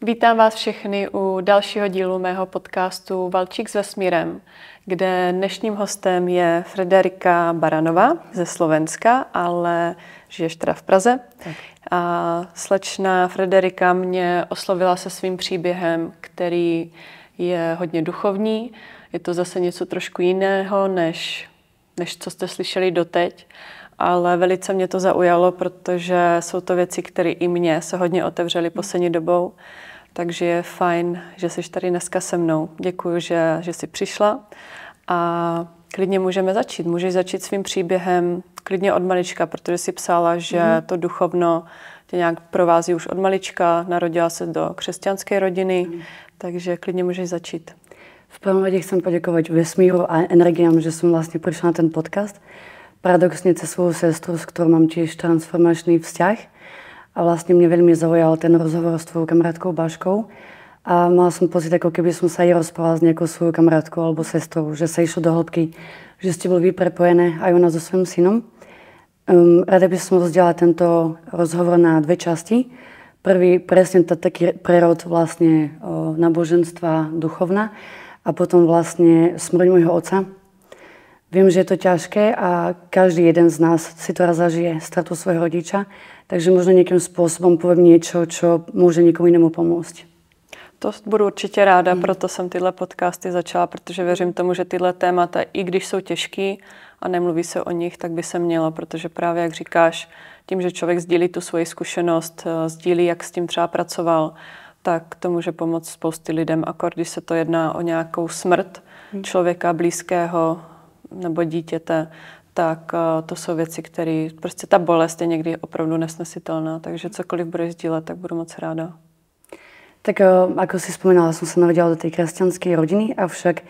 Vítám vás všechny u dalšího dílu mého podcastu Valčík s vesmírem, kde dnešním hostem je Frederika Baranová ze Slovenska, ale žiješ teda v Praze. Tak. A slečna Frederika mě oslovila se svým příběhem, který je hodně duchovní. Je to zase něco trošku jiného, než co jste slyšeli doteď. Ale velice mě to zaujalo, protože jsou to věci, které i mně se hodně otevřely poslední dobou. Takže je fajn, že jsi tady dneska se mnou. Děkuji, že jsi přišla. A klidně můžeme začít. Můžeš začít svým příběhem klidně od malička, protože jsi psala, že to duchovno tě nějak provází už od malička. Narodila se do křesťanské rodiny, takže klidně můžeš začít. V prvom rade chcem poďakovať vesmíru a energiám, že som vlastne prišla na ten podcast. Paradoxne cez svoju sestru, s ktorou mám tiež transformačný vzťah. A vlastne mne veľmi zaujal ten rozhovor s tvojou kamarátkou Baškou. A mala som pocit, ako keby som sa aj rozprávala s nejakou svojou kamarátkou alebo sestrou, že sa išlo do hĺbky, že ste boli prepojené aj ona so svojím synom. Rada by som rozdiela tento rozhovor na dve časti. Prvý, presne taký prerod vlastne náboženstva duchovna a potom vlastne smrť môjho otca. Viem, že je to ťažké a každý jeden z nás si to raz zažije, stratu svojho rodiča, takže možno nejakým spôsobom poviem niečo, čo môže niekomu inému pomôcť. To budu určitě ráda, proto jsem tyhle podcasty začala, protože věřím tomu, že tyhle témata, i když jsou těžký a nemluví se o nich, tak by se mělo, protože právě, jak říkáš, tím, že člověk sdílí tu svoji zkušenost, sdílí, jak s tím třeba pracoval, tak to může pomoct spousty lidem. Akor, když se to jedná o nějakou smrt člověka blízkého nebo dítěte, tak to jsou věci, které prostě ta bolest je někdy opravdu nesnesitelná. Takže cokoliv budeš sdílet, tak budu moc ráda. Tak ako si spomínala, som sa narodila do tej kresťanskej rodiny, avšak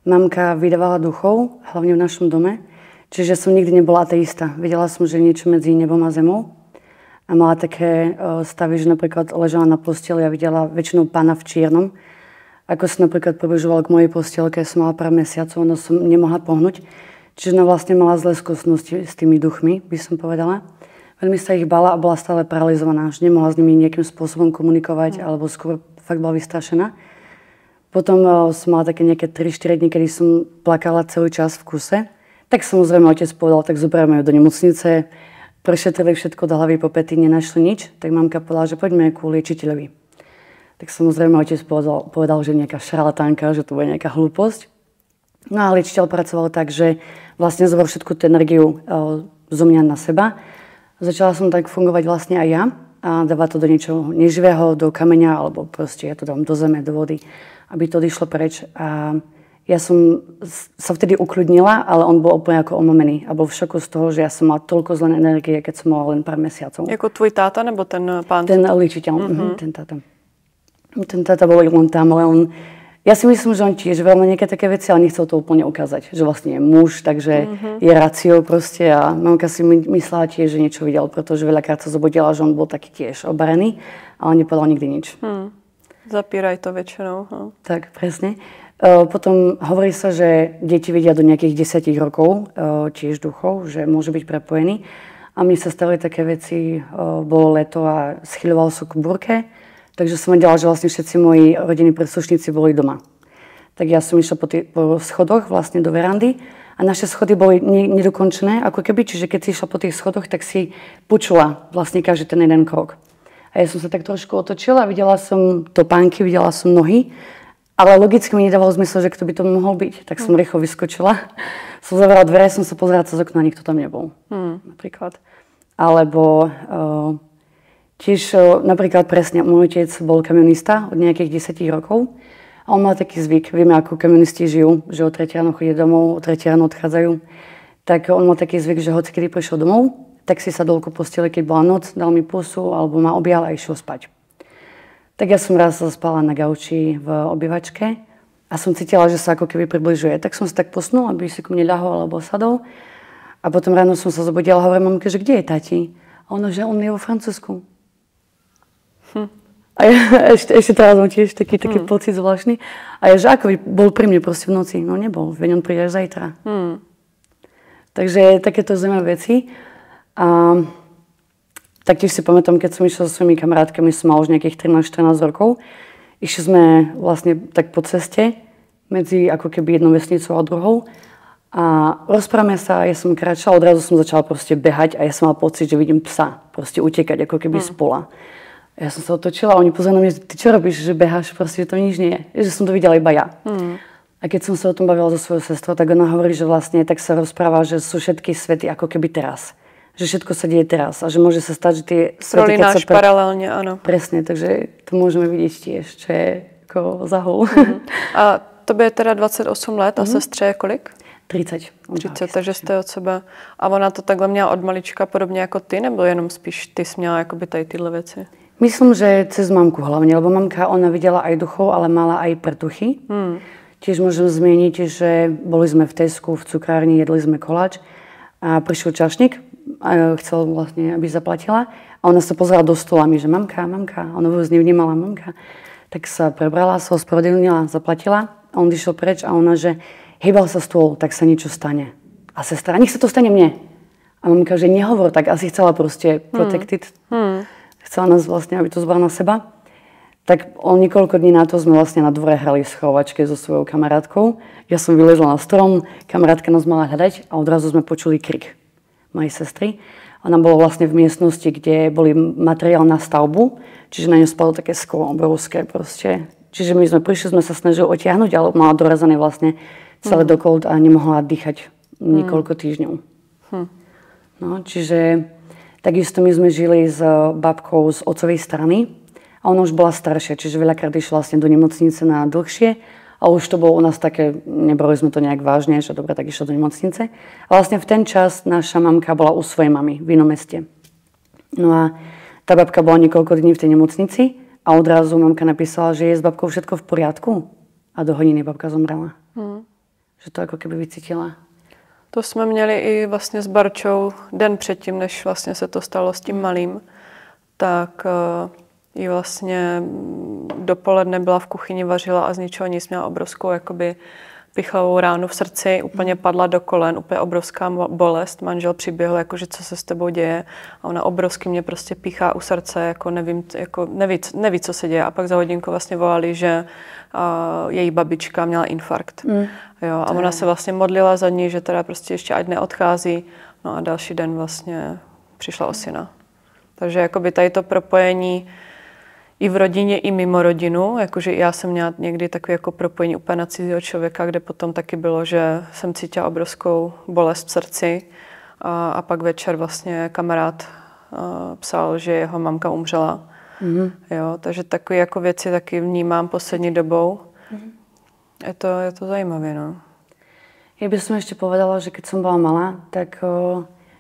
mamka vydávala duchov, hlavne v našom dome. Čiže som nikdy nebola ateista. Vedela som, že niečo medzi nebom a zemou. A mala také stavy, že napríklad ležala na posteli a videla väčšinou pána v čiernom. Ako sa napríklad približoval k mojej postielke, som mala pár mesiacov, no som nemohla pohnúť. Čiže ona vlastne mala zlé skúsenosti s tými duchmi, by som povedala. Veľmi sa ich bala a bola stále paralizovaná, že nemohla s nimi nejakým spôsobom komunikovať, alebo skôr fakt bola vystrašená. Potom som mala také nejaké 3-4 dní, kedy som plakala celý čas v kuse. Tak samozrejme otec povedal, tak zoberieme ju do nemocnice. Prešetrili všetko do hlavy po pety, nenašli nič. Tak mamka povedala, že poďme ku liečiteľovi. Tak samozrejme otec povedal, že nejaká šarlatánka, že to bude nejaká hlúposť. No a liečiteľ pracoval tak, že vlastne zobral všetku tú energiu zo mňa na seba. Začala som tak fungovať vlastne aj ja a dávať to do niečoho neživého, do kameňa, alebo proste ja to dám do zeme, do vody, aby to odišlo preč. A ja som sa vtedy ukľudnila, ale on bol úplne ako omamený a bol v šoku z toho, že ja som mala toľko zlé energie, keď som mala len pár mesiacov. Jako tvoj táta, nebo ten pán? Ten liečiteľ, ten táta. Ten táta bol len tam, ale on... Ja si myslím, že on tiež veľmi nejaké také veci, ale nechcel to úplne ukázať, že vlastne je muž, takže je racio proste a mamka si myslela tiež, že niečo videl, pretože veľakrát sa zobudila, že on bol taký tiež obarený, ale nepovedal nikdy nič. Zapíraj to väčšinou. Tak, presne. Potom hovorí sa, že deti vidia do nejakých 10 rokov tiež duchov, že môžu byť prepojení. A mne sa stali také veci, bolo leto a schyľoval sa k búrke. Takže som vedela, že vlastne všetci moji rodinní príslušníci boli doma. Tak ja som išla po schodoch vlastne do verandy a naše schody boli nedokončené, ako keby, čiže keď si išla po tých schodoch, tak si počula vlastne každý ten jeden krok. A ja som sa tak trošku otočila, videla som topánky, videla som nohy, ale logicky mi nedávalo zmysel, že kto by to mohol byť. Tak som rýchlo vyskočila, som zavrela dvere, som sa pozerala cez okno a nikto tam nebol. Napríklad. Alebo... Tiež napríklad presne, môj otec bol kamionista od nejakých 10 rokov a on mal taký zvyk, vieme ako kamionisti žijú, že o 3 ráno chodia domov, o 3 ráno odchádzajú. Tak on mal taký zvyk, že hoci kedy prišiel domov, tak si sadol ku posteli, keď bola noc, dal mi pusu alebo ma objal a išiel spať. Tak ja som raz zaspala na gauči v obývačke a som cítila, že sa ako keby približuje. Tak som sa tak posunula, aby si ku mne ľahol alebo sadol a potom ráno som sa zobudila a hovorím mamke, že kde je tati? A ono, že on je vo Francúzsku. A ja ešte teraz mám tiež taký pocit zvláštny. A ja, že ako by bol pri mne proste v noci? No nebol, veď on príde až zajtra. Takže takéto zaujímavé veci. A taktiež si pamätám, keď som išla so svojimi kamarátkami, som mala už nejakých 13-14 rokov. Išli sme vlastne tak po ceste medzi ako keby jednou vesnicou a druhou. A rozprávame sa, ja som kráčala, odrazu som začala proste behať a ja som mala pocit, že vidím psa proste utekať ako keby z pola. Ja som sa otočila a oni pozerali na mňa, ty čo robíš, že beháš, proste to nič nie je. Že som to videla iba ja. A keď som sa o tom bavila so svojou sestrou, tak ona hovorí, že vlastne tak sa rozpráva, že sú všetky svety ako keby teraz. Že všetko sa deje teraz a že môže sa stať, že tie svety, keď sa... paralelne, áno. Presne, takže to môžeme vidieť tiež, čo je ako zahul. A tobě je teda 28 let a sestře je kolik? 30. 30, takže jste od sebe. A ona to takhle měla od malička podobně jako ty, nebo jenom spíš ty jsi měla jakoby tady tyhle věci? Myslím, že cez mamku hlavne, lebo mamka, ona videla aj duchov, ale mala aj prtuchy. Tiež môžem zmieniť, že boli sme v Tesku, v cukrárni, jedli sme koláč a prišiel čašník a chcel vlastne, aby zaplatila. A ona sa pozerala do stola mi, že mamka, ona vôbec nevnímala mamka. Tak sa prebrala, sa ospravedlnila, zaplatila a on išiel preč a ona, že hýbal sa stôl, tak sa niečo stane. A sestra, nech sa to stane mne. A mamka, že nehovor, tak asi chcela proste protected. Chcela nás vlastne, aby to zbral na seba. Tak on niekoľko dní na to sme vlastne na dvore hrali v schovačke so svojou kamarátkou. Ja som vylezla na strom, kamarátka nás mala hľadať a odrazu sme počuli krik mojej sestry. Ona bola vlastne v miestnosti, kde boli materiál na stavbu, čiže na ňu spadlo také sklo obrovské proste. Čiže my sme prišli, sme sa snažili otiahnuť, ale mala dorazené vlastne celé dokoľ a nemohla dýchať niekoľko týždňov. No, čiže takisto my sme žili s babkou z otcovej strany a ona už bola staršia, čiže veľakrát išla vlastne do nemocnice na dlhšie a už to bolo u nás také, nebrali sme to nejak vážne, že dobre, tak išla do nemocnice. A vlastne v ten čas naša mamka bola u svojej mamy v inom meste. No a tá babka bola niekoľko dní v tej nemocnici a odrazu mamka napísala, že je s babkou všetko v poriadku a do hodiny babka zomrela. Že to ako keby vycítila. To jsme měli i vlastně s Barčou den předtím, než vlastně se to stalo s tím malým, tak jí vlastně dopoledne byla v kuchyni, vařila a z ničeho nic měla obrovskou jakoby pichlavou ránu v srdci, úplně padla do kolen, úplně obrovská bolest. Manžel přiběhl, jakože co se s tebou děje a ona obrovsky mě prostě píchá u srdce, jako nevím, jako neví, co se děje. A pak za hodinku vlastně volali, že její babička měla infarkt. Jo, a ona se vlastně modlila za ní, že teda prostě ještě ať neodchází. No a další den vlastně přišla o syna. Takže jakoby tady to propojení i v rodině, i mimo rodinu. Jakože já jsem měla někdy takové jako propojení úplně na cizího člověka, kde potom taky bylo, že jsem cítila obrovskou bolest v srdci. A pak večer vlastně kamarád psal, že jeho mamka umřela. Jo, takže takové jako věci taky vnímám poslední dobou. Je to zajímavé, no. Ja by som ešte povedala, že keď som bola malá, tak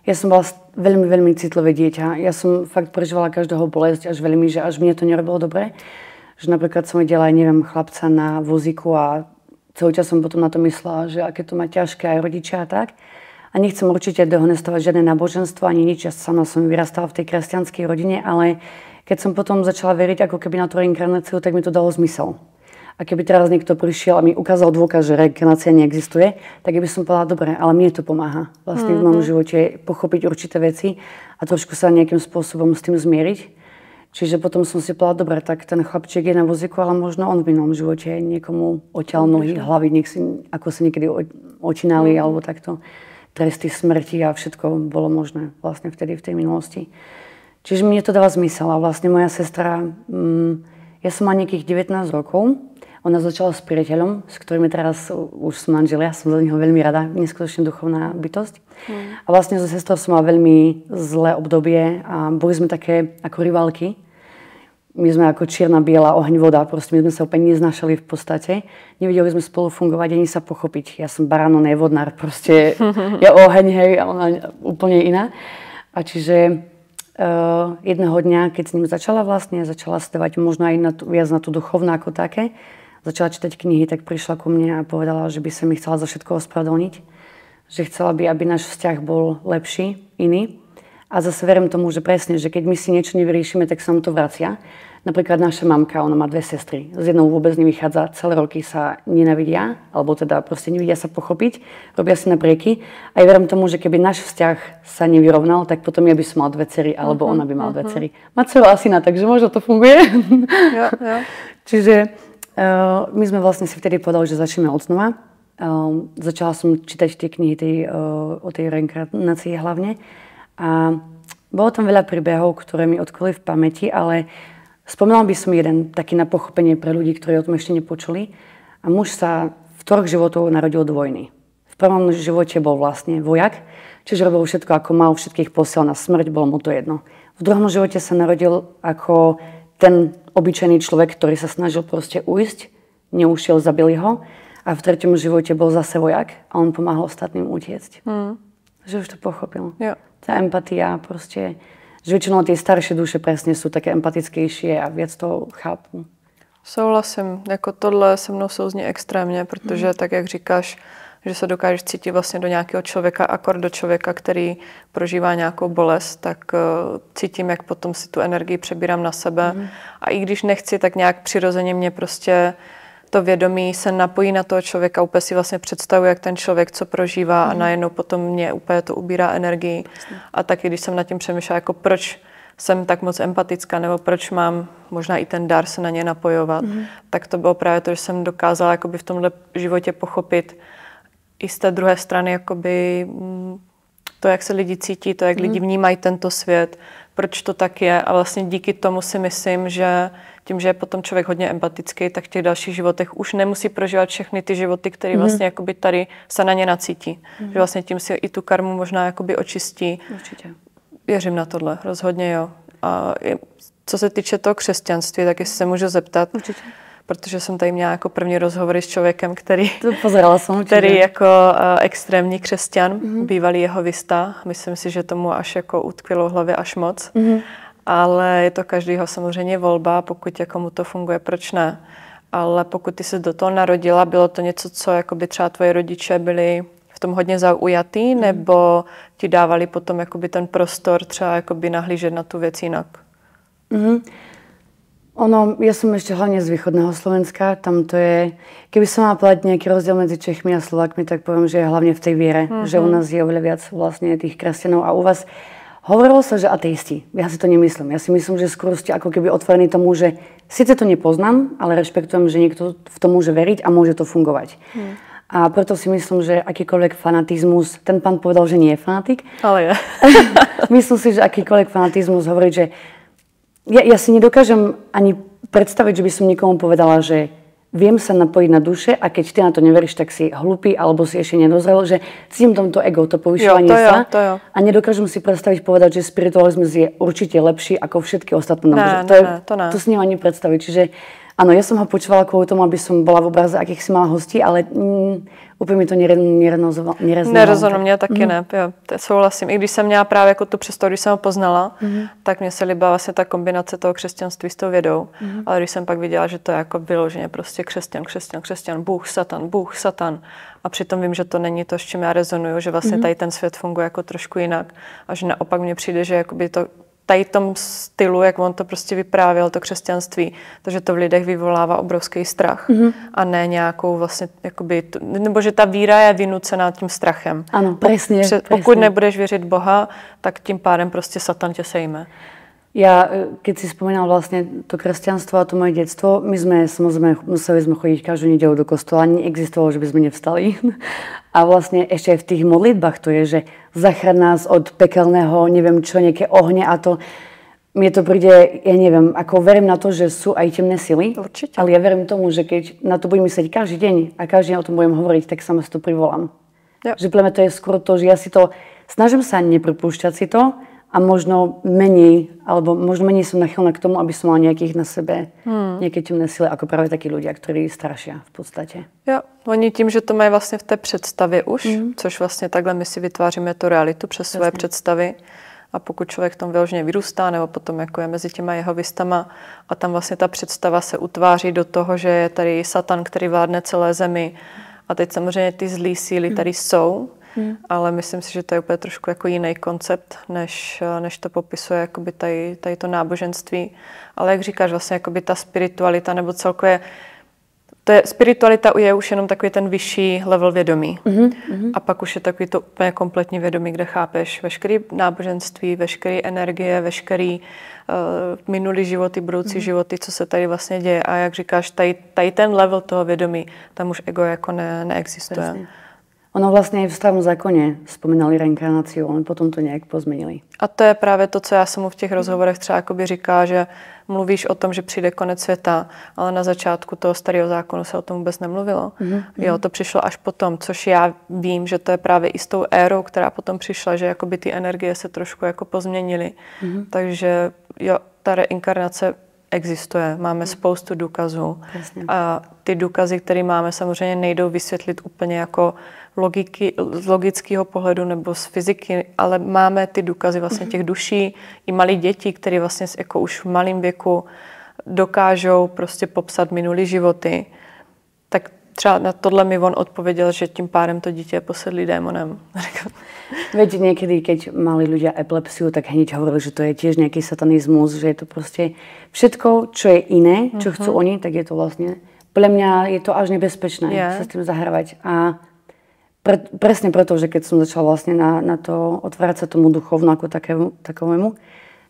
ja som bola veľmi, veľmi citlivé dieťa. Ja som fakt prežívala každého bolesť až veľmi, že až mne to nerobilo dobre. Že napríklad som videla aj, neviem, chlapca na vozíku a celý čas som potom na to myslela, že aké to má ťažké aj rodičia a tak. A nechcem určite dehonestovať žiadne náboženstvo ani nič. Ja sama som vyrastala v tej kresťanskej rodine, ale keď som potom začala veriť ako keby na tú reinkarnáciu, tak mi to dalo zmysel. A keby teraz niekto prišiel a mi ukázal dôkaz, že reinkarnácia neexistuje, tak by som povedala, dobre, ale mne to pomáha vlastne v mojom živote pochopiť určité veci a trošku sa nejakým spôsobom s tým zmieriť. Čiže potom som si povedala, dobre, tak ten chlapček je na vozíku, ale možno on v minulom živote niekomu oťal nohy, hlavy, ako sa niekedy očínali alebo takto tresty smrti a všetko bolo možné vlastne vtedy v tej minulosti. Čiže mne to dáva zmysel a vlastne moja sestra, ja som mala nejakých 19 rokov. Ona začala s priateľom, s ktorým teraz už som manželia, som za neho veľmi rada, neskutočne duchovná bytosť. A vlastne so sestrou som mala veľmi zlé obdobie a boli sme také ako rivalky. My sme ako čierna, biela, oheň, voda, proste my sme sa úplne neznášali v podstate. Nevedeli sme spolu fungovať ani sa pochopiť. Ja som barán, on je vodnár, proste ja oheň, hej, a ona úplne iná. A čiže jedného dňa, keď s ním začala stavať možno aj viac na tú duchovnú ako také, začala čítať knihy, tak prišla ku mne a povedala, že by sa mi chcela za všetko ospravedlniť. Že chcela by, aby náš vzťah bol lepší, iný. A zase verím tomu, že presne, že keď my si niečo nevyriešime, tak sa nám to vracia. Napríklad naša mamka, ona má 2 sestry. S jednou vôbec nevychádza, celé roky sa nenavidia, alebo teda proste nevidia sa pochopiť, robia si naprieky. A ja verím tomu, že keby náš vzťah sa nevyrovnal, tak potom ja by som mal 2 dcery, alebo ona by mala 2 dcery. Má dceru a syna, takže možno to funguje. Jo. Čiže my sme vlastne si vtedy povedali, že začneme od znova. Začala som čítať tie knihy o tej reinkarnácii hlavne. A bolo tam veľa príbehov, ktoré mi odkryli v pamäti, ale spomínala by som jeden taký na pochopenie pre ľudí, ktorí o tom ešte nepočuli. A muž sa v 3 životoch narodil do vojny. V prvom živote bol vlastne vojak, čiže robil všetko, ako mal, všetkých posiel na smrť, bolo mu to jedno. V druhom živote sa narodil ako ten obyčajný človek, ktorý sa snažil proste ujsť, neušiel, zabili ho. A v 3. živote bol zase vojak a on pomáhal ostatným utiecť. Že už to pochopil. Jo. Tá empatia proste, že väčšinou tie staršie duše presne sú také empatickejšie a viac toho chápu. Souhlasím, jako tohle se mnou souzní extrémně, protože tak, jak říkáš, že se dokážeš cítit vlastně do nějakého člověka, akor do člověka, který prožívá nějakou bolest, tak cítím, jak potom si tu energii přebírám na sebe. A i když nechci, tak nějak přirozeně mě prostě to vědomí se napojí na toho člověka, úplně si vlastně představuji, jak ten člověk co prožívá a najednou potom mě úplně to ubírá energii. A taky, když jsem nad tím přemýšlela, jako proč jsem tak moc empatická, nebo proč mám možná i ten dar se na ně napojovat, tak to bylo právě to, že jsem dokázala jakoby v tomhle životě pochopit i z té druhé strany jakoby to, jak se lidi cítí, to, jak lidi vnímají tento svět, proč to tak je. A vlastně díky tomu si myslím, že tím, že je potom člověk hodně empatický, tak v těch dalších životech už nemusí prožívat všechny ty životy, které vlastně jakoby tady se na ně nacítí. Že vlastně tím si i tu karmu možná jakoby očistí. Určitě. Věřím na tohle, rozhodně jo. A co se týče toho křesťanství, tak jestli se můžu zeptat, Určitě. protože jsem tady měla jako první rozhovory s člověkem, který je jako extrémní křesťan, bývalý jehovista. Myslím si, že tomu až jako utkvělo v hlavě až moc. Ale je to každýho samozřejmě volba, pokud jako mu to funguje, proč ne. Ale pokud ty se do toho narodila, bylo to něco, co jakoby třeba tvoji rodiče byli v tom hodně zaujatý, nebo ti dávali potom jakoby ten prostor třeba jakoby nahlížet na tu věc jinak? Ono, ja som ešte hlavne z východného Slovenska, tam to je, keby som mala povedať nejaký rozdiel medzi Čechmi a Slovákmi, tak poviem, že je hlavne v tej viere, že u nás je oveľa viac vlastne tých kresťanov a u vás hovorilo sa, že ateisti. Ja si to nemyslím. Ja si myslím, že skôr ste ako keby otvorení tomu, že síce to nepoznám, ale rešpektujem, že niekto v tom môže veriť a môže to fungovať. A preto si myslím, že akýkoľvek fanatizmus, ten pán povedal, že nie je fanatik. Ale je. Myslím si, že akýkoľvek fanatizmus hovorí, že ja si nedokážem ani predstaviť, že by som nikomu povedala, že viem sa napojiť na duše a keď ty na to neveríš, tak si hlupý alebo si ešte nedozrel, že cítim tomto ego, to povyšovanie sa. A nedokážem si predstaviť povedať, že spiritualizmus je určite lepší ako všetky ostatné náboženstva. To si neviem ani predstaviť. Čiže áno, ja som ho počúvala kvôli tomu, aby som bola v obraze, akých si mala hostí, ale úplně mi to nerezonovalo. Nerezonovalo mě taky ne, jo, souhlasím. I když jsem měla právě jako tu představu, když jsem ho poznala, tak mě se líbila vlastně ta kombinace toho křesťanství s tou vědou. Ale když jsem pak viděla, že to je jako vyloženě prostě křesťan, Bůh, Satan. A přitom vím, že to není to, s čím já rezonuju, že vlastně tady ten svět funguje jako trošku jinak. A že naopak mně přijde, že jakoby to tady tom stylu, jak on to prostě vyprávěl, to křesťanství, takže to v lidech vyvolává obrovský strach a ne nějakou vlastně, jakoby, nebo že ta víra je vynucená tím strachem. Ano, presne. Pokud nebudeš věřit Boha, tak tím pádem prostě Satan tě sejme. Ja, keď si spomínal vlastne to kresťanstvo a to moje detstvo, my sme samozrejme museli chodiť každú nedeľu do kostola, neexistovalo, že by sme nevstali. A vlastne ešte aj v tých modlitbách to je, že zachráň nás od pekelného, neviem čo, nejaké ohne a to. Mne to príde, ja neviem, ako verím na to, že sú aj temné sily. Určite. Ale ja verím tomu, že keď na to budem myslieť každý deň a každý deň o tom budem hovoriť, tak sama si to privolám. Jo. Že pre mňa to je skôr to, že ja si to, snažím sa nepripúšťať si to, a možno menej som nachylná k tomu, aby som mala nejakých na sebe nejaké temné sily, ako práve takí ľudia, ktorí strašia v podstate. Jo, oni tím, že to mají vlastně v té představě už, což vlastně takhle my si vytváříme tu realitu přes svoje představy. A pokud člověk v tom vyloženě vyrůstá, nebo potom jako je mezi těma jehovistama a tam vlastně ta představa se utváří do toho, že je tady Satan, který vládne celé zemi. A teď samozřejmě ty zlý síly tady jsou, ale myslím si, že to je úplně trošku jako jiný koncept, než to popisuje jakoby tady to náboženství. Ale jak říkáš, vlastně jakoby ta spiritualita nebo celkově spiritualita je už jenom takový ten vyšší level vědomí. A pak už je takový to úplně kompletní vědomí, kde chápeš veškerý náboženství, veškerý energie, veškerý minulý životy, budoucí životy, co se tady vlastně děje. A jak říkáš, tady ten level toho vědomí, tam už ego jako neexistuje. Presne. Ono vlastně i v Starom zákoně vzpomínali reinkarnaci, ale potom to nějak pozměnili. A to je právě to, co já jsem mu v těch rozhovorech třeba jakoby říká, že mluvíš o tom, že přijde konec světa, ale na začátku toho Starého zákonu se o tom vůbec nemluvilo. Jo, to přišlo až potom, což já vím, že to je právě i s tou érou, která potom přišla, že jakoby ty energie se trošku jako pozměnily. Takže jo, ta reinkarnace existuje, máme spoustu důkazů. Jasně. A ty důkazy, které máme, samozřejmě nejdou vysvětlit úplně jako z logického pohledu nebo z fyziky, ale máme ty důkazy vlastně těch duší i malí děti, které vlastně jako už v malém věku dokážou prostě popsat minulý životy. Tak třeba na tohle mi on odpověděl, že tím pádem to dítě je posedlý démonem. Veď niekedy, keď mali ľudia epilepsiu, tak hneď hovorili, že to je tiež nejaký satanizmus, že je to proste všetko, čo je iné, čo chcú oni, tak je to vlastne, podľa mňa je to až nebezpečné sa s tým zahrávať. A presne preto, že keď som začala vlastne na to otvárať sa tomu duchovnu ako takovému,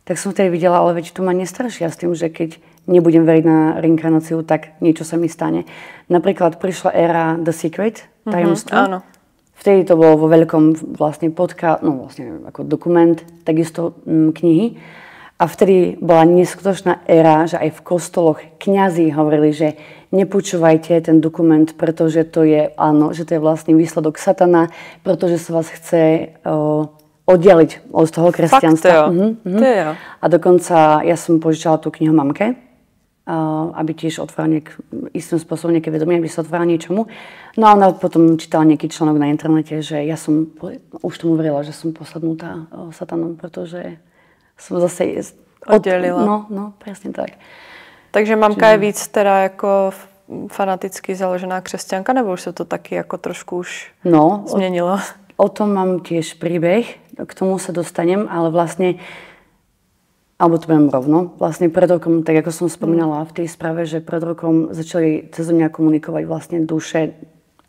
tak som vtedy videla, ale veď to ma nestrašia s tým, že keď nebudem veriť na reinkarnáciu, tak niečo sa mi stane. Napríklad prišla éra The Secret, tajomstvo. Áno. Vtedy to bolo vo veľkom vlastne vlastne ako dokument, takisto knihy. A vtedy bola neskutočná éra, že aj v kostoloch kňazi hovorili, že nepočúvajte ten dokument, pretože to je, že to je vlastne výsledok satana, pretože sa vás chce oddialiť od toho kresťanstva. Fakt, jo. A dokonca ja som požičala tú knihu mamke, aby tiež otvorila istým spôsobom nejaké vedomie, aby sa otvorila niečomu. No a ona potom čítala nejaký článok na internete, že ja som už tomu verila, že som posadnutá satanom, pretože som zase oddělila. No, presne tak. Takže mamka je víc teda jako fanaticky založená křesťanka, nebo už se to taky jako trošku už změnilo? O tom mám tiež príbeh, k tomu sa dostanem, ale vlastne alebo to budem rovno. Vlastne pred rokom, tak ako som spomínala v tej správe, že pred rokom začali cez mňa komunikovať vlastne duše,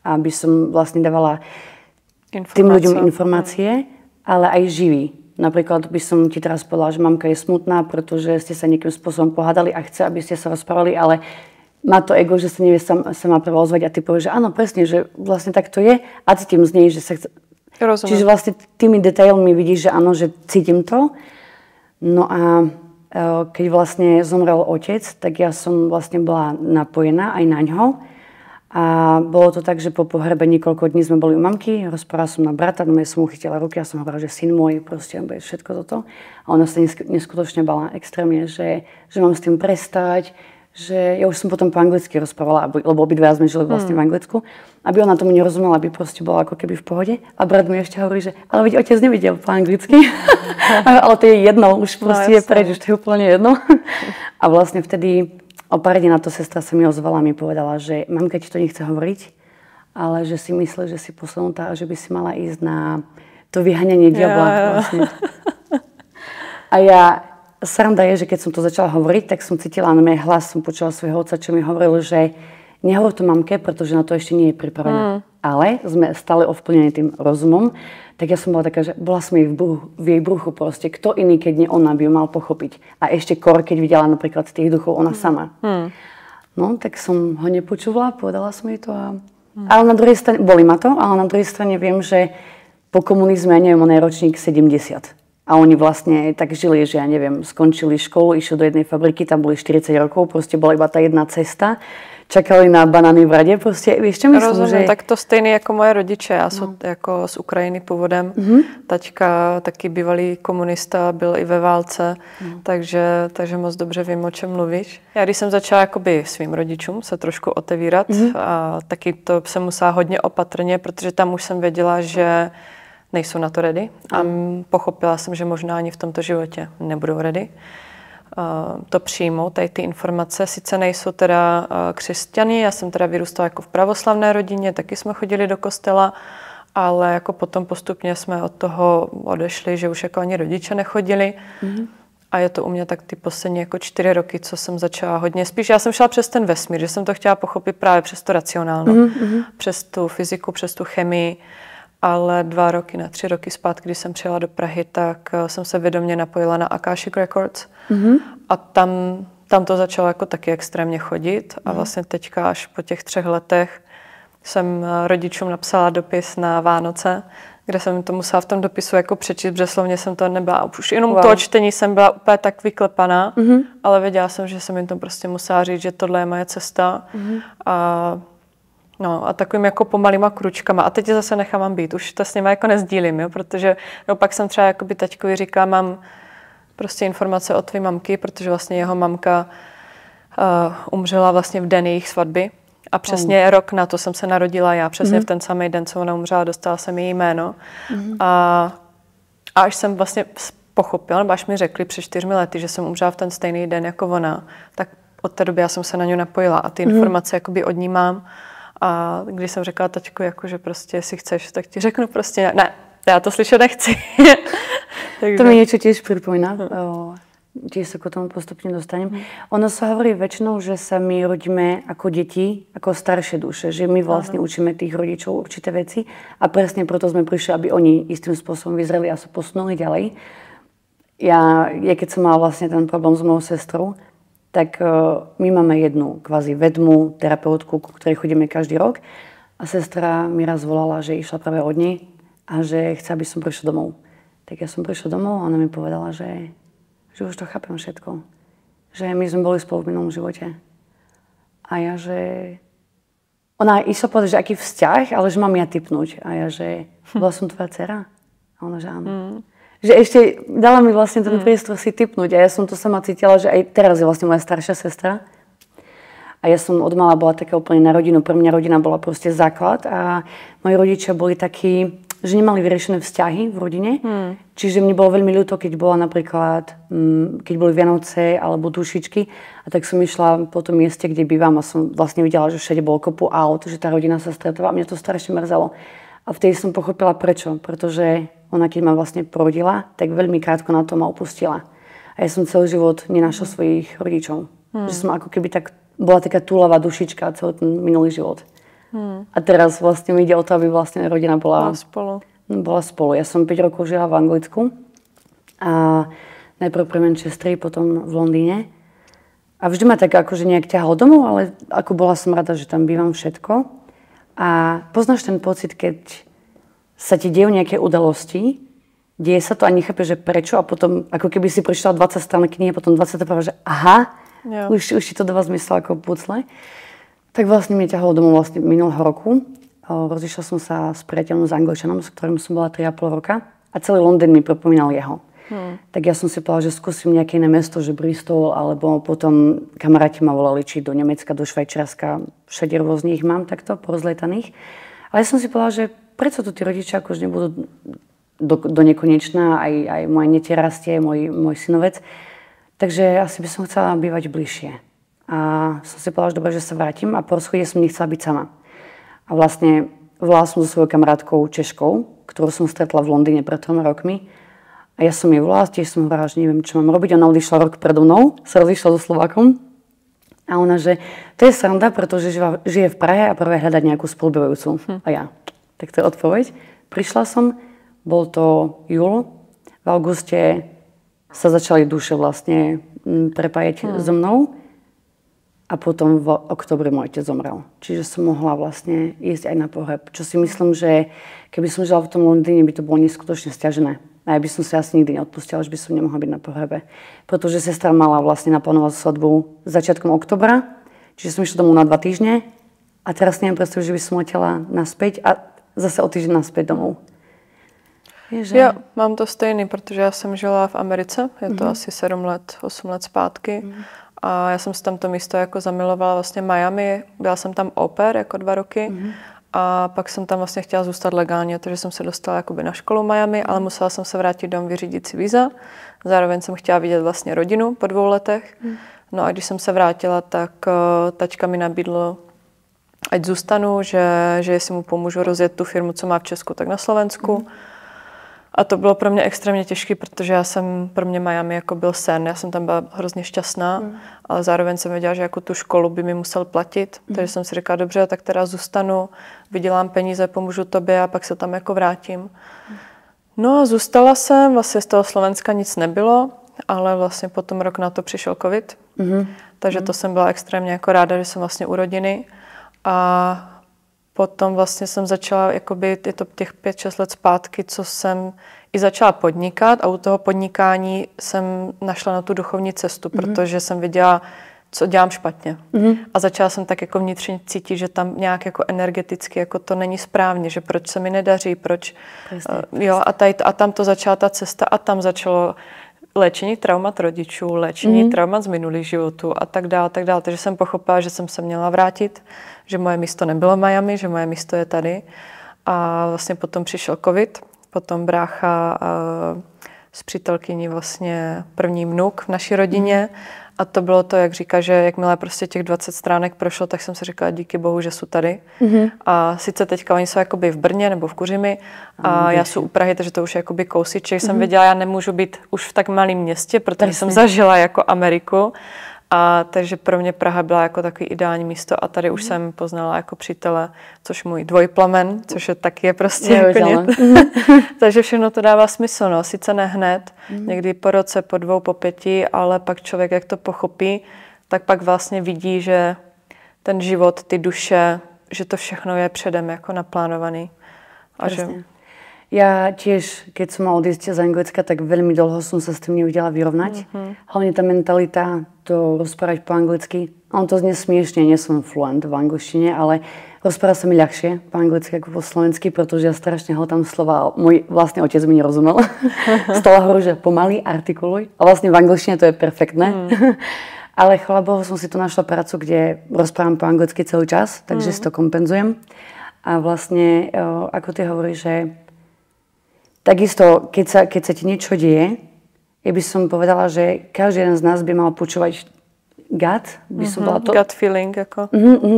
aby som vlastne dávala tým ľuďom informácie, ale aj živý. Napríklad by som ti teraz povedala, že mamka je smutná, pretože ste sa nejakým spôsobom pohádali a chce, aby ste sa rozprávali, ale má to ego, že sa nevie sama prvé ozvať a ty povieš, že áno, presne, že vlastne tak to je a cítim z nej, že sa chce. Rozumiem. Čiže vlastne tými detailmi vidíš, že áno, že cítim to. No a keď vlastne zomrel otec, tak ja som vlastne bola napojená aj na ňo. A bolo to tak, že po pohrebe niekoľko dní sme boli u mamky, rozprávala som na brata, no ja som mu chytila ruky a som hovorila, že syn môj, proste všetko toto. A ona sa neskutočne bala extrémne, že mám s tým prestať, že ja už som potom po anglicky rozprávala, lebo obidva sme žili vlastne v Anglicku, aby ona tomu nerozumela, aby proste bola ako keby v pohode. A brat mi ešte hovorí, že ale veď otec nevidel po anglicky. Ale to je jedno, už proste je preč, už to je úplne jedno. A vlastne vtedy o pár dní na to sestra sa mi ozvala a mi povedala, že mamka ti to nechce hovoriť, ale že si myslí, že si posunutá a že by si mala ísť na to vyháňanie diabla. Vlastne. A sranda je, že keď som to začala hovoriť, tak som cítila na mňa hlas, som počula svojho otca, čo mi hovoril, že nehovor to mamke, pretože na to ešte nie je pripravená. Ale sme stále ovplnení tým rozumom, tak ja som bola taká, že bola som v jej bruchu proste. Kto iný, keď nie ona, by ju mal pochopiť. A ešte keď videla napríklad tých duchov, ona sama. No, tak som ho nepočúvala, povedala som jej to ale na druhej strane, boli ma to, ale na druhej strane viem, že po komunizme, ja neviem, on je ročník 70. A oni vlastne tak žili, že ja neviem, skončili školu, išli do jednej fabriky, tam boli 40 rokov, proste bola iba tá jedna cesta. Čakali na banány v rade, prostě, víš, čo myslím, rozumím, že... tak to stejný jako moje rodiče, já jsem jako z Ukrajiny původem, taťka taky bývalý komunista, byl i ve válce, takže moc dobře vím, o čem mluvíš. Já když jsem začala jakoby svým rodičům se trošku otevírat, a taky to jsem musela hodně opatrně, protože tam už jsem věděla, že nejsou na to ready a pochopila jsem, že možná ani v tomto životě nebudou ready. To přijmou, tady ty informace. Sice nejsou teda křesťani, já jsem teda vyrůstala jako v pravoslavné rodině, taky jsme chodili do kostela, ale jako potom postupně jsme od toho odešli, že už jako ani rodiče nechodili. A je to u mě tak ty poslední jako 4 roky, co jsem začala hodně. Spíš já jsem šla přes ten vesmír, že jsem to chtěla pochopit právě přes to racionálno. Přes tu fyziku, přes tu chemii. Ale 2 roky, 3 roky zpátky, když jsem přijela do Prahy, tak jsem se vědomě napojila na Akashic Records. A tam to začalo jako taky extrémně chodit. A vlastně teďka až po těch 3 letech jsem rodičům napsala dopis na Vánoce, kde jsem to musela v tom dopisu jako přečíst, protože slovně jsem to nebyla. Už jenom to čtení jsem byla úplně tak vyklepaná, ale věděla jsem, že jsem jim to prostě musela říct, že tohle je moje cesta. A takovým jako pomalýma kručkama. A teď je zase nechám být. Už to s nimi jako nezdílím, jo? Protože pak jsem třeba jakoby taťkovi říkala, mám prostě informace od tvé mamky, protože vlastně jeho mamka umřela vlastně v den jejich svatby. A přesně rok na to jsem se narodila já. Přesně v ten samý den, co ona umřela, dostala jsem její jméno. A až jsem vlastně pochopila, nebo až mi řekli před 4 lety, že jsem umřela v ten stejný den jako ona, tak od té doby já jsem se na ňu napojila a ty informace jakoby od ní mám. A když jsem řekla taťku, jako, že prostě jestli chceš, tak ti řeknu prostě ne, já to slyšet nechci. Takže... To mi niečo tiež pripomína. Tiež sa k tomu postupne dostanem. Ono sa hovorí väčšinou, že sa my rodíme ako deti, ako staršie duše, že my vlastne učíme tých rodičov určité veci a presne preto sme prišli, aby oni istým spôsobom vyzreli a sa posunuli ďalej. Ja keď som mala vlastne ten problém s mojou sestrou, tak my máme jednu kvázi vedmu, terapeutku, ku ktorej chodíme každý rok a sestra mi raz volala, že išla práve od nej a že chce, aby som prišla domov. Tak ja som prišla domov a ona mi povedala, že už to chápem všetko. Že my sme boli spolu v minulom živote. A ja, že... Ona išla povedať, že aký vzťah, ale že mám ja tipnúť. A ja, že bola som tvoja dcera? A ona, že áno. Že ešte dala mi vlastne ten priestor si tipnúť. A ja som to sama cítila, že aj teraz je vlastne moja staršia sestra. A ja som od mala bola taká úplne na rodinu. Pre mňa rodina bola proste základ. A moji rodičia boli takí, že nemali vyriešené vzťahy v rodine. Čiže mne bolo veľmi ľúto, keď bola napríklad, keď boli Vianoce alebo dušičky. A tak som išla po tom mieste, kde bývam a som vlastne videla, že všade bolo kopu aut, že tá rodina sa stretáva. A mňa to strašne mrzelo. A vtedy som pochopila prečo. Pretože ona, keď ma vlastne porodila, tak veľmi krátko na to ma opustila. A ja som celý život nenašla svojich rodičov. Že som ako keby tak, bola taká túlavá dušička celý ten minulý život. A teraz vlastne mi ide o to, aby vlastne rodina bola spolu. Ja som 5 rokov žila v Anglicku. A najprv pre Manchestri, potom v Londýne. A vždy ma tak akože nejak ťahalo domov, ale ako bola som rada, že tam bývam všetko. A poznáš ten pocit, keď sa ti dejú nejaké udalosti, deje sa to a nechápeš, že prečo a potom ako keby si prečítala 20 strán knihy a potom 20 že aha, už ti to dáva zmysel ako pucle. Tak vlastne mi ťahalo domov vlastne minulého roku. Rozišla som sa s priateľom, s Angličanom, s ktorým som bola 3,5 roka a celý Londýn mi pripomínal jeho. Tak ja som si povedala, že skúsim nejaké iné mesto, že Bristol, alebo potom kamaráti ma volali či do Nemecka, do Švajčiarska, všade rôzne ich mám takto porozlietaných. Ale ja som si povedala, že prečo tu tí rodičia akože nebudú do nekonečná, aj moje dieťa rastie, môj synovec. Takže asi by som chcela bývať bližšie. A som si povedala, že dobre, že sa vrátim a po rozchode som nechcela byť sama. A vlastne volala som so svojou kamarátkou Češkou, ktorú som stretla v Londýne pred 3 rokmi. A ja som jej volala, tiež som hovorila, že neviem, čo mám robiť. Ona odišla rok predo mnou, sa rozišla so Slovákom. A ona, že to je sranda, pretože žije v Prahe a práve hľadať nejakú spolubývajúcu. A ja, tak to je odpoveď. Prišla som, bol to júl, v auguste sa začali duše vlastne prepájať so mnou. A potom v októbri môj otec zomrel. Čiže som mohla vlastne ísť aj na pohreb. Čo si myslím, že keby som žila v tom Londýne, by to bolo neskutočne sťažené. A ja by som si asi nikdy neodpustila, že by som nemohla byť na pohrebe. Pretože sestra mala vlastne naplánovať svadbu začiatkom októbra. Čiže som išla domov na 2 týždne. A teraz neviem predstaviť, že by som letela naspäť a zase o týždeň naspäť domov. Ježe... Já mám to stejný, protože já jsem žila v Americe. Je to asi 7 let, 8 let zpátky. A já jsem se tam to místo jako zamilovala vlastně Miami. Byla jsem tam au pair jako 2 roky. A pak jsem tam vlastně chtěla zůstat legálně, takže jsem se dostala jakoby na školu Miami, ale musela jsem se vrátit domů, vyřídit si víza. Zároveň jsem chtěla vidět vlastně rodinu po 2 letech. No a když jsem se vrátila, tak taťka mi nabídlo ať zůstanu, že jestli mu pomůžu rozjet tu firmu, co má v Česku, tak na Slovensku. A to bylo pro mě extrémně těžké, protože pro mě Miami jako byl sen. Já jsem tam byla hrozně šťastná, ale zároveň jsem věděla, že jako tu školu by mi musel platit. Takže jsem si říkala, dobře, tak teda zůstanu, vydělám peníze, pomůžu tobě a pak se tam jako vrátím. No a zůstala jsem, vlastně z toho Slovenska nic nebylo, ale vlastně potom rok na to přišel covid. Takže to jsem byla extrémně jako ráda, že jsem vlastně u rodiny. A potom vlastně jsem začala, jakoby, je to těch 5-6 let zpátky, co jsem i začala podnikat a u toho podnikání jsem našla na tu duchovní cestu, protože jsem viděla, co dělám špatně. A začala jsem tak jako vnitřně cítit, že tam nějak jako energeticky jako to není správně, že proč se mi nedaří, proč... Jo, a tam to začala ta cesta a tam začalo léčení traumat rodičů, léčení traumat z minulých životů a tak dále, tak dále. Takže jsem pochopila, že jsem se měla vrátit, že moje místo nebylo Miami, že moje místo je tady. A vlastně potom přišel covid, potom brácha s přítelkyní vlastně první vnuk v naší rodině. A to bylo to, jak říká, že jakmile prostě těch 20 stránek prošlo, tak jsem si říkala, díky bohu, že jsou tady. A sice teďka oni jsou jakoby v Brně nebo v Kuřimi a já jsem u Prahy, takže to už je jakoby kousíček. Jsem věděla, já nemůžu být už v tak malém městě, protože jsem zažila jako Ameriku. A takže pro mě Praha byla jako takový ideální místo a tady už jsem poznala jako přítele, což můj dvojplamen, což je taky prostě jako takže všechno to dává smysl, no. Sice ne hned, někdy po roce, po 2, po 5, ale pak člověk, jak to pochopí, tak pak vlastně vidí, že ten život, ty duše, že to všechno je předem jako naplánovaný. A že... Ja tiež, keď som mala odísť z Anglicka, tak veľmi dlho som sa s tým nevedela vyrovnať. Hlavne tá mentalita, to rozprávať po anglicky. On to znie smiešne, nie som fluent v angličtine, ale rozpráva sa mi ľahšie po anglicky ako po slovensky, pretože ja strašne hltám slova. Môj vlastný otec mi nerozumel. Z toho hovorí, že pomaly artikuluj. A vlastne v angličtine to je perfektné. Ale chvála Bohu som si tu našla prácu, kde rozprávam po anglicky celý čas, takže si to kompenzujem. A vlastne, ako ty hovoríš, že takisto, keď sa ti niečo deje, ja by som povedala, že každý jeden z nás by mal počúvať gut, by som bola to... Gut feeling, ako?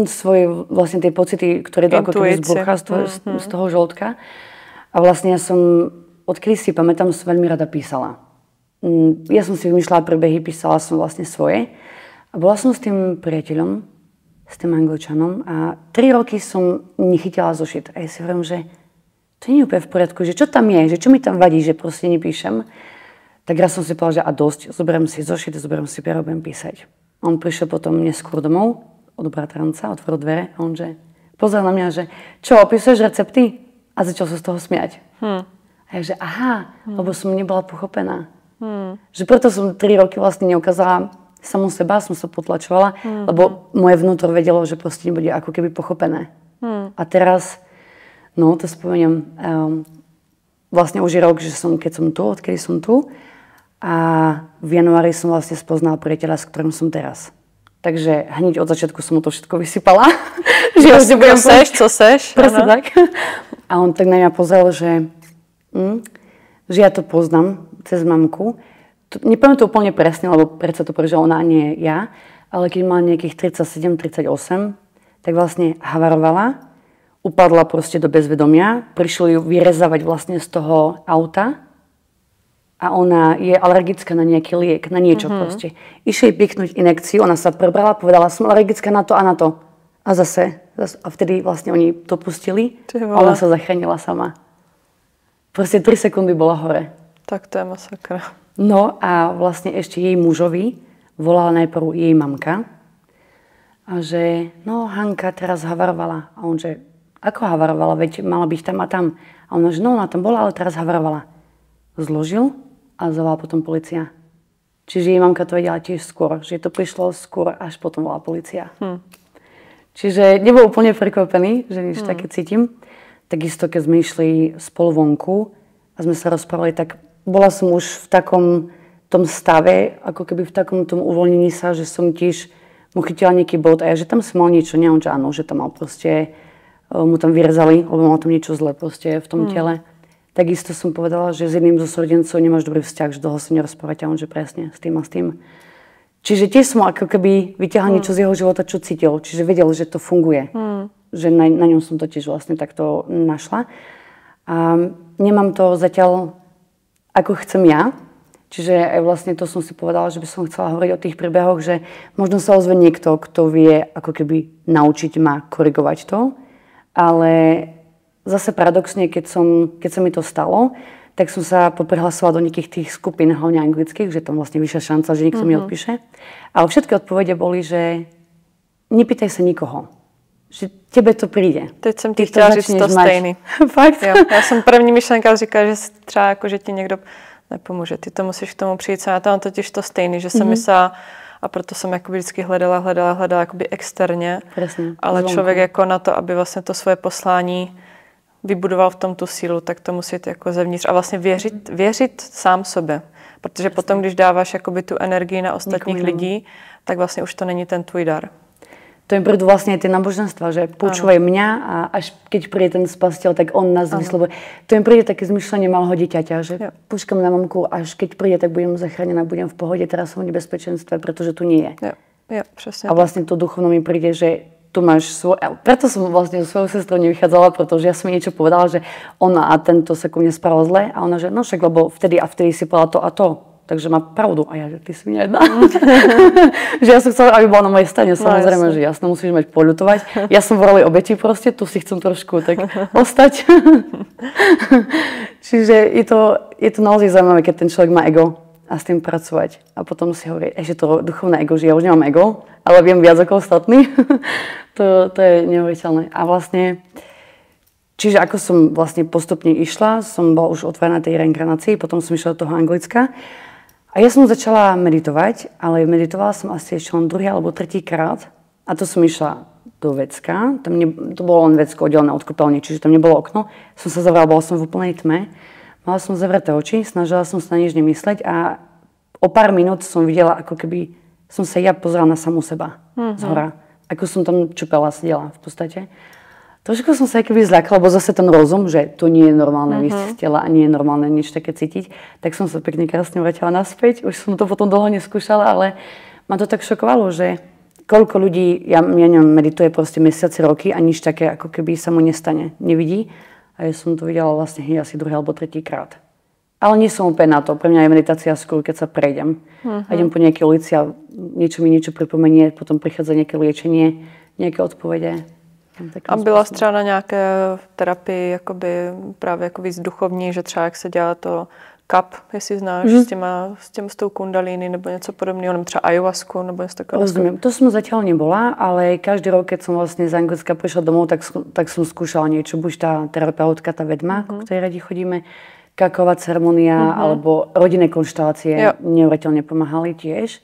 Svoje vlastne tie pocity, ktoré to ako keby zbúcha z toho žalúdka. A vlastne ja som, odkedy si pamätám, som veľmi rada písala. Ja som si vymýšľala príbehy, písala som vlastne svoje. A bola som s tým priateľom, s tým Angličanom a 3 roky som nechytila zošit. A ja si hovorím, že to nie je úplne v poriadku, že čo tam je, že čo mi tam vadí, že proste nepíšem. Tak raz som si povedala, že a dosť, zoberiem si zošit, zoberiem si pero, budem písať. On prišiel potom neskôr domov od bratranca, otvoril dvere a on že pozrel na mňa, že čo, opisuješ recepty? A začal sa z toho smiať. A ja že aha, lebo som nebola pochopená. Že preto som 3 roky vlastne neukázala samú seba, som sa potlačovala, lebo moje vnútro vedelo, že proste nebude ako keby pochopené. A teraz, no to spomeniem, vlastne už je rok, že keď som tu, odkedy som tu. A v januári som vlastne spoznala priateľa, s ktorým som teraz. Takže hneď od začiatku som mu to všetko vysypala. Co seš? Presne tak. A on tak na mňa pozrel, že ja to poznám cez mamku. Nepoviem to úplne presne, lebo predsa to prežila ona, nie ja. Ale keď mala nejakých 37-38, tak vlastne havarovala, upadla proste do bezvedomia, prišli ju vyrezávať vlastne z toho auta a ona je alergická na nejaký liek, na niečo proste. Išli jej piknúť injekciu, ona sa prebrala, povedala, som alergická na to a na to. A zase a vtedy vlastne oni to pustili a ona sa zachránila sama. Proste 3 sekundy bola hore. Tak to je masakra. No a vlastne ešte jej mužovi volala najprv jej mamka a že no Hanka teraz havarovala. A on že ako havarovala, veď mala byť tam a tam. A ona že no ona tam bola, ale teraz havarovala. Zložil a zavolala potom polícia. Čiže jej mamka to vedela tiež skôr, že to prišlo skôr, až potom volala polícia. Čiže nebol úplne prekvapený, že niečo také cítim. Takisto, keď sme išli spolu vonku a sme sa rozprávali, tak bola som už v takom tom stave, ako keby v takom tom uvoľnení sa, že som tiež mu chytila nejaký bod a ja, že tam som mal niečo, nie on, že áno, že tam mal proste, mu tam vyrezali, lebo mal tam niečo zlé proste v tom tele. Takisto som povedala, že s jedným zo súrodencov nemáš dobrý vzťah, že dlho sa nerozprávate a on, že presne, s tým a s tým. Čiže tiež som ako keby vyťahla niečo z jeho života, čo cítil. Čiže vedel, že to funguje. Že na ňom som to tiež vlastne takto našla. A nemám to zatiaľ ako chcem ja. Čiže aj vlastne to som si povedala, že by som chcela hovoriť o tých príbehoch, že možno sa ozve niekto, kto vie ako keby naučiť ma korigovať to. Ale zase paradoxne, keď sa mi to stalo, tak som sa poprihlasovala do nejakých tých skupín, hlavne anglických, že tam vlastne vyššia šanca, že niekto mi odpíše. Ale všetky odpovede boli, že nepýtaj sa nikoho. Že tebe to príde. Teď jsem ti chtěla říct to stejný. Fakt? Jo, já jsem první myšlenka říkala, že třeba jako, že ti někdo nepomůže. Ty to musíš k tomu přijít. Já tam totiž to stejný, že jsem myslela, a proto jsem jako vždycky hledala jakoby externě. Presne. Ale člověk jako na to, aby vlastně to svoje poslání vybudoval v tom tu sílu, tak to musí jít jako zevnitř a vlastně věřit sám sobě. Protože potom, když dáváš jakoby tu energii na ostatních lidí, tak vlastně už to není ten tvůj dar. To im prídu vlastne aj tie náboženstva, že počúvaj mňa a až keď príde ten spasiteľ, tak on nás vyslovuje. To im príde také zmyšľanie malého dieťaťa, že počkam na mamku, až keď príde, tak budem zachránená, budem v pohode, teraz som v nebezpečenstve, pretože tu nie je. Jo, presne. A vlastne to duchovno mi príde, že tu máš svoj... Preto som vlastne so svojou sestrou nevychádzala, pretože ja som jej niečo povedala, že ona a tento sa ku mne správal zle a ona, že no však, lebo vtedy a vtedy si povedala to a to. Takže má pravdu. A ja, že ty si mi jedna. Že ja som chcela, aby bola na mojej strane. Samozrejme, že jasno, musíš mať poľutovať. Ja som v roli obeti proste, tu si chcem trošku tak ostať. Čiže je to naozaj zaujímavé, keď ten človek má ego a s tým pracovať. A potom si hovorí, že to duchovné ego, že ja už nemám ego, ale viem viac ako ostatní. To je neuveriteľné. A vlastne, čiže ako som vlastne postupne išla, som bola už otvorená tej reinkarnácii, potom som išla do toho Anglicka. A ja som začala meditovať, ale meditovala som asi ešte len druhý alebo tretí krát. A to som išla do vecka. To bolo len vecko oddelené od kúpeľne, čiže tam nebolo okno. Som sa zavrela, bola som v úplnej tme. Mala som zavreté oči, snažila som sa na nič nemysleť a o pár minút som videla, ako keby som sa ja pozerala na samú seba zhora. Ako som tam čupela, sedela v podstate. Trošku som sa aj keby zľakla, lebo zase ten rozum, že to nie je normálne výsť z tela a nie je normálne nič také cítiť, tak som sa pekne krásne vrátila naspäť. Už som to potom dlho neskúšala, ale ma to tak šokovalo, že koľko ľudí, ja neviem, medituje proste mesiace, roky a nič také ako keby sa mu nestane, nevidí. A ja som to videla vlastne asi druhý alebo tretí krát. Ale nie som úplne na to. Pre mňa je meditácia skôr, keď sa prejdem. A idem po nejakej ulici a niečo mi pripomenie, potom prichádza nejaké liečenie, nejaké odpovede. A byla jsi třeba na nějaké terapii jakoby, právě jako víc duchovní, že třeba jak se dělá to kap, jestli znáš, s tou kundalíny nebo něco podobného, nebo třeba ayahuasku nebo něco takového? Rozumiem, to som zatiaľ nebola, ale každý rok, keď som vlastne z Anglicka prišla domov, tak som skúšala niečo, buď tá terapeutka, tá vedma, ku ktorej radi chodíme, kakaová ceremonia, alebo rodinné konštelácie, neuveriteľne pomáhali tiež.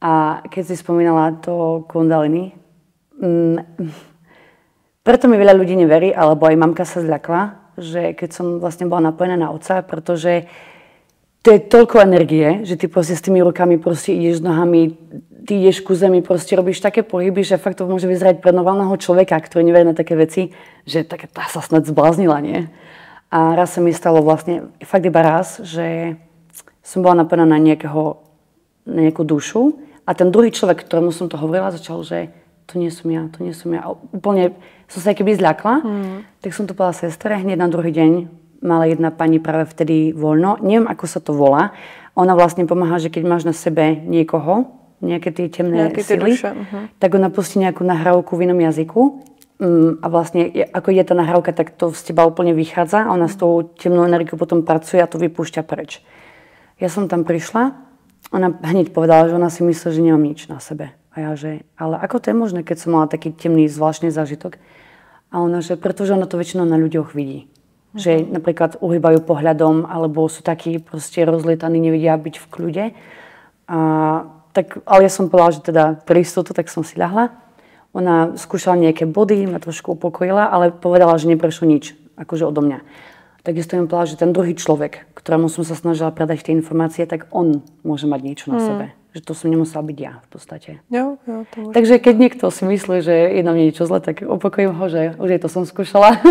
A keď si spomínala to kundalini, preto mi veľa ľudí neverí, alebo aj mamka sa zľakla, že keď som vlastne bola napojená na otca, pretože to je toľko energie, že ty proste s tými rukami proste ideš nohami, ty ideš ku zemi, proste robíš také pohyby, že fakt to môže vyzerať pre normálneho človeka, ktorý neverí na také veci, že tak, tá sa snad zbláznila, nie? A raz sa mi stalo vlastne, fakt iba raz, že som bola napojená na nejakú dušu a ten druhý človek, ktorému som to hovorila, začal, že to nie som ja. A úplne som sa aj keby zľakla, tak som to povedala sestre. Hneď na druhý deň mala jedna pani práve vtedy voľno. Neviem, ako sa to volá. Ona vlastne pomáha, že keď máš na sebe niekoho, nejaké tie temné sily, tak ona pustí nejakú nahrávku v inom jazyku. A vlastne, ako je tá nahrávka, tak to z teba úplne vychádza a ona s tou temnou energiou potom pracuje a to vypúšťa preč. Ja som tam prišla, ona hneď povedala, že ona si myslí, že nemám nič na sebe. A ja, že, ale ako to je možné, keď som mala taký temný, zvláštny zážitok? A ona, že pretože ona to väčšinou na ľuďoch vidí. Že napríklad uhýbajú pohľadom, alebo sú takí proste rozlietaní, nevedia byť v kľude. Ale ja som povedala, že teda pre istotu, tak som si ľahla. Ona skúšala nejaké body, ma trošku upokojila, ale povedala, že neprešlo nič, akože odo mňa. Takisto im povedala, že ten druhý človek, ktorému som sa snažila predať tie informácie, tak on môže mať niečo na sebe. Že to som nemusela byť ja v podstate. Jo, to môže. Takže keď niekto si myslí, že je na mne niečo zle, tak opakujím ho, že už je to som skúšala.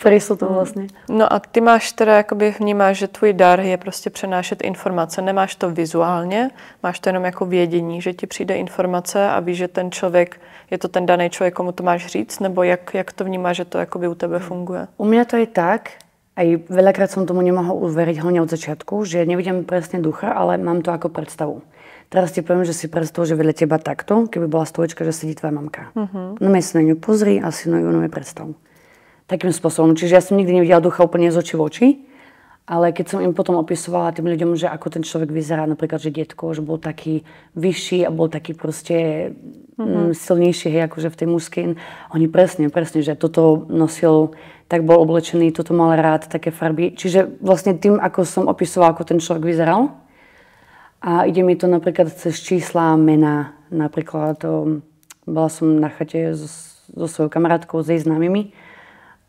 Prejslo to vlastne. No a ty máš teda, jakoby vnímáš, že tvůj dar je prostě přenášet informace. Nemáš to vizuálně, máš to jenom jako vědění, že ti přijde informace a víš, že ten člověk, je to ten daný člověk, komu to máš říct, nebo jak to vnímáš, že to jakoby u tebe funguje? U mňa to je tak, aj veľakrát som tomu nemohla uveriť, hlavne od začiatku, že nevidím presne ducha, ale mám to ako predstavu. Teraz ti poviem, že si predstav, že vedľa teba takto, keby bola stolička, že sedí tvoja mamka. No mi sa na ňu pozri a si na ňu predstav. Takým spôsobom. Čiže ja som nikdy nevidela ducha úplne z očí v oči, ale keď som im potom opisovala tým ľuďom, že ako ten človek vyzerá, napríklad, že detko, že bol taký vyšší a bol taký proste silnejší, hej, akože v tej mužskej. Oni presne, že toto nosil, tak bol oblečený, toto mal rád, také farby. Čiže vlastne tým, ako som opisovala, ako ten človek vyzeral. A ide mi to napríklad cez čísla, mená. Napríklad bola som na chate so svojou kamarátkou, s jej známymi.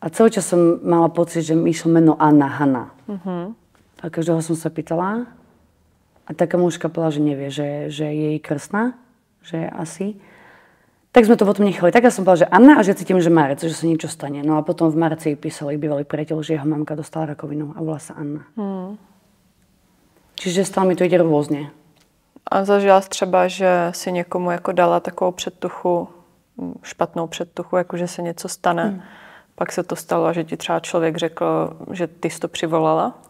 A celý čas som mala pocit, že mi išlo meno Anna, Hanna. A každého som sa pýtala. A taká mužka povedala, že nevie, že je jej krstná, že asi. Tak sme to potom nechali. Tak ja som povedala, že Anna a že cítim, že marec, že sa niečo stane. No a potom v marci písali bývalý priateľ, že jeho mamka dostala rakovinu a volá sa Anna. Čiže stále mi to ide rôzne. A zažila jsi třeba, že si někomu jako dala takovou předtuchu, špatnou předtuchu, jako že se něco stane. Pak se to stalo a že ti třeba člověk řekl, že ty jsi to přivolala?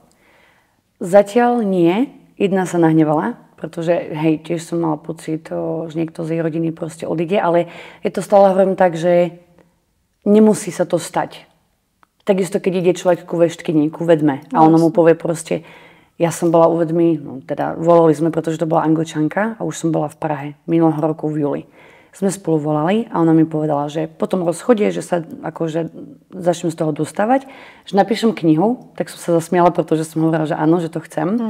Zatiaľ nie. Jedna sa nahnevala, pretože hej, tiež som mala pocit, že niekto z jej rodiny proste odíde, ale je to stále hovorím tak, že nemusí sa to stať. Takisto, keď ide človek ku veštkyni, ku vedme a ona mu povie proste, ja som bola u vedmy, no teda volali sme, pretože to bola Angličanka a už som bola v Prahe minulého roku v júli. Sme spolu volali a ona mi povedala, že po tom rozchode, že sa akože začnem z toho dostávať, že napíšem knihu, tak som sa zasmiala, pretože som hovorila, že áno, že to chcem.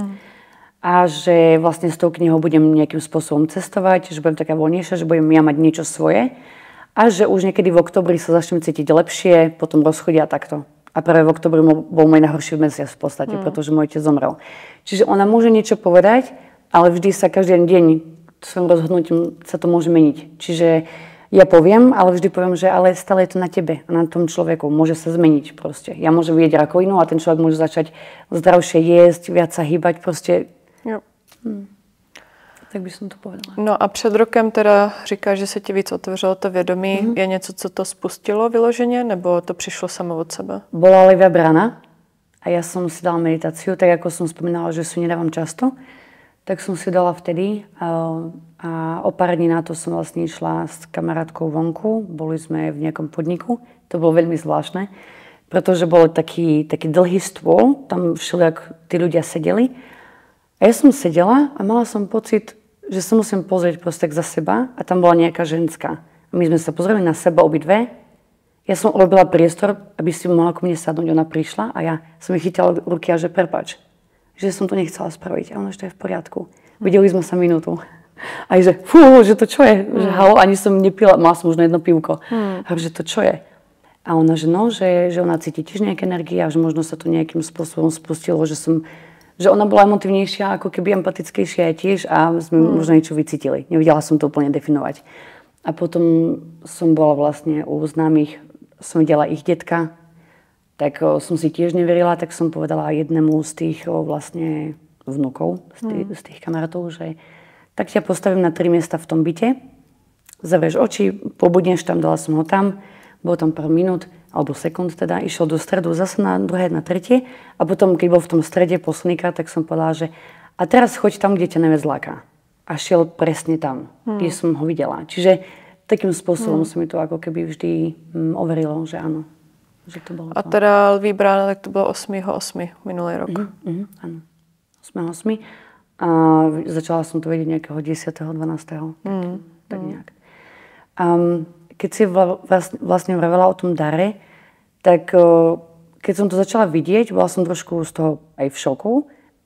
A že vlastne s tou knihou budem nejakým spôsobom cestovať, že budem taká voľnejšia, že budem ja mať niečo svoje a že už niekedy v oktobri sa začnem cítiť lepšie, po tom rozchode a takto. A práve v oktobri bol môj najhorší mesiac v podstate, pretože môj otec zomrel. Čiže ona môže niečo povedať, ale vždy sa každý deň svojím rozhodnutím sa to môže meniť. Čiže ja poviem, ale vždy poviem, že ale stále je to na tebe a na tom človeku. Môže sa zmeniť proste. Ja môžem vidieť rakovinu a ten človek môže začať zdravšie jesť, viac sa hýbať proste. Jo. Tak by som to povedala. No a před rokem teda říkáš, že se ti víc otevřelo to vědomí. Je něco, co to spustilo vyloženě, nebo to přišlo samo od sebe? Bola levá brána a ja som si dala meditáciu, tak ako som spomínala, že si nedávam často, tak som si dala vtedy a o pár dní na to som vlastne išla s kamarátkou vonku. Boli sme v nejakom podniku, to bolo veľmi zvláštne, pretože bol taký dlhý stôl, tam všelijak tí ľudia sedeli. A ja som sedela a mala som pocit, že sa musím pozrieť proste za seba a tam bola nejaká ženská. A my sme sa pozreli na seba obidve. Ja som urobila priestor, aby si mohla ku mne sadnúť. Ona prišla a ja som jej chytila ruky a že prepáč, že som to nechcela spraviť. A ona, že to je v poriadku. Videli sme sa minútu. A že že to čo je? Že halo, ani som nepila, mala som možno jedno pivko. A že to čo je? A ona, že no, že ona cíti tiež nejaké energie a že možno sa to nejakým spôsobom spustilo, že ona bola emotívnejšia, ako keby empatickejšia aj tiež a sme možno niečo vycítili. Nevedela som to úplne definovať. A potom som bola vlastne u známych, som videla ich detka, tak som si tiež neverila, tak som povedala jednému z tých vlastne vnukov, z tých kamarátov, že tak ťa postavím na 3 miesta v tom byte, zavrieš oči, pobudneš tam, dala som ho tam, bolo tam pár minút, alebo sekúnd teda, išiel do stredu, zase na druhé, na tretie a potom, keď bol v tom strede poslednýkrát, tak som povedala, že a teraz choď tam, kde ťa najviac láka. A šiel presne tam, kde som ho videla. Čiže takým spôsobom sa mi to ako keby vždy overilo, že áno. Že to bolo a teda Lví brána, tak to bylo 8.8. minulý rok. Áno, 8.8. A začala som to vedieť nejakého 10.12. Tak nejak. Keď si vlastne vravela o tom dare, tak keď som to začala vidieť, bola som trošku z toho aj v šoku.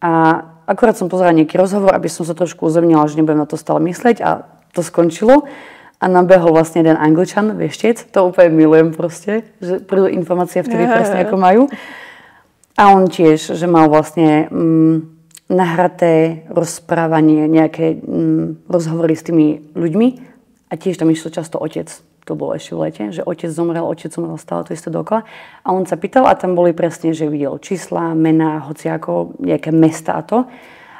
A akurát som pozerala nejaký rozhovor, aby som sa trošku uzemnila, že nebudem na to stále myslieť a to skončilo. A nabehol vlastne jeden Angličan, veštec, to úplne milujem proste, že prídu informácie vtedy presne ako majú. A on tiež, že mal vlastne nahraté rozprávanie, nejaké rozhovory s tými ľuďmi a tiež tam išlo často otec. To bolo ešte v lete, že otec zomrel stále to isté dokola. A on sa pýtal a tam boli presne, že videl čísla, mená, hociako, nejaké mesta a to.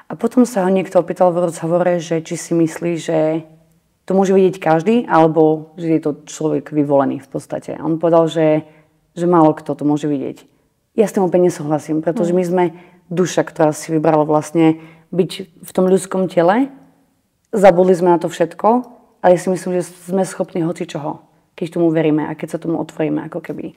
A potom sa ho niekto opýtal v rozhovore, že či si myslí, že to môže vidieť každý, alebo že je to človek vyvolený v podstate. A on povedal, že málo kto to môže vidieť. Ja s tým úplne nesúhlasím, pretože my sme duša, ktorá si vybrala vlastne byť v tom ľudskom tele. Zabudli sme na to všetko. Ale ja si myslím, že sme schopní hocičoho, keď tomu veríme a keď sa tomu otvoríme, ako keby.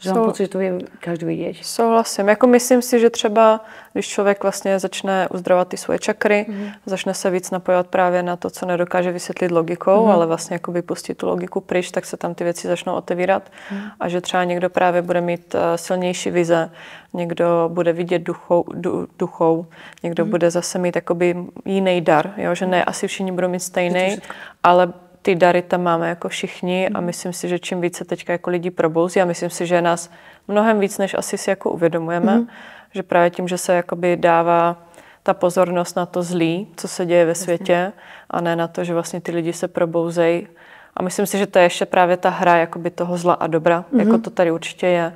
Že mám pocit, že to vie každý vidieť. Souhlasím. Jako myslím si, že třeba, když člověk vlastně začne uzdravovat ty svoje čakry, začne se víc napojovat právě na to, co nedokáže vysvětlit logikou, ale vlastně jako vypustit tu logiku pryč, tak se tam ty věci začnou otevírat. A že třeba někdo právě bude mít silnější vize, někdo bude vidět duchou, někdo bude zase mít jakoby jiný dar, jo? Že ne asi všichni budou mít stejný, ale ty dary tam máme jako všichni a myslím si, že čím více teďka jako lidi probouzí a myslím si, že je nás mnohem víc, než asi si jako uvědomujeme, že právě tím, že se jakoby dává ta pozornost na to zlý, co se děje ve světě a ne na to, že vlastně ty lidi se probouzejí. A myslím si, že to je ještě právě ta hra jakoby toho zla a dobra, jako to tady určitě je,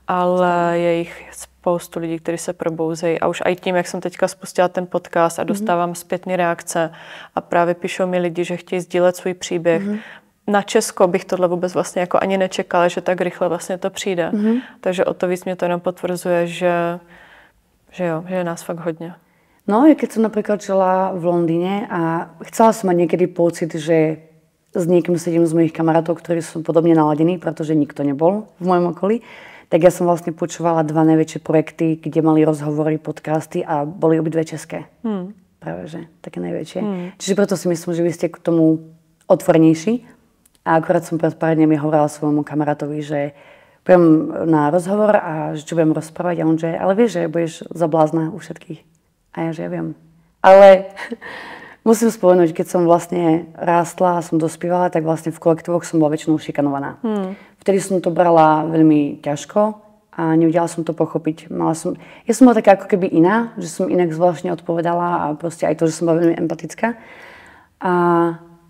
ale je jich spoustu lidí, kteří se probouzejí. A už i tím, jak jsem teďka spustila ten podcast a dostávám zpětné reakce a právě píšou mi lidi, že chtějí sdílet svůj příběh. Na Česko bych tohle vůbec vlastně jako ani nečekala, že tak rychle vlastně to přijde. Takže o to víc mě to jenom potvrzuje, že jo, že je nás fakt hodně. No, ja keď som napríklad žila v Londýne a chcela som mať niekedy pocit, že s niekým sedím z mojich kamarátov, ktorí sú podobne naladení, pretože nikto nebol v mojom okolí, tak ja som vlastne počúvala 2 najväčšie projekty, kde mali rozhovory, podcasty a boli obidve české. Práve, že také najväčšie. Čiže preto si myslím, že vy ste k tomu otvornejší. A akorát som pred pár dňami hovorila svojmu kamarátovi, že pôjdem na rozhovor a že čo budem rozprávať. A on, že ale vieš, že budeš za blázna u všetkých. A ja, že ja viem. Ale musím spomenúť, keď som vlastne rástla a som dospievala, tak vlastne v kolektívoch som bola väčšinou šikanovaná. Vtedy som to brala veľmi ťažko a nevedela som to pochopiť. Ja som bola taká ako keby iná, že som inak zvláštne odpovedala a proste aj to, že som bola veľmi empatická. A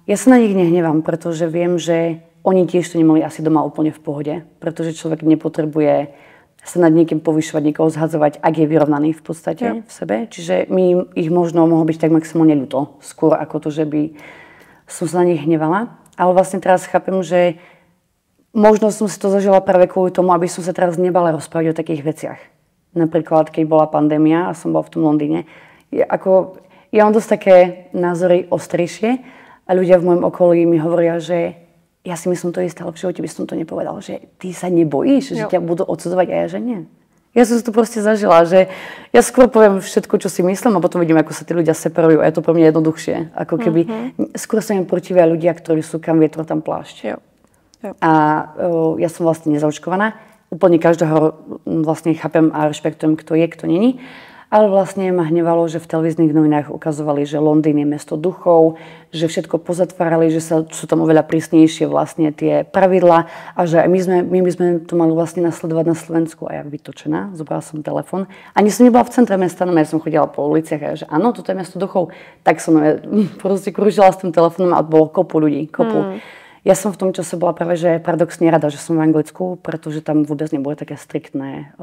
ja sa na nich nehnevám, pretože viem, že oni tiež to nemali asi doma úplne v pohode, pretože človek nepotrebuje sa nad niekým povyšovať, niekoho zhadzovať, ak je vyrovnaný v podstate v sebe. Čiže mi ich možno mohlo byť tak maximálne ľúto, skôr ako to, že by som sa na nich hnevala. Ale vlastne teraz chápem, že možno som si to zažila práve kvôli tomu, aby som sa teraz nebala rozprávať o takých veciach. Napríklad, keď bola pandémia a som bola v tom Londýne. Ja mám dosť také názory ostrejšie a ľudia v mojom okolí mi hovoria, že ja si myslím to isté, ale v živote by som to nepovedal, že ty sa nebojíš, že ťa budú odsudzovať a ja, že nie. Ja som si to proste zažila, že ja skôr poviem všetko, čo si myslím a potom vidím, ako sa tí ľudia separujú a je to pre mňa jednoduchšie. Ako keby skôr sa im protivia ľudia, ktorí sú kam vietro, tam plášť. Jo. A ja som vlastne nezaočkovaná. Úplne každého vlastne chápem a rešpektujem, kto je, kto není. Ale vlastne ma hnevalo, že v televíznych novinách ukazovali, že Londýn je mesto duchov, že všetko pozatvárali, že sú tam oveľa prísnejšie vlastne tie pravidlá a že my by sme to mali vlastne nasledovať na Slovensku. A ja vytočená, zobrala som telefon. Ani som nebola v centre mesta, no ja som chodila po uliciach a ja, že áno, toto je mesto duchov. Tak som proste kružila s tým telefónom a bolo kopu ľudí, kopu. Ja som v tom čase bola práve, že paradoxne rada, že som v Anglicku, pretože tam vôbec neboli také striktné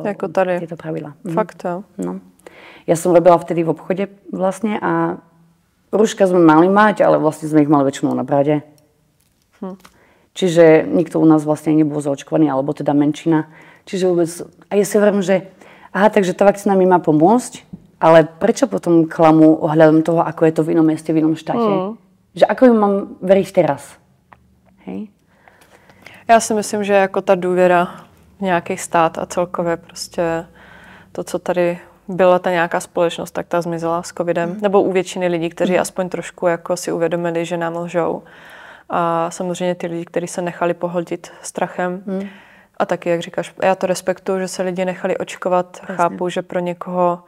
tieto pravidlá. Fakt, jo. No. Ja som robila vtedy v obchode vlastne a rúška sme mali mať, ale vlastne sme ich mali väčšinou na brade. Čiže nikto u nás vlastne nebol zaočkovaný, alebo teda menšina. Čiže vôbec, a ja si hovorím, že takže tá vakcína mi má pomôcť, ale prečo potom klamú ohľadom toho, ako je to v inom meste, v inom štáte? Že ako im mám veriť teraz? Hej? Já si myslím, že jako ta důvěra v nějaký stát a celkově prostě to, co tady byla ta nějaká společnost, tak ta zmizela s covidem. Nebo u většiny lidí, kteří aspoň trošku jako si uvědomili, že nám lžou. A samozřejmě ty lidi, kteří se nechali pohltit strachem. A taky, jak říkáš, já to respektuju, že se lidi nechali očkovat. Jasně. Chápu, že pro někoho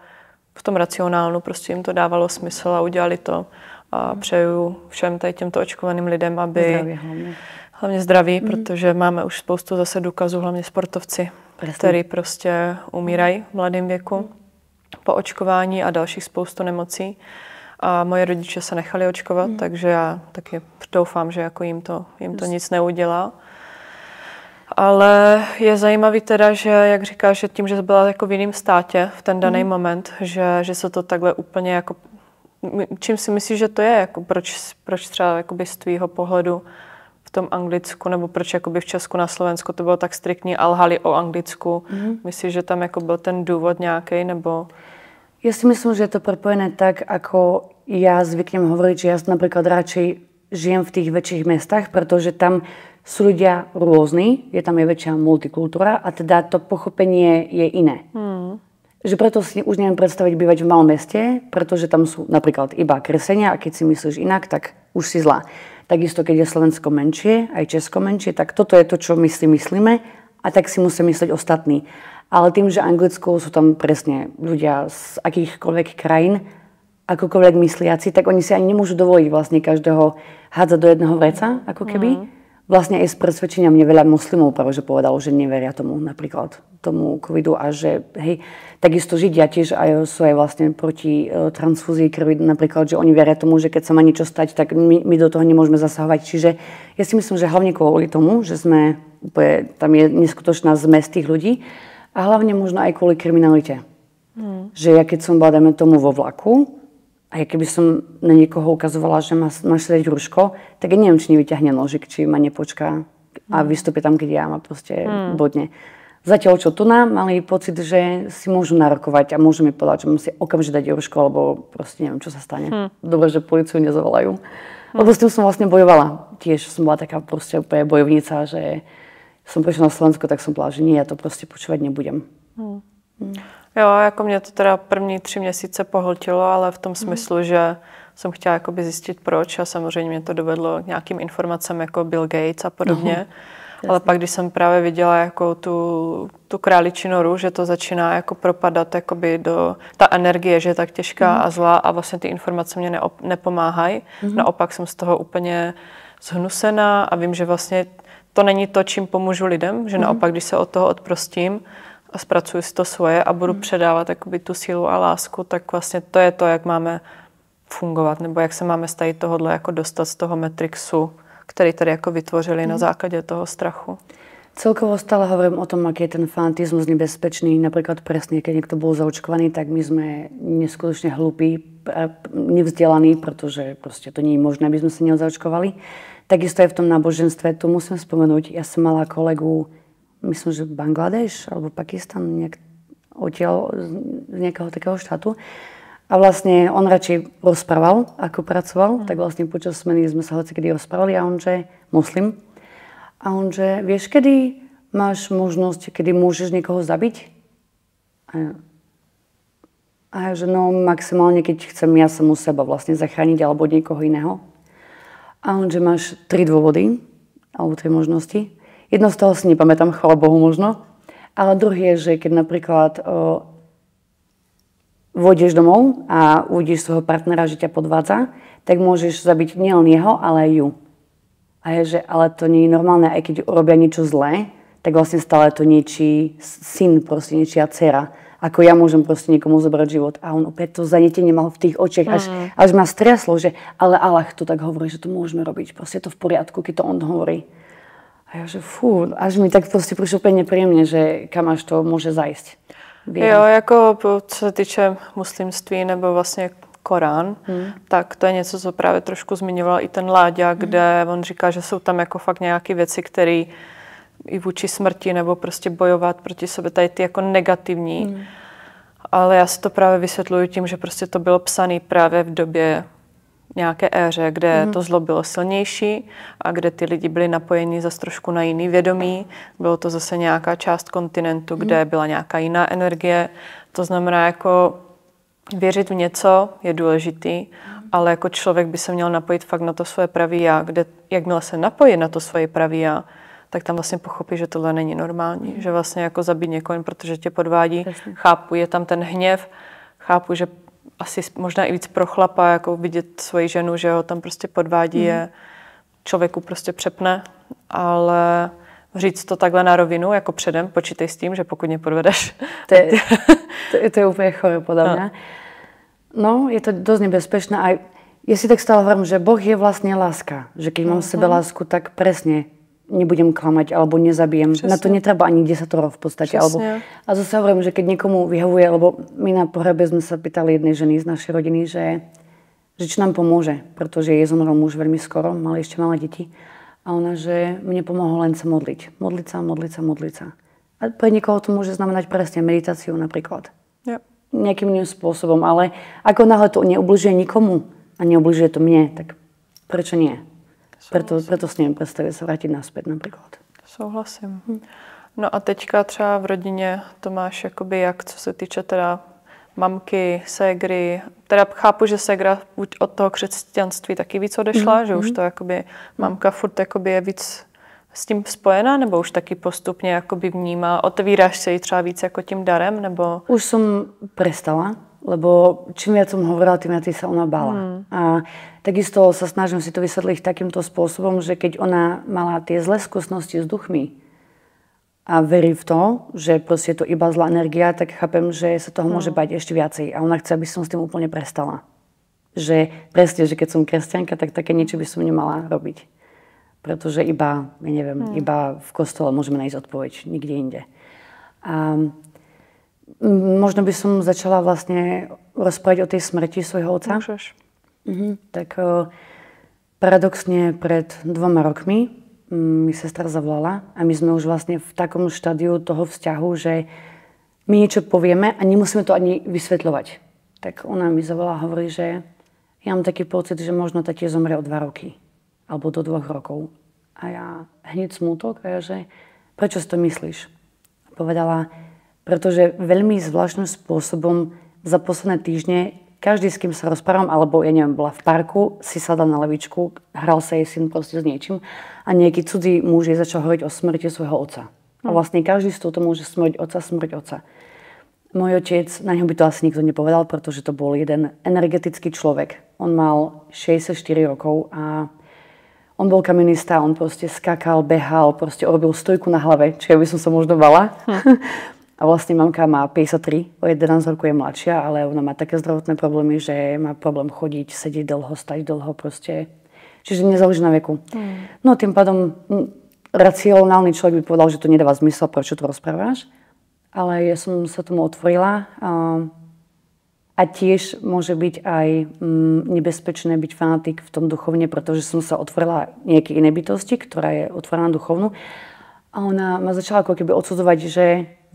v tom racionálnu prostě jim to dávalo smysl a udělali to. A přeju všem tady těmto očkovaným lidem, aby hlavně zdraví, protože máme už spoustu zase důkazů, hlavně sportovci, kteří prostě umírají v mladém věku. po očkování a dalších spoustu nemocí. A moje rodiče se nechali očkovat, takže já taky doufám, že jako jim to nic neudělá. Ale je zajímavý teda, že jak říkáš, že tím, že byla jako v jiném státě v ten daný moment, že se to takhle úplně jako... Čím si myslíš, že to je? Jako proč třeba jakoby z tvýho pohledu v tom Anglicku, nebo proč jakoby v Česku na Slovensku to bylo tak striktní a lhali o Anglicku? Myslíš, že tam jako byl ten důvod nějaký, nebo... Ja si myslím, že je to prepojené tak, ako ja zvyknem hovoriť, že ja napríklad radšej žijem v tých väčších mestách, pretože tam sú ľudia rôzni, je tam väčšia multikultúra a teda to pochopenie je iné. Že preto si už neviem predstaviť bývať v malom meste, pretože tam sú napríklad iba kresťania a keď si myslíš inak, tak už si zlá. Takisto, keď je Slovensko menšie, aj Česko menšie, tak toto je to, čo my si myslíme a tak si musia myslieť ostatní. Ale tým, že Anglicku sú tam presne ľudia z akýchkoľvek krajín, akokoľvek mysliaci, tak oni si ani nemôžu dovoliť vlastne každého hádzať do jedného vreca, ako keby. Vlastne aj z presvedčenia mne veľa moslimov práve že povedalo, že neveria tomu napríklad, tomu covidu a že hej, takisto Židia tiež aj sú aj vlastne proti transfúzii krvi, napríklad, že oni veria tomu, že keď sa má niečo stať, tak my do toho nemôžeme zasahovať. Čiže ja si myslím, že hlavne kvôli tomu, že sme, tam je neskutočná zmes tých ľudí a hlavne možno aj kvôli kriminalite. Že ja keď som bola, dajme tomu, vo vlaku, a ja keby som na niekoho ukazovala, že máš sedieť rúško, tak ja neviem, či nevyťahne nožik, či ma nepočká a vystúpi tam, keď ja ma proste bodne. Zatiaľ, čo tu nám mali pocit, že si môžu narokovať a môžu mi povedať, že musí okamžite dať rúško, lebo proste neviem, čo sa stane. Dobre, že políciu nezavolajú. Lebo s tým som vlastne bojovala. Tiež som bola taká proste úplne bojovnica, že som prišla na Slovensko, tak som povedala, že nie, ja to proste počúvať nebudem. Jo, jako mě to teda první 3 měsíce pohltilo, ale v tom smyslu, že jsem chtěla jakoby zjistit proč a samozřejmě mě to dovedlo k nějakým informacím jako Bill Gates a podobně. Ale pak, když jsem právě viděla jako tu králičí noru, že to začíná jako propadat jakoby ta energie, že je tak těžká a zlá a vlastně ty informace mě nepomáhají. Naopak jsem z toho úplně zhnusená a vím, že vlastně to není to, čím pomůžu lidem, že naopak, když se od toho odprostím a zpracuju si to svoje a budu předávat jakoby tu sílu a lásku, tak vlastně to je to, jak máme fungovat, nebo jak se máme z tohohle jako dostat z toho Matrixu, který tady jako vytvořili na základě toho strachu. Celkovo stále hovorím o tom, aký je ten fanatizmus nebezpečný. Napríklad presne, keď niekto bol zaočkovaný, tak my sme neskutočne hlúpi, nevzdelaní, pretože proste to nie je možné, aby sme sa nezaočkovali. Takisto aj v tom náboženstve, tu musím spomenúť, ja som mala kolegu, myslím, že Bangladeš alebo Pakistan, odtiaľ z nejakého takého štátu. A vlastne on radšej rozprával, ako pracoval, tak vlastne počas smeny sme sa hocikedy rozprávali a on, že muslim. A on, že vieš, kedy máš možnosť, kedy môžeš niekoho zabiť? A ja, že no maximálne, keď chcem ja samu seba vlastne zachrániť alebo niekoho iného. A on, že máš 3 dôvody, alebo 3 možnosti. Jedno z toho si nepamätám, chvála Bohu možno. Ale druhý je, že keď napríklad vôjdeš domov a uvidíš svojho partnera, že ťa podvádza, tak môžeš zabiť nielen jeho, ale aj ju. A je, že ale to nie je normálne, aj keď urobia niečo zlé, tak vlastne stále to niečí syn, proste niečia dcera. Ako ja môžem proste niekomu zobrať život. A on opäť to zanietenie mal v tých očiach, až ma striaslo, že ale Allah to tak hovorí, že to môžeme robiť. Proste je to v poriadku, keď to on hovorí. A ja, že fú, až mi tak proste prišlo úplne nepríjemne, že kam až to môže zajsť. Jo, jako co se týče muslimství nebo vlastně Korán, tak to je něco, co právě trošku zmiňoval i ten Láďa, kde on říká, že jsou tam jako fakt nějaké věci, které i vůči smrti nebo prostě bojovat proti sobě, tady ty jako negativní. Ale já si to právě vysvětluju tím, že prostě to bylo psané právě v době nějaké éře, kde to zlo bylo silnější a kde ty lidi byli napojeni zase trošku na jiný vědomí. Bylo to zase nějaká část kontinentu, kde byla nějaká jiná energie. To znamená, jako věřit v něco je důležitý, ale jako člověk by se měl napojit fakt na to svoje pravý já, kde jakmile se napojí na to svoje pravý já, tak tam vlastně pochopí, že tohle není normální, že vlastně jako zabít někoho, protože tě podvádí. Přesně. Chápu, je tam ten hněv, chápu, že asi možná i víc pro chlapa, jako vidět svoji ženu, že ho tam prostě podvádí, je člověku prostě přepne, ale v říct to takhle na rovinu, jako předem, počítej s tím, že pokud nepodvedeš. To je úplne chore podľa mňa. No, je to dosť nebezpečné. A ja si tak stále hovorím, že Boh je vlastne láska. Že keď mám v sebe lásku, tak presne nebudem klamať alebo nezabijem. Přesne. Na to netreba ani 10 v podstate. Alebo, a zase hovorím, že keď niekomu vyhovuje, lebo my na pohrebe sme sa pýtali jednej ženy z našej rodiny, že čo nám pomôže, pretože jej zomrel muž veľmi skoro, mali ešte malé deti. A ona, že mne pomohlo len sa modliť. Modliť sa. A pre niekoho to môže znamenať presne meditáciu napríklad. Ja. Nejakým iným spôsobom, ale ako náhle to neubližuje nikomu a neubližuje to mne, tak prečo nie? Preto s ním predstavuje sa vrátiť naspäť napríklad. Souhlasím. No a teďka třeba v rodině to máš jakoby jak, co se týče teda mamky, ségry. Teda chápu, že ségra od toho křesťanství taky víc odešla, že už to jakoby mamka furt jakoby je víc s tím spojená, nebo už taky postupně jakoby vnímá, otevíráš se jí třeba víc jako tím darem, nebo? Už som prestala, lebo čím viac som hovorila, tým viac sa ona bála. A takisto sa snažím si to vysvetliť takýmto spôsobom, že keď ona mala tie zlé skúsenosti s duchmi a verí v to, že proste je to iba zlá energia, tak chápem, že sa toho môže bať ešte viacej. A ona chce, aby som s tým úplne prestala. Že presne, že keď som kresťanka, tak také niečo by som nemala robiť. Pretože iba, ja neviem, iba v kostole môžeme nájsť odpoveď, nikde inde. A možno by som začala vlastne rozprávať o tej smrti svojho otca. Môžeš. Tak paradoxne pred 2 rokmi mi sestra zavolala a my sme už vlastne v takom štádiu toho vzťahu, že my niečo povieme a nemusíme to ani vysvetľovať. Tak ona mi zavolala a hovorí, že ja mám taký pocit, že možno tatie zomrie o 2 roky alebo do 2 rokov. A ja hneď smútok a ja, že prečo si to myslíš? A povedala, pretože veľmi zvláštnym spôsobom za posledné týždne každý, s kým sa rozprávam, alebo ja neviem, bola v parku, si sadla na lavičku, hral sa jej syn proste s niečím a nejaký cudzí muž jej začal hovoriť o smrti svojho otca. A vlastne každý z toho môže smrť otca. Môj otec, na ňo by to asi nikto nepovedal, pretože to bol jeden energetický človek. On mal 64 rokov a on bol kaminista, on proste skakal, behal, proste robil stojku na hlave, čiže ja by som sa možno bala. A vlastne mamka má 53, o 11 rokov je mladšia, ale ona má také zdravotné problémy, že má problém chodiť, sedieť dlho, stať dlho proste. Čiže nezáleží na veku. No tým pádom racionálny človek by povedal, že to nedáva zmysel, prečo to rozprávaš. Ale ja som sa tomu otvorila a tiež môže byť aj nebezpečné byť fanatik v tom duchovne, pretože som sa otvorila nejakej inej bytosti, ktorá je otvorená duchovnú. A ona ma začala ako keby odsudzovať, že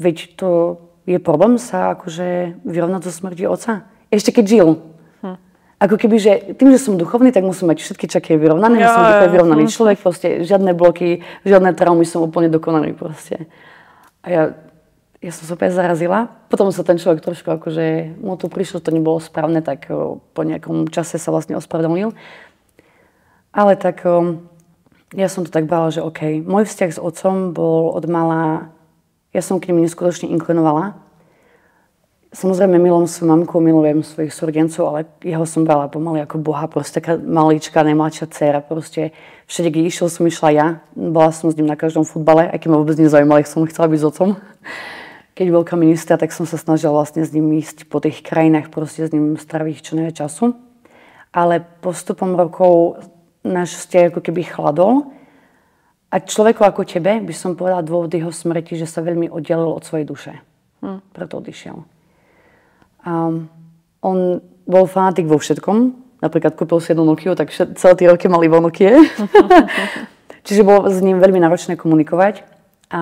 veď to je problém sa akože vyrovnať so smrti otca. Ešte keď žil. Ako keby, že tým, že som duchovný, tak musím mať všetky čakry vyrovnané. Musím byť vyrovnaný človek, proste žiadne bloky, žiadne traumy, som úplne dokonalý proste. A ja som sa opäť zarazila. Potom sa ten človek trošku akože, mu to prišlo, to nebolo správne, tak po nejakom čase sa vlastne ospravedlnil. Ale tak ja som to tak brala, že OK. Môj vzťah s otcom bol od malá, ja som k nim neskutočne inklinovala. Samozrejme, milujem svoju mamku, milujem svojich súrodencov, ale jeho som brala pomaly ako Boha, proste taká malička, najmladšia dcéra, proste všade, kde išiel, som išla ja. Bola som s ním na každom futbale, aj keď ma vôbec nezaujímalo, som chcela byť s otcom. Keď bol kaminista, tak som sa snažila vlastne s ním ísť po tých krajinách, proste s ním straviť čo najviac času. Ale postupom rokov náš vzťah ako keby chladol. A človeku ako tebe by som povedala dôvod jeho smrti, že sa veľmi oddelil od svojej duše. Preto odišiel. On bol fanatik vo všetkom. Napríklad kúpil si jednu Nokiu, tak celé tie roky mal iba Nokie. Čiže bolo s ním veľmi náročné komunikovať. A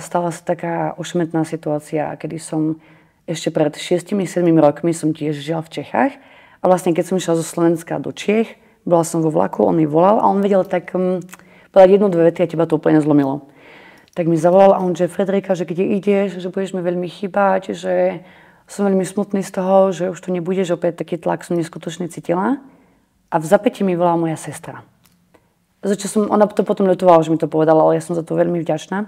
stala sa taká ošmetná situácia, kedy som ešte pred 6-7 rokmi som tiež žila v Čechách. A vlastne keď som išla zo Slovenska do Čiech, bola som vo vlaku, on mi volal a on vedel tak povedať 1-2 vety a teba to úplne zlomilo. Tak mi zavolal a on, že Frederika, že kde ideš, že budeš mi veľmi chýbať, že som veľmi smutný z toho, že už tu nebudeš, opäť taký tlak som neskutočne cítila. A v zapätí mi volala moja sestra. Ona to potom ľutovala, že mi to povedala, ale ja som za to veľmi vďačná.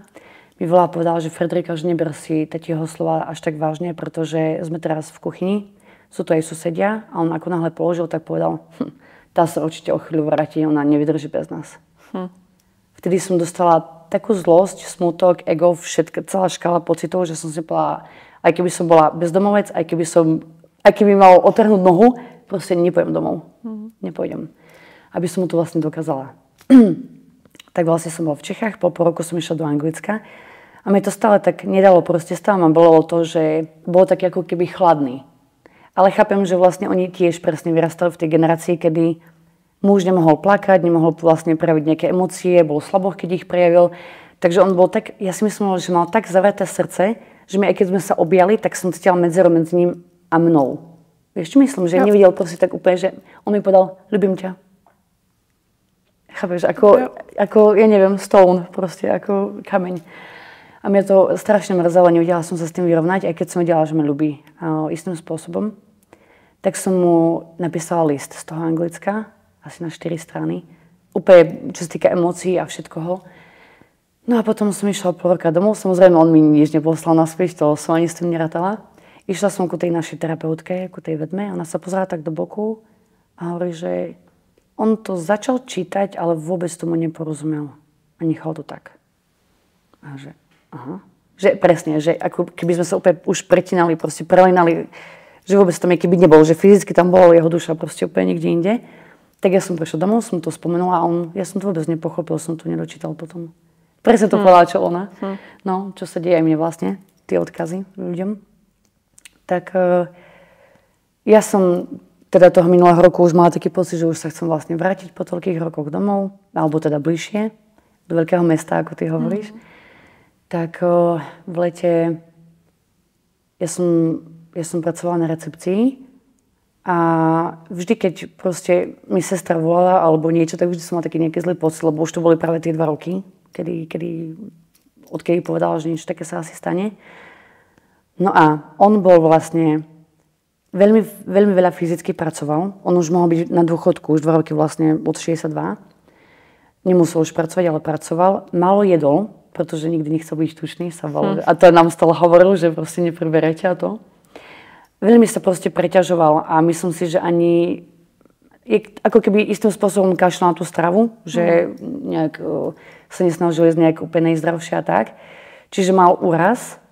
Mi volala a povedala, že Frederika, že neber si tatieho slova až tak vážne, pretože sme teraz v kuchyni, sú to aj susedia a on ako náhle položil, tak povedal, tá sa určite o chvíľu vráti, ona nevydrží bez nás. Vtedy som dostala takú zlosť, smutok, ego, celá škála pocitov, že som si povedala, aj keby som bola bezdomovec, aj keby mal otrhnúť nohu, proste nepôjdem domov. Nepôjdem. Aby som mu to vlastne dokázala. Tak vlastne som bola v Čechách, po roku som išla do Anglicka a mi to stále tak nedalo, proste stále ma bolelo to, že bolo taký ako keby chladný. Ale chápem, že vlastne oni tiež presne vyrastali v tej generácii, kedy muž nemohol plakať, nemohol vlastne prejaviť nejaké emócie, bol slaboch, keď ich prejavil. Takže on bol tak, ja si myslím, že mal tak zavreté srdce, že my aj keď sme sa objali, tak som cítila medzeru medzi ním a mnou. Vieš, čo myslím? Že nevidel proste tak úplne, že on mi povedal, ľúbim ťa. Chápeš, ako, ja neviem, stone, proste ako kameň. A mňa to strašne mrzelo, nevedela som sa s tým vyrovnať, aj keď som vedela, že ma ľúbi istým spôsobom. Tak som mu napísala list z toho Anglicka, asi na 4 strany. Úplne, čo sa týka emócií a všetkoho. No a potom som išla pol roka domov. Samozrejme, on mi nič neposlal naspäť, to som ani s tým nerátala. Išla som ku tej našej terapeutke, ku tej vedme. Ona sa pozerala tak do boku a hovorí, že on to začal čítať, ale vôbec tomu neporozumel. A nechal to tak. A že, aha. Že presne, že ako keby sme sa úplne už pretínali, proste prelinali, že vôbec tam keby nebol, že fyzicky tam bolo jeho duša proste úplne niekde inde. Tak ja som prišla domov, som to spomenula a ja som to vôbec nepochopil, som to nedočítal potom. Presne to povedala, čo ona. No, čo sa deje aj mne vlastne, tie odkazy ľuďom. Tak ja som teda toho minulého roku už mala taký pocit, že už sa chcem vlastne vrátiť po toľkých rokoch domov, alebo teda bližšie, do veľkého mesta, ako ty hovoríš. Tak v lete ja som pracovala na recepcii a vždy, keď proste mi sestra volala alebo niečo, tak vždy som mala taký nejaký zlý pocit, lebo už to boli práve tie 2 roky, odkedy povedala, že niečo také sa asi stane. No a on bol vlastne veľmi, veľmi veľa fyzicky pracoval. On už mohol byť na dôchodku, už 2 roky vlastne od 62. Nemusel už pracovať, ale pracoval. Málo jedol, pretože nikdy nechcel byť tučný. A to nám stále hovoril, že proste nepriberete a to. Veľmi sa proste preťažoval a myslím si, že ani ako keby istým spôsobom kašľal na tú stravu, že nejak sa nesnažil jesť nejak úplne najzdravšie a tak. Čiže mal úraz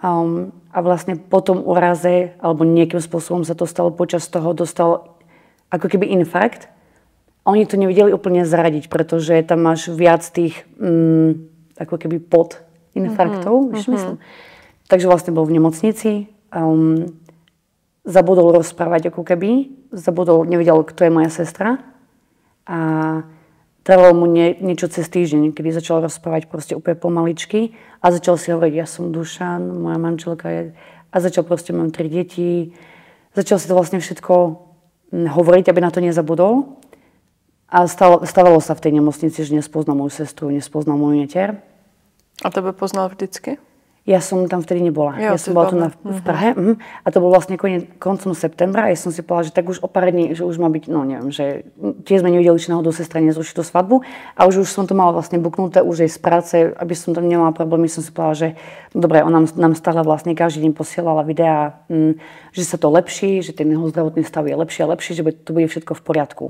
a vlastne po tom úraze, alebo nejakým spôsobom sa to stalo, počas toho dostal ako keby infarkt. Oni to nevedeli úplne zaradiť, pretože tam máš viac tých ako keby pod infarktov, myslím. Takže vlastne bol v nemocnici, zabudol rozprávať ako keby, nevedel, kto je moja sestra a trvalo mu niečo cez týždeň, kedy začal rozprávať proste úplne pomaličky a začal si hovoriť, ja som Dušan, moja manželka je... A začal proste, mám 3 deti, začal si to vlastne všetko hovoriť, aby na to nezabudol. A stávalo sa v tej nemocnici, že nespoznal moju sestru, nespoznal moju netier. A tebe poznal vždycky? Ja som tam vtedy nebola. Ja som bola tu v Prahe. A to bolo vlastne koncom septembra. Ja som si povedala, že tak už o pár dní, že už má byť, no neviem, že tiež sme nevedeli, či náhodou sestra nezruší tú svadbu. A už som to mala vlastne buknuté už aj z práce, aby som tam nemala problémy. Som si povedala, že dobre, ona nám stále vlastne každý deň posielala videá, že sa to lepší, že ten jeho zdravotný stav je lepší a lepší, že to bude všetko v poriadku.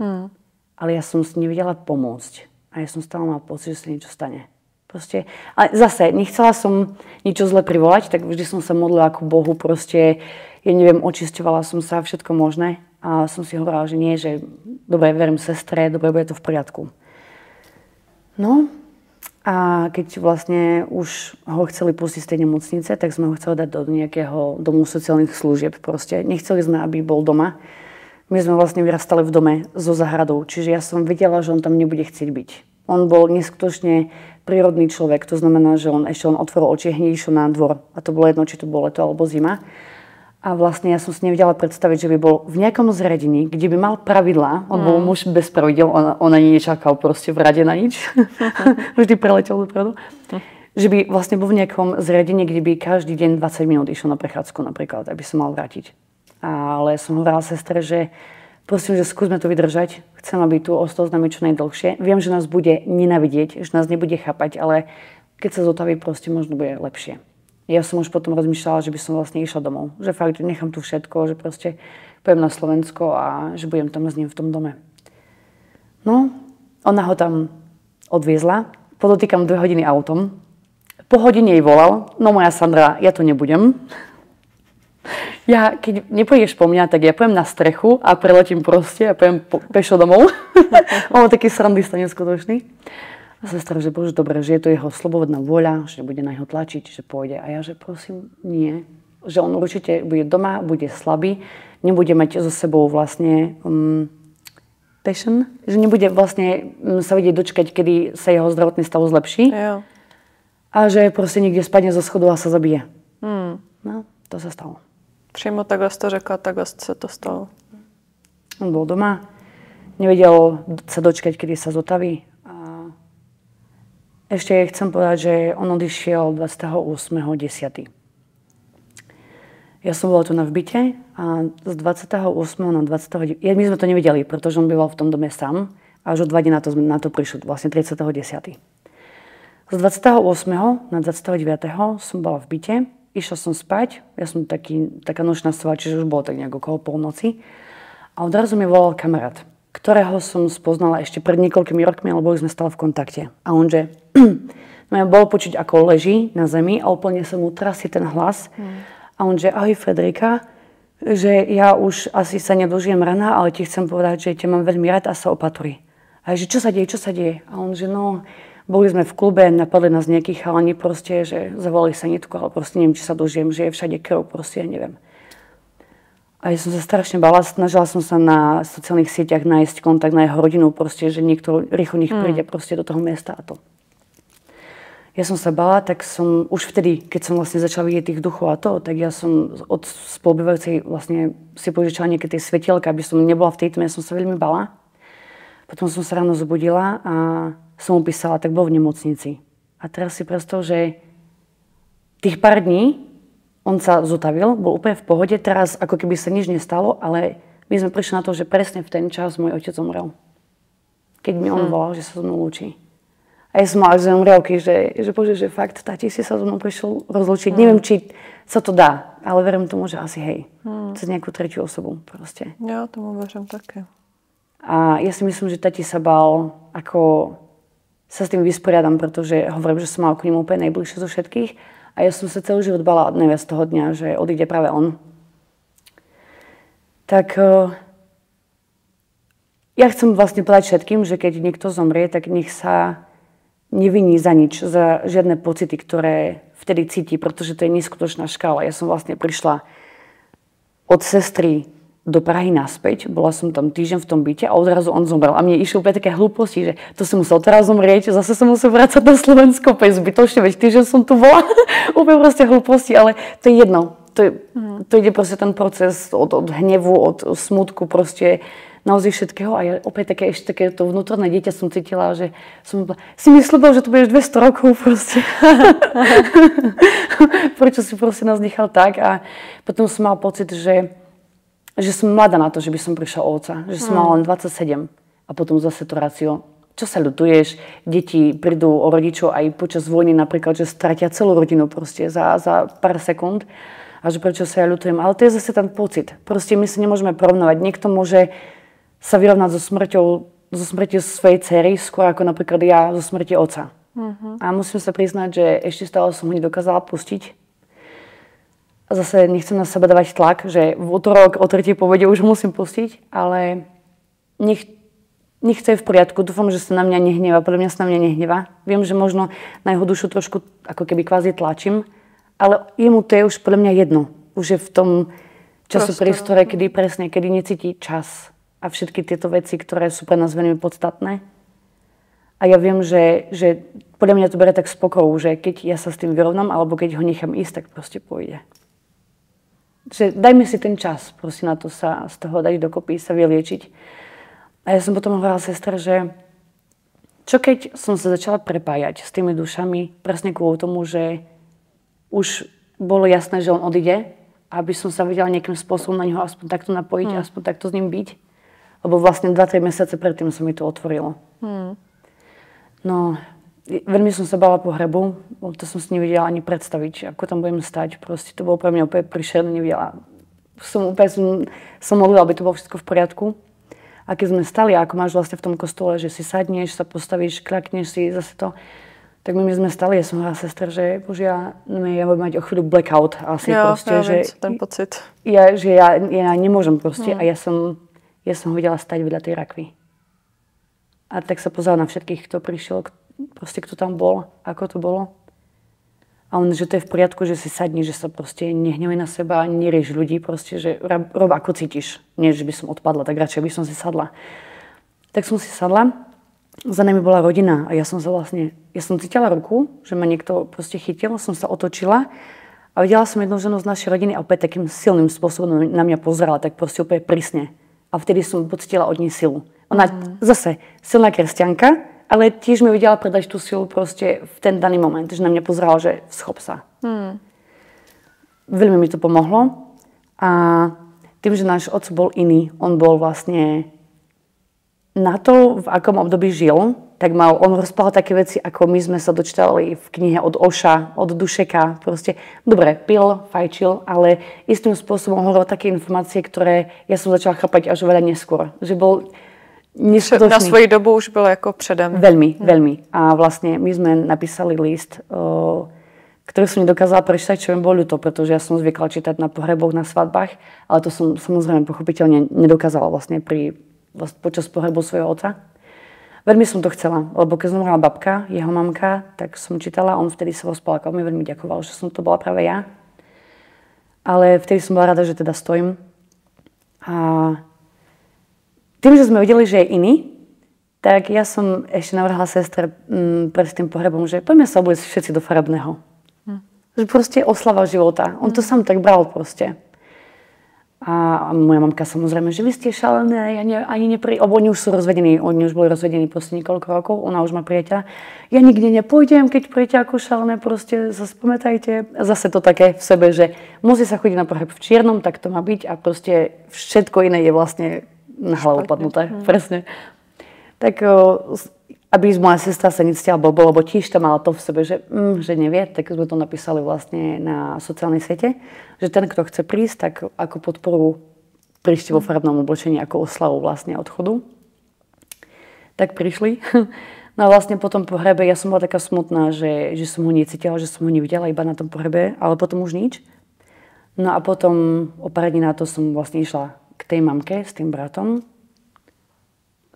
Ale ja som si nevedela pomôcť. A ja som stále mala pocit, že sa niečo stane. Proste, ale zase, nechcela som niečo zle privolať, tak vždy som sa modlila ako Bohu, proste, ja neviem, očisťovala som sa, všetko možné a som si hovorila, že nie, že dobre, verím sestre, dobre, bude to v poriadku. No a keď vlastne už ho chceli pustiť z tej nemocnice, tak sme ho chceli dať do nejakého domu sociálnych služieb, proste. Nechceli sme, aby bol doma. My sme vlastne vyrastali v dome so záhradou, čiže ja som vedela, že on tam nebude chcieť byť. On bol neskutočne prírodný človek, to znamená, že on ešte len otvoril oči, hneď išiel na dvor. A to bolo jedno, či to bolo leto alebo zima. A vlastne ja som si nevedela predstaviť, že by bol v nejakom zriadení, kde by mal pravidlá. On bol muž bez pravidel, on ani nečakal proste v rade na nič. Vždy preletel dopredu. Že by vlastne bol v nejakom zriadení, kde by každý deň 20 minút išiel na prechádzku napríklad, aby sa mal vrátiť. Ale som hovorila sestre, že prosím, že skúsme to vydržať. Chcem, aby tu ostal s nami čo najdlhšie. Viem, že nás bude nenávidieť, že nás nebude chápať, ale keď sa zotaví, proste možno bude lepšie. Ja som už potom rozmýšľala, že by som vlastne išla domov. Že fakt, že nechám tu všetko, že proste pojem na Slovensko a že budem tam s ním v tom dome. No, ona ho tam odviezla. podotýkam 2 hodiny autom. Po hodine jej volal, no moja Sandra, ja to nebudem. Ja, keď nepôjdeš po mňa, tak ja pojem na strechu a preletím proste a pojem pešo domov. Mám taký srandista neskutočný. A sestra, že bože, dobre, že je to jeho slobodná vôľa, že bude na jeho tlačiť, že pôjde. A ja, že prosím, nie. Že on určite bude doma, bude slabý, nebude mať so sebou vlastne passion, že nebude vlastne sa vedieť dočkať, kedy sa jeho zdravotný stav zlepší. Jo. A že proste niekde spadne zo schodu a sa zabije. No, to sa stalo. Přímo takhle to řekla, takhle se to stalo. On bol doma, nevedel sa dočkať, kedy sa zotaví. A ešte chcem povedať, že on odišiel 28.10. Ja som bola tu na vbyte a z 28. na 29. My sme to nevedeli, pretože on býval v tom dome sám. A už o 2 dní na to prišlo, vlastne 30.10. Z 28. na 29. som bola v byte. Išla som spať, ja som taká nočná sova, čiže už bolo tak nejak okolo polnoci. A odrazu mi volal kamarát, ktorého som spoznala ešte pred niekoľkými rokmi, ale boli sme stále v kontakte. A on, že bolo počuť, ako leží na zemi a úplne sa mu trasie ten hlas. A on, že ahoj Frederika, že ja už asi sa nedožijem rana, ale ti chcem povedať, že ťa mám veľmi rád a sa opatruj. A že čo sa deje? A on, že no... Boli sme v klube, napadli nás nejakí chalani proste, že zavolali sanitku, ale proste neviem, či sa dožijem, že je všade krv, proste ja neviem. A ja som sa strašne bála, snažila som sa na sociálnych sieťach nájsť kontakt na jeho rodinu, proste, že niekto rýchlo nech príde proste do toho mesta a to. Ja som sa bála, tak som už vtedy, keď som vlastne začala vidieť tých duchov a to, tak ja som od spolubývajúcej vlastne si požičala nejaké tie svetielka, aby som nebola v tej tme, ja som sa veľmi bála. Potom som sa ráno zobudila a som mu písala, tak bol v nemocnici. A teraz si predstav, že tých pár dní on sa zotavil, bol úplne v pohode, teraz ako keby sa nič nestalo, ale my sme prišli na to, že presne v ten čas môj otec zomrel. Keď mi on volal, že sa so mnou lúči. A ja som mala zomrievky, že bože, že fakt, tati si sa so mnou prišiel rozlúčiť. Neviem, či sa to dá, ale verím tomu, že asi hej. Cez nejakú tretiu osobu proste. Ja tomu verím také. A ja si myslím, že tati sa bál, ako sa s tým vysporiadam, pretože hovorím, že som mal k nemu úplne najbližšie zo všetkých. A ja som sa celý život bála najviac toho dňa, že odíde práve on. Tak ja chcem vlastne povedať všetkým, že keď niekto zomrie, tak nech sa neviní za nič, za žiadne pocity, ktoré vtedy cíti, pretože to je neskutočná škála. Ja som vlastne prišla od sestry do Prahy naspäť, bola som tam týždeň v tom byte a odrazu on zomrel. A mne išli úplne také hlúposti, že to som musel teraz zomrieť, zase som musel vrácať na Slovensko, opäť zbytočne, veď týždeň som tu bola. Úplne proste hlúposti, ale to je jedno. To ide proste ten proces od hnevu, od smutku, proste naozaj všetkého. A ja opäť ešte také to vnútorné dieťa som cítila, že som si myslel, že tu budeš 200 rokov proste. Prečo si proste nás nechal tak? A potom som mal pocit, že som mladá na to, že by som prišla o otca. Že som mala len 27 a potom zase to rácio. Čo sa ľutuješ? Deti prídu o rodičov aj počas vojny napríklad, že stratia celú rodinu proste za pár sekúnd. A že prečo sa ja ľutujem. Ale to je zase ten pocit. Proste my sa nemôžeme porovnávať. Niekto môže sa vyrovnať so smrťou svojej dcery skôr ako napríklad ja zo smrti otca. A musím sa priznať, že ešte stále som ho nedokázala pustiť. A zase nechcem na seba dávať tlak, že v útorok o 3. po obede už musím pustiť, ale nech to je v poriadku. Dúfam, že sa na mňa nehnevá. Podľa mňa sa na mňa nehnevá. Viem, že možno na jeho dušu trošku ako keby kvázi tlačím, ale jemu to je už podľa mňa jedno. Už je v tom priestore, kedy necíti čas a všetky tieto veci, ktoré sú pre nás veľmi podstatné. A ja viem, že podľa mňa to berie tak s pokorou, že keď ja sa s tým vyrovnám, alebo keď ho nechám ísť, tak proste pôjde. Že dajme si ten čas proste na to sa z toho dať dokopy, sa vyliečiť. A ja som potom hovorila sestre, že čo keď som sa začala prepájať s tými dušami presne kvôli tomu, že už bolo jasné, že on odíde, aby som sa vedela nejakým spôsobom na neho aspoň takto napojiť, aspoň takto s ním byť. Lebo vlastne 2-3 mesiace predtým sa mi to otvorilo. No, veľmi som sa bála pohrebu, to som si nevedela ani predstaviť, ako tam budem stať. Proste to bolo pre mňa úplne príšerné, nevedela. Som modlila, aby to bolo všetko v poriadku. A keď sme stali, ako máš vlastne v tom kostole, že si sadneš, sa postavíš, kľakneš si, zase to, Tak my sme stali, ja som hovorila sestre, že bože, ja budem mať o chvíľu blackout asi proste, ja že ten pocit. Ja nemôžem proste a ja som ho videla stať vedľa tej rakvy. A tak sa pozerala na všetkých, kto prišiel, proste kto tam bol, ako to bolo. A on, že to je v poriadku, že si sadni, že sa proste nehnevaj na seba, nerieš ľudí, proste, že rob ako cítiš. Nie, že by som odpadla, tak radšej by som si sadla. Tak som si sadla, za nami bola rodina a ja som cítila ruku, že ma niekto proste chytil, som sa otočila a videla som jednu ženu z našej rodiny a opäť takým silným spôsobom na mňa pozerala, tak proste úplne prísne. A vtedy som pocítila od nej silu. Ona zase silná kresťanka, ale tiež mi vedela predať tú silu proste v ten daný moment, že na mňa pozerala, že schop sa. Veľmi mi to pomohlo a tým, že náš otec bol iný, on bol vlastne na to, v akom období žil, tak on rozprával také veci, ako my sme sa dočítali v knihe od Oša, od Dušeka, proste dobre, pil, fajčil, ale istým spôsobom hovoril také informácie, ktoré ja som začala chápať až veľa neskôr, že bol neskutočný. Na svoji dobu už bylo jako předem. Veľmi. A vlastne my sme napísali list, ktorý som nedokázala prečítať, čo mi bolo ľúto, pretože ja som zvykla čítať na pohreboch, na svadbách, ale to som samozrejme pochopiteľne nedokázala vlastne počas pohrebu svojho otca. Veľmi som to chcela, lebo keď zomrela babka, jeho mamka, tak som čítala, on vtedy sa rozplakal, mi veľmi ďakoval, že som to bola práve ja. Ale vtedy som bola rada, že teda stojím. A tým, že sme videli, že je iný, tak ja som ešte navrhla sestre pred tým pohrebom, že poďme sa obliecť všetci do farebného. Že proste oslava života. On to sám tak bral proste. A moja mamka samozrejme, že vy ste šalené, lebo oni už sú rozvedení, oni už boli rozvedení proste niekoľko rokov, ona už má priateľa. Ja nikde nepôjdem, keď príjete ako šalené, proste zase pamätajte. Zase to také v sebe, že musí sa chodiť na pohreb v čiernom, tak to má byť a proste všetko iné je vlastne na hlavu padnuté, presne. Tak aby moja sestra sa necítila blbo, lebo tiež tam mala to v sebe, že nevie, tak sme to napísali vlastne na sociálnej siete, že ten, kto chce prísť, tak ako podporu príšte vo farebnom oblečení, ako oslavu vlastne odchodu. Tak prišli. No a vlastne po tom pohrebe ja som bola taká smutná, že som ho necítila, že som ho nevidela iba na tom pohrebe, ale potom už nič. No a potom o pár dní na to som vlastne išla k tej mamke s tým bratom.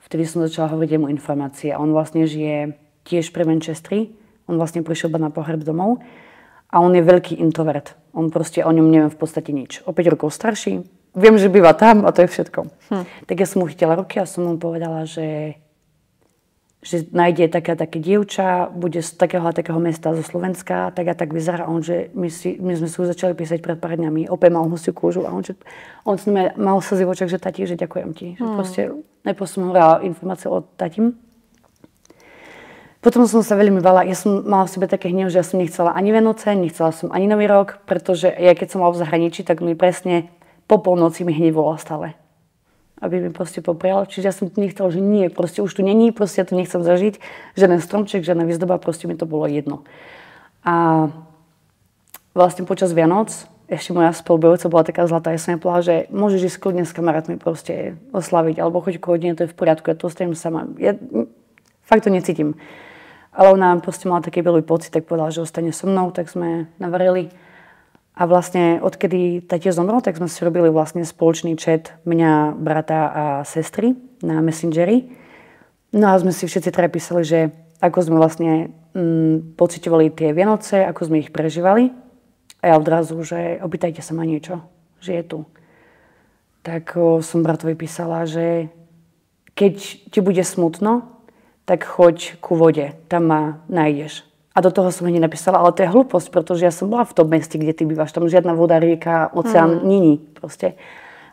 Vtedy som začala hovoriť jemu informácie. On vlastne žije tiež pri Manchestri. On vlastne prišiel na pohreb domov. A on je veľký introvert. On proste o ňom neviem v podstate nič. O 5 rokov starší. Viem, že býva tam a to je všetko. Tak ja som mu chytila ruky a som mu povedala, že nájde také dievča, bude z takého a takého mesta zo Slovenska, tak a tak vyzerá. On, že my sme si už začali písať pred pár dňami. Opäť mal husiu kôžu a on s nimi mal slzy v očiach, že tati, že ďakujem ti. Že proste najprv som hovorila informácie o tatim. Potom som sa veľmi bála. Ja som mala v sebe také hnev, že ja som nechcela ani Vianoce, nechcela som ani Nový rok, pretože ja keď som bola v zahraničí, tak mi presne po polnoci mi hnev volal stále. Aby mi proste poprial. Čiže ja som nechcela, že nie, proste už tu není, proste ja tu nechcem zažiť. Žiaden stromček, žiadna výzdoba, proste mi to bolo jedno. A vlastne počas Vianoc ešte moja spolubojovca bola taká zlatá. Ja som jej povedala, že môžeš ísť kľudne s kamarátmi proste oslaviť, alebo choď k rodine, to je v poriadku, ja to stojím sama. Ja fakt to necítim. Ale ona proste mala taký veľký pocit, tak povedala, že ostane so mnou, tak sme navarili. A vlastne odkedy tatiež zomrel, tak sme si robili vlastne spoločný chat mňa, brata a sestry na Messengeri. No a sme si všetci teda písali, že ako sme vlastne pociťovali tie Vianoce, ako sme ich prežívali. A ja odrazu, že opýtajte sa ma niečo, že je tu. Tak som bratovi písala, že keď ti bude smutno, tak choď ku vode, tam ma nájdeš. A do toho som hneď napísala, ale to je hlúposť, pretože ja som bola v tom meste, kde ty bývaš. Tam žiadna voda, rieka, oceán, není proste.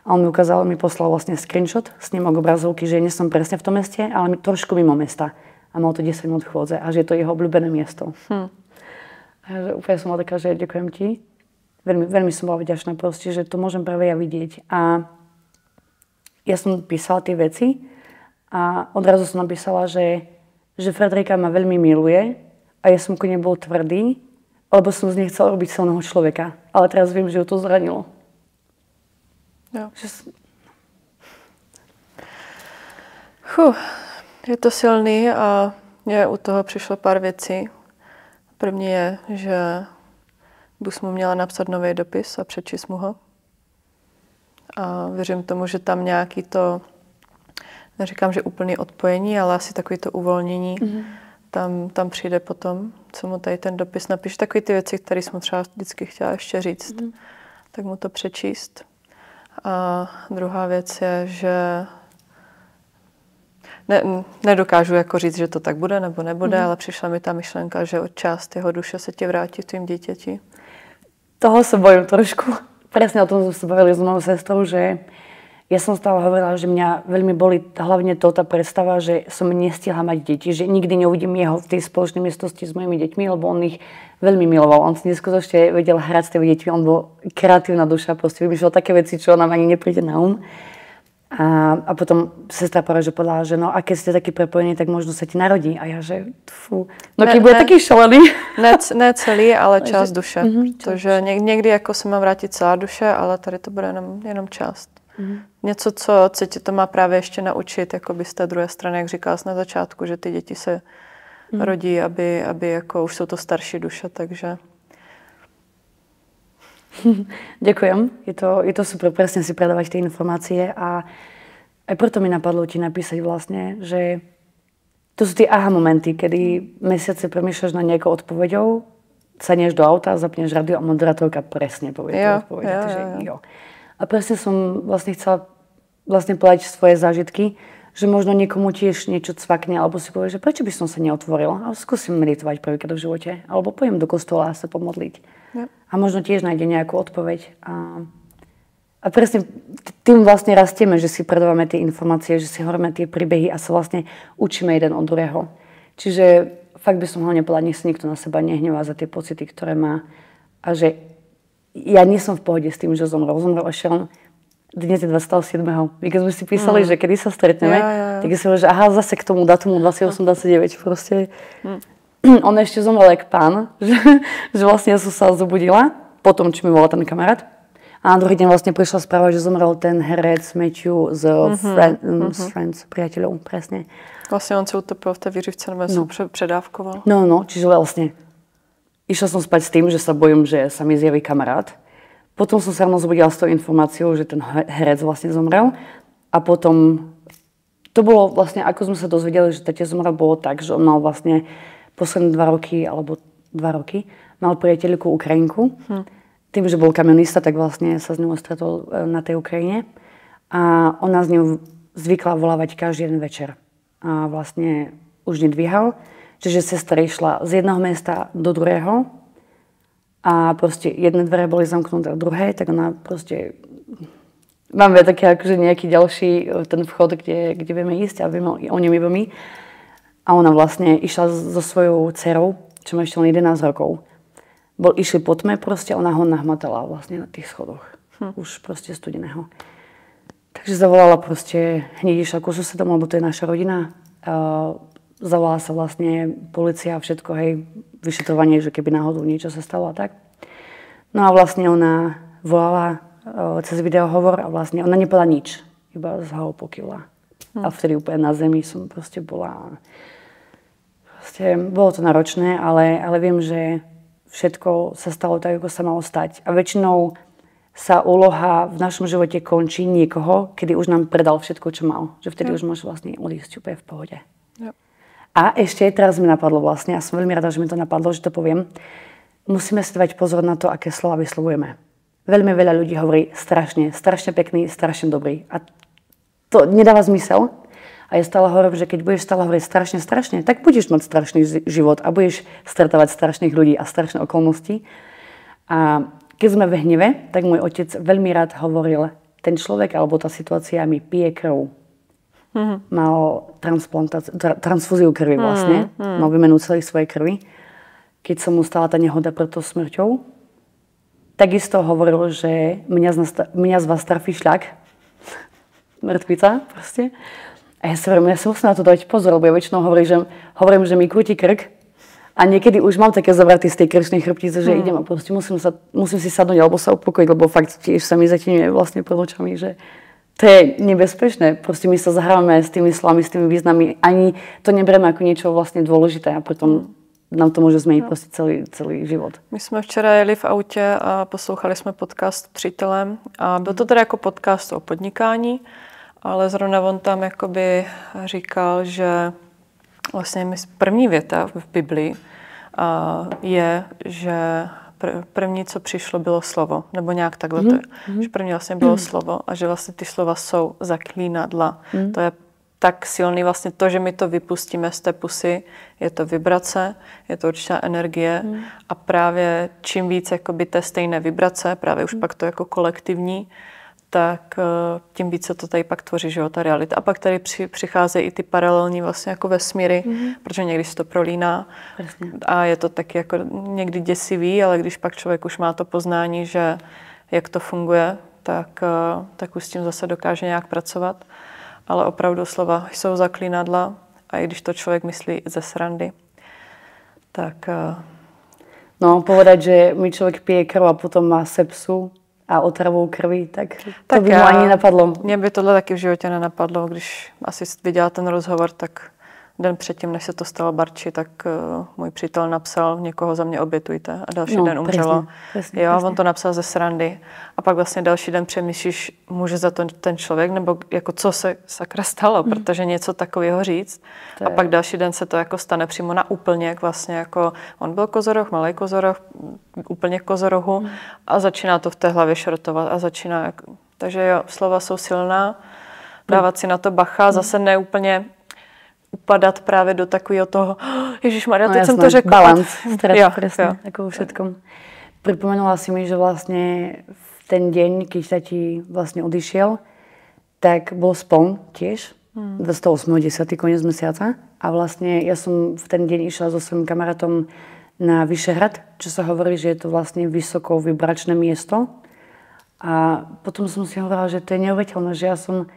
A on mi poslal vlastne screenshot, snímok obrazovky, že nie som presne v tom meste, ale trošku mimo mesta. A mal to 10 minút chôdze a že je to jeho obľúbené miesto. A že úplne som bola taká, že ďakujem ti. Veľmi, veľmi som bola vďačná proste, že to môžem práve ja vidieť. A ja som písala tie veci a odrazu som napísala, že Frederika ma veľmi miluje. A ja som ku nej bol tvrdý, lebo som z nej chcela robiť silného človeka. Ale teraz viem, že ju to zranilo. Jo. Je to silný a mně u toho přišlo pár věcí. První je, že bys mu měla napsat nový dopis a přečíst mu ho. A věřím tomu, že tam nějaký to, neříkám, že úplný odpojení, ale asi takový to uvolnění, tam přijde potom, co mu tady ten dopis napíše. Takový ty věci, které jsem třeba vždycky chtěla ještě říct, tak mu to přečíst. A druhá věc je, že nedokážu jako říct, že to tak bude nebo nebude, ale přišla mi ta myšlenka, že část jeho duše se ti vrátí v tvým dítěti. Toho sa bojím trošku. Presne o tom sme sa bavili s mojou sestrou, že ja som stále hovorila, že mňa veľmi boli hlavne tá predstava, že som nestihla mať deti, že nikdy neuvidím jeho v tej spoločnej miestnosti s mojimi deťmi, lebo on ich veľmi miloval. On si neskutočne vedel hrať s tými deťmi, on bol kreatívna duša, proste vymýšľal také veci, čo nám ani nepríde na a potom sestra povedala, že no a keď ste taký prepojení, tak možno sa ti narodí. A ja, že fú, no keď bude taký šalený. Ne celý, ale část duše. Protože někdy jako se má vrátit celá duše, ale tady to bude jenom část. Něco, co tě to má právě ještě naučit, jako by z té druhé strany, jak říkala jsi na začátku, že ty děti se rodí, aby jako už jsou to starší duše, takže... Ďakujem. Je to super presne si predávať tie informácie a aj preto mi napadlo ti napísať vlastne, že to sú tie aha momenty, kedy mesiace premýšľaš nad nejakou odpoveďou, sadneš do auta, zapneš rádio a moderátorka presne povie tú odpoveď. Jo. A presne som vlastne chcela povedať svoje zážitky, že možno niekomu tiež niečo cvakne, alebo si povie, že prečo by som sa neotvorila, ale skúsim meditovať prvýkrát v živote, alebo pojem do kostola a sa pomodliť. A možno tiež nájde nejakú odpoveď. A presne tým vlastne rastieme, že si predávame tie informácie, že si hovoríme tie príbehy a sa vlastne učíme jeden od druhého. Čiže fakt by som hlavne povedala, nech si nikto na seba nehnevá za tie pocity, ktoré má. A že ja nie som v pohode s tým, že zomrel. Zomrel ešte len dnes je 27. My keď sme si písali, že kedy sa stretneme, tak si hovoril, že aha, zase k tomu datumu 28-29 proste. On ešte zomrel jak pán, že vlastne ja som sa zobudila, potom, či mi volal ten kamarát. A na druhý deň vlastne prišla správa, že zomrel ten herec Matthew z Friends, priateľov, presne. Vlastne on sa utopil v tej výřivce, nebo sa předávkoval. No, čiže vlastne išla som spať s tým, že sa bojím, že sa mi zjaví kamarát. Potom som sa ráno zobudila s tou informáciou, že ten herec vlastne zomrel. A potom, to bolo vlastne, ako sme sa dozvedeli, že tatě zomrel, bolo tak, že on mal vlastne posledné 2 roky, mal priateľku Ukrajinku. Tým, že bol kamionista, tak vlastne sa s ňou stretol na tej Ukrajine. A ona s ňou zvykla volávať každý jeden večer. A vlastne už nedvíhal. Čiže sestra išla z jedného mesta do druhého. A proste jedné dvere boli zamknuté od druhej, tak ona proste... Máme také akože nejaký ďalší ten vchod, kde vieme ísť a vieme o ňom iba my. A ona vlastne išla so svojou dcerou, čo má ešte len 11 rokov. Išli po tme proste, ona ho nahmatala vlastne na tých schodoch. Už proste studeného. Takže zavolala proste, hneď išla ku susedom, lebo to je naša rodina. Zavolala sa vlastne polícia a všetko, hej, vyšetrovanie, že keby náhodou niečo sa stalo a tak. No a vlastne ona volala cez videohovor a vlastne ona nepovedala nič. Iba z hlavou pokývla. A vtedy úplne na zemi som proste bola... Bolo to náročné, ale viem, že všetko sa stalo tak, ako sa malo stať. A väčšinou sa úloha v našom živote končí niekoho, kedy už nám predal všetko, čo mal. Že vtedy už môže vlastne odísť úplne v pohode. A ešte teraz mi napadlo vlastne, a som veľmi rada, že mi to napadlo, že to poviem, musíme si dávať pozor na to, aké slova vyslovujeme. Veľmi veľa ľudí hovorí strašne pekný, strašne dobrý. A to nedáva zmysel. A ja stále hovorím, že keď budeš stále hovoriť strašne, tak budeš mať strašný život a budeš stretávať strašných ľudí a strašné okolnosti. A keď sme v hneve, tak môj otec veľmi rád hovoril, ten človek alebo tá situácia mi pije krv. Mal transfúziu krvi vlastne, mal výmenu celej svojej krvi. Keď som mu stala tá nehoda pred tou smrťou, takisto hovoril, že mňa z vás trafí šľak, mŕtvica proste. A ja si musím na to dať pozor, lebo ja väčšinou hovorím, že mi krúti krk a niekedy už mám také zavraty z tej krčnej chrbtice, že idem a proste musím si sadnúť alebo sa upokojiť, lebo fakt tiež sa mi zatíňuje vlastne pred očami, že to je nebezpečné. Proste my sa zahrávame s tými slovami, s tými významy, ani to neberieme ako niečo vlastne dôležité a potom nám to může změnit prostě celý život. My jsme včera jeli v autě a poslouchali jsme podcast s přítelem a byl to teda jako podcast o podnikání, ale zrovna on tam jakoby říkal, že vlastně první věta v Biblii je, že první, co přišlo, bylo slovo, nebo nějak takhle to je. Že první vlastně bylo slovo a že vlastně ty slova jsou zaklínadla. To je tak silný vlastně to, že my to vypustíme z té pusy, je to vibrace, je to určitá energie a právě čím víc jakoby té stejné vibrace, právě už pak to jako kolektivní, tak tím více to tady pak tvoří, že jo, ta realita. A pak tady přicházejí i ty paralelní vlastně jako vesmíry, protože někdy se to prolíná. Presne. A je to taky jako někdy děsivý, ale když pak člověk už má to poznání, že jak to funguje, tak už s tím zase dokáže nějak pracovat. Ale opravdu slova jsou zaklínadla a i když to člověk myslí ze srandy, tak... No, povedať, že mi člověk pije krv a potom má sepsu a otravu krvi, tak to by mu ani napadlo. Mě by tohle taky v životě nenapadlo, když asi viděla ten rozhovor, tak den předtím, než se to stalo Barči, tak můj přítel napsal, někoho za mě obětujte a další den umřelo. Presne. On to napsal ze srandy a pak vlastně další den přemýšlíš, může za to ten člověk, nebo jako co se sakra stalo, protože něco takového říct. A pak další den se to jako stane přímo na úplněk, vlastně jako on byl kozoroh, malej kozoroh, úplně kozorohu a začíná to v té hlavě šrotovat a začíná, takže jo, slova jsou silná, dávat si na to bacha, zase neúplně upadat právě do takového toho, ježišmarja, teď jsem to řekla. Balans, presne, ako vo všetkom. Pripomenula si mi, že vlastne v ten deň, keď tati vlastne odišiel, tak bol spon tiež, 28.10. koniec mesiaca a vlastne ja som v ten deň išla so svojím kamarátom na Vyšehrad, čo sa hovorí, že je to vlastne vysoko vibračné miesto a potom som si hovorila, že to je neuveriteľné, že ja som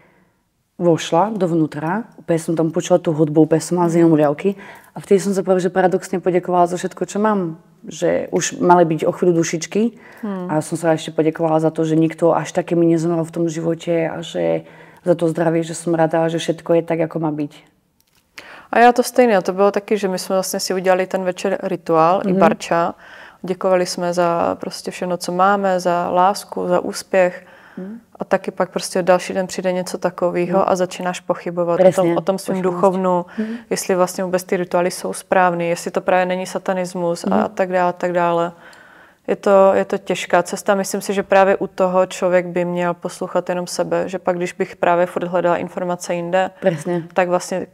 vošla dovnútra, úplne som tam počula tú hudbu, úplne som mala z riavky a vtedy som sa povedala, že paradoxne poďakovala za všetko, čo mám. Že už mali byť o chvíľu dušičky a som sa ešte poďakovala za to, že nikto až také mi nezomrel v tom živote a že za to zdravie, že som rada, že všetko je tak, ako má byť. A já to stejně, to bylo taky, že my jsme vlastně si udělali ten večer rituál, i Barča. Děkovali jsme za prostě všechno, co máme, za lásku, za úspěch. A taky pak prostě další den přijde něco takového a začínáš pochybovat o tom svým duchovnu, jestli vlastně vůbec ty rituály jsou správný, jestli to právě není satanismus a tak dále, tak dále. Je to těžká cesta. Myslím si, že právě u toho člověk by měl poslouchat jenom sebe, že pak, když bych právě furt hledala informace jinde, tak vlastně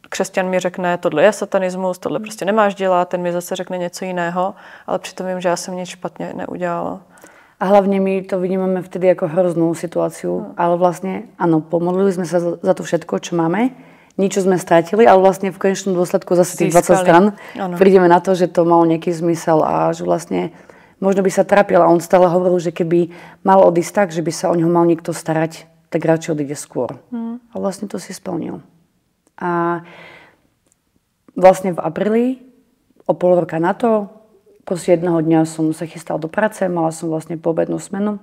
křesťan mi řekne, tohle je satanismus, tohle prostě nemáš dělat, ten mi zase řekne něco jiného, ale přitom vím, že já jsem nic špatně neudělala. A hlavne my to vnímame vtedy ako hroznú situáciu, ale vlastne, áno, pomodlili sme sa za to všetko, čo máme, niečo sme stratili, ale vlastne v konečnom dôsledku zase tých 20 stran prídeme na to, že to malo nejaký zmysel a že vlastne možno by sa trápil a on stále hovoril, že keby mal odísť tak, že by sa o neho mal niekto starať, tak radšej odíde skôr. A vlastne to si splnil. A vlastne v apríli, o pol roka na to, proste jedného dňa som sa chystal do práce, mala som vlastne poobednú smenu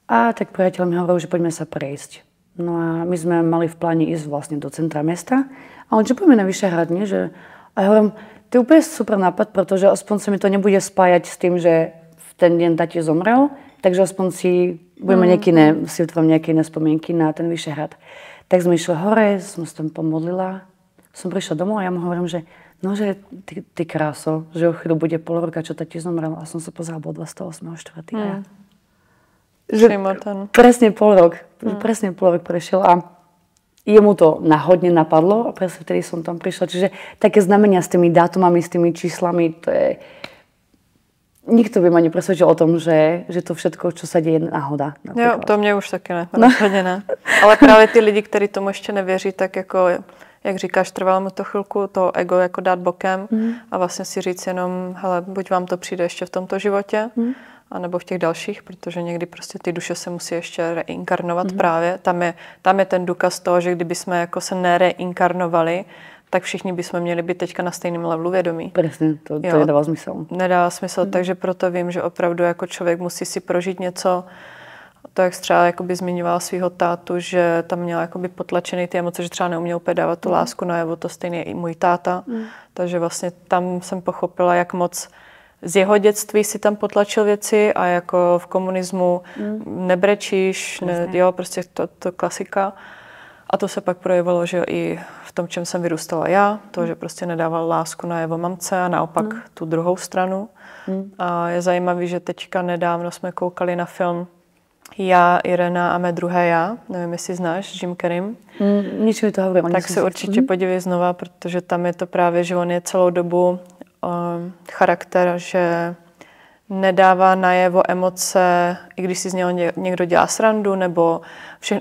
a tak priateľ mi hovoril, že poďme sa prejsť. No a my sme mali v pláne ísť vlastne do centra mesta a on, že poďme na Vyšehrad, nie? Že... A ja hovorím, to je úplne super nápad, pretože aspoň sa mi to nebude spájať s tým, že v ten deň tati zomrel, takže aspoň si budeme si vytvorím nejaké iné spomienky na ten Vyšehrad. Tak sme išli hore, som sa tam pomodlila, som prišla domov a ja mu hovorím, že no, že ty kráso, že o chvíľu bude pol roka, čo tati zomrel a som sa pozerala, bol 28.4. Presne pol rok prešiel a jemu to náhodne napadlo a presne vtedy som tam prišla. Čiže také znamenia s tými dátumami, s tými číslami, to je... Nikto by ma nepresvedčil o tom, že to všetko, čo sa deje, je náhoda. Jo, to mě už taky ne, rozhodně ne. Ale právě ty lidi, kteří tomu ještě nevěří, tak jako... Jak říkáš, trvalo mu to chvilku, to ego jako dát bokem a vlastně si říct jenom, hele, buď vám to přijde ještě v tomto životě, anebo v těch dalších, protože někdy prostě ty duše se musí ještě reinkarnovat právě. Tam je ten důkaz toho, že kdyby jsme jako se nereinkarnovali, tak všichni bychom měli být teďka na stejném levelu vědomí. Presne, to nedává smysl. Nedává smysl, takže proto vím, že opravdu jako člověk musí si prožít něco, to, jak třeba jakoby zmiňoval svého tátu, že tam měla jakoby potlačený ty emoce, že třeba neuměl úplně dávat tu lásku najevo, to stejně i můj táta. Takže vlastně tam jsem pochopila, jak moc z jeho dětství si tam potlačil věci a jako v komunismu nebrečíš, jo, prostě to klasika. A to se pak projevilo, že i v tom, čem jsem vyrůstala já, to, že prostě nedával lásku na jeho mamce a naopak tu druhou stranu. A je zajímavý, že teďka nedávno jsme koukali na film Já, Irena a mé druhé já. Nevím, jestli znáš, s Jim Carreym. Nič mi to hovorím. Tak se určitě podívej znova, protože tam je to právě, že on je celou dobu charakter, že nedává najevo emoce, i když si z něho někdo dělá srandu, nebo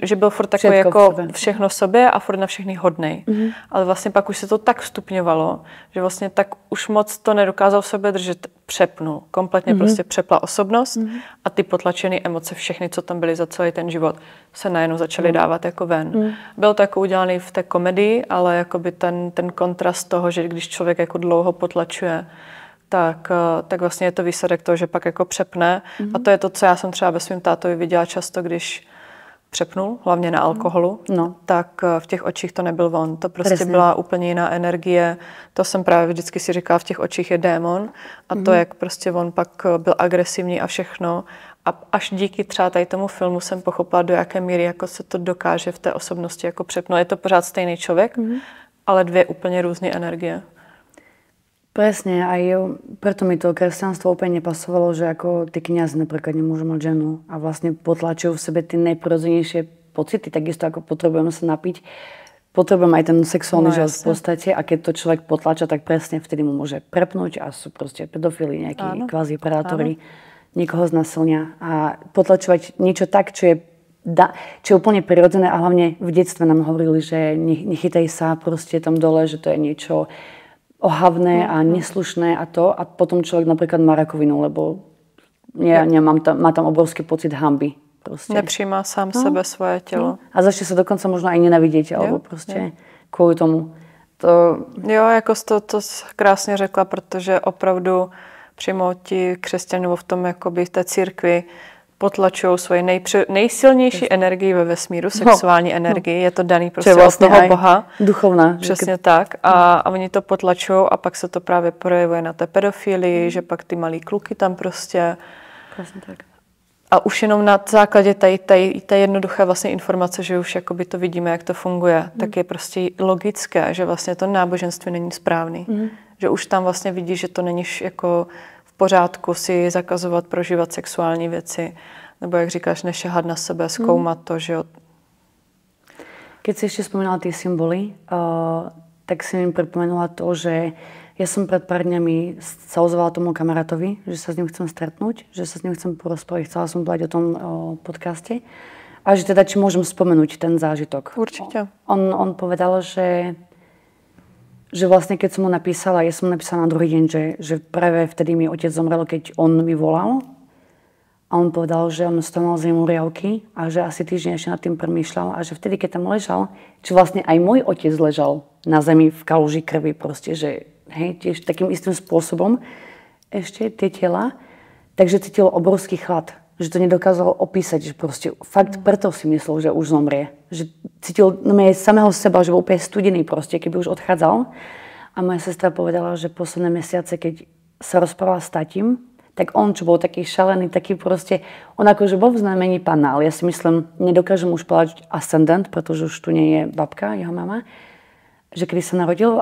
že byl furt takový jako všechno v sobě a furt na všechny hodnej. Ale vlastně pak už se to tak stupňovalo, že vlastně tak už moc to nedokázal v sobě držet, přepnul. Kompletně prostě přepla osobnost a ty potlačené emoce, všechny, co tam byly za celý ten život, se najednou začaly dávat jako ven. Bylo to jako udělané v té komedii, ale jakoby ten kontrast toho, že když člověk jako dlouho potlačuje, tak vlastně je to výsledek toho, že pak jako přepne. A to je to, co já jsem třeba ve svým tátovi viděla často, když přepnul, hlavně na alkoholu, tak v těch očích to nebyl on. To prostě byla úplně jiná energie. To jsem právě vždycky si říkala, v těch očích je démon. A to, jak prostě on pak byl agresivní a všechno. A až díky třeba tady tomu filmu jsem pochopila, do jaké míry jako se to dokáže v té osobnosti jako přepnout. Je to pořád stejný člověk, ale dvě úplně různé energie. Presne, aj preto mi to kresťanstvo úplne nepasovalo, že ako tí kňazi napríklad nemôžu mať ženu a vlastne potlačujú v sebe tie najprirodzenejšie pocity, takisto ako potrebujeme sa napiť, potrebujem aj ten sexuálny život v podstate a keď to človek potlača, tak presne vtedy mu môže prepnúť a sú proste pedofili, nejakí kvázi predátori, niekoho znasilnia a potlačovať niečo tak, čo je úplne prirodzené a hlavne v detstve nám hovorili, že nechytaj sa proste tam dole, že to je niečo ohavné a neslušné a to. A potom človek napríklad má rakovinu, lebo má tam obrovský pocit hanby. Proste. Nepřijímá sám sebe, svoje tělo. A začne sa dokonca možno aj nenavidieť, alebo proste kvôli tomu. Jo, jako to krásně řekla, protože opravdu přímo ti křesťané v tom, jakoby v té církvi, potlačují svoji nejsilnější energii ve vesmíru, sexuální energii. Je to daný prostě od toho Boha. Duchovná. Přesně tak. A oni to potlačují a pak se to právě projevuje na té pedofilii, že pak ty malý kluky tam prostě. Přesně tak. A už jenom na základě té jednoduché vlastně informace, že už jakoby to vidíme, jak to funguje, tak je prostě logické, že vlastně to náboženství není správný. Že už tam vlastně vidíš, že to není jako pořádku si zakazovat prožívat sexuální věci, nebo jak říkáš, nešahat na sebe, zkoumat to, že jo. Keď si ešte spomínala tie symboly, tak si mi pripomenula to, že ja som pred pár dňami sa ozvala tomu kamarátovi, že sa s ním chcem stretnúť, že sa s ním chcem porozprávať, chcela som povedať o tom podcaste a že teda či môžem spomenúť ten zážitok. Určite. On povedal, že vlastne keď som mu napísala, ja som mu napísala na druhý deň, že práve vtedy mi otec zomrel, keď on mi volal. A on povedal, že on stomal zimu riavky a že asi týždeň ešte nad tým premýšľal a že vtedy, keď tam ležal, či vlastne aj môj otec ležal na zemi v kaluži krvi proste, že hej, tiež takým istým spôsobom ešte tie tela, takže cítil obrovský chlad, že to nedokázal opísať, že proste fakt preto si myslel, že už zomrie. Že cítil samého seba, že bol úplne studený proste, keby už odchádzal. A moja sestra povedala, že posledné mesiace, keď sa rozprával s tatím, tak on, čo bol taký šalený, taký proste, on akože bol v znamení pána, ale ja si myslím, nedokážem už povedať ascendent, pretože už tu nie je babka, jeho mama, že kedy sa narodil,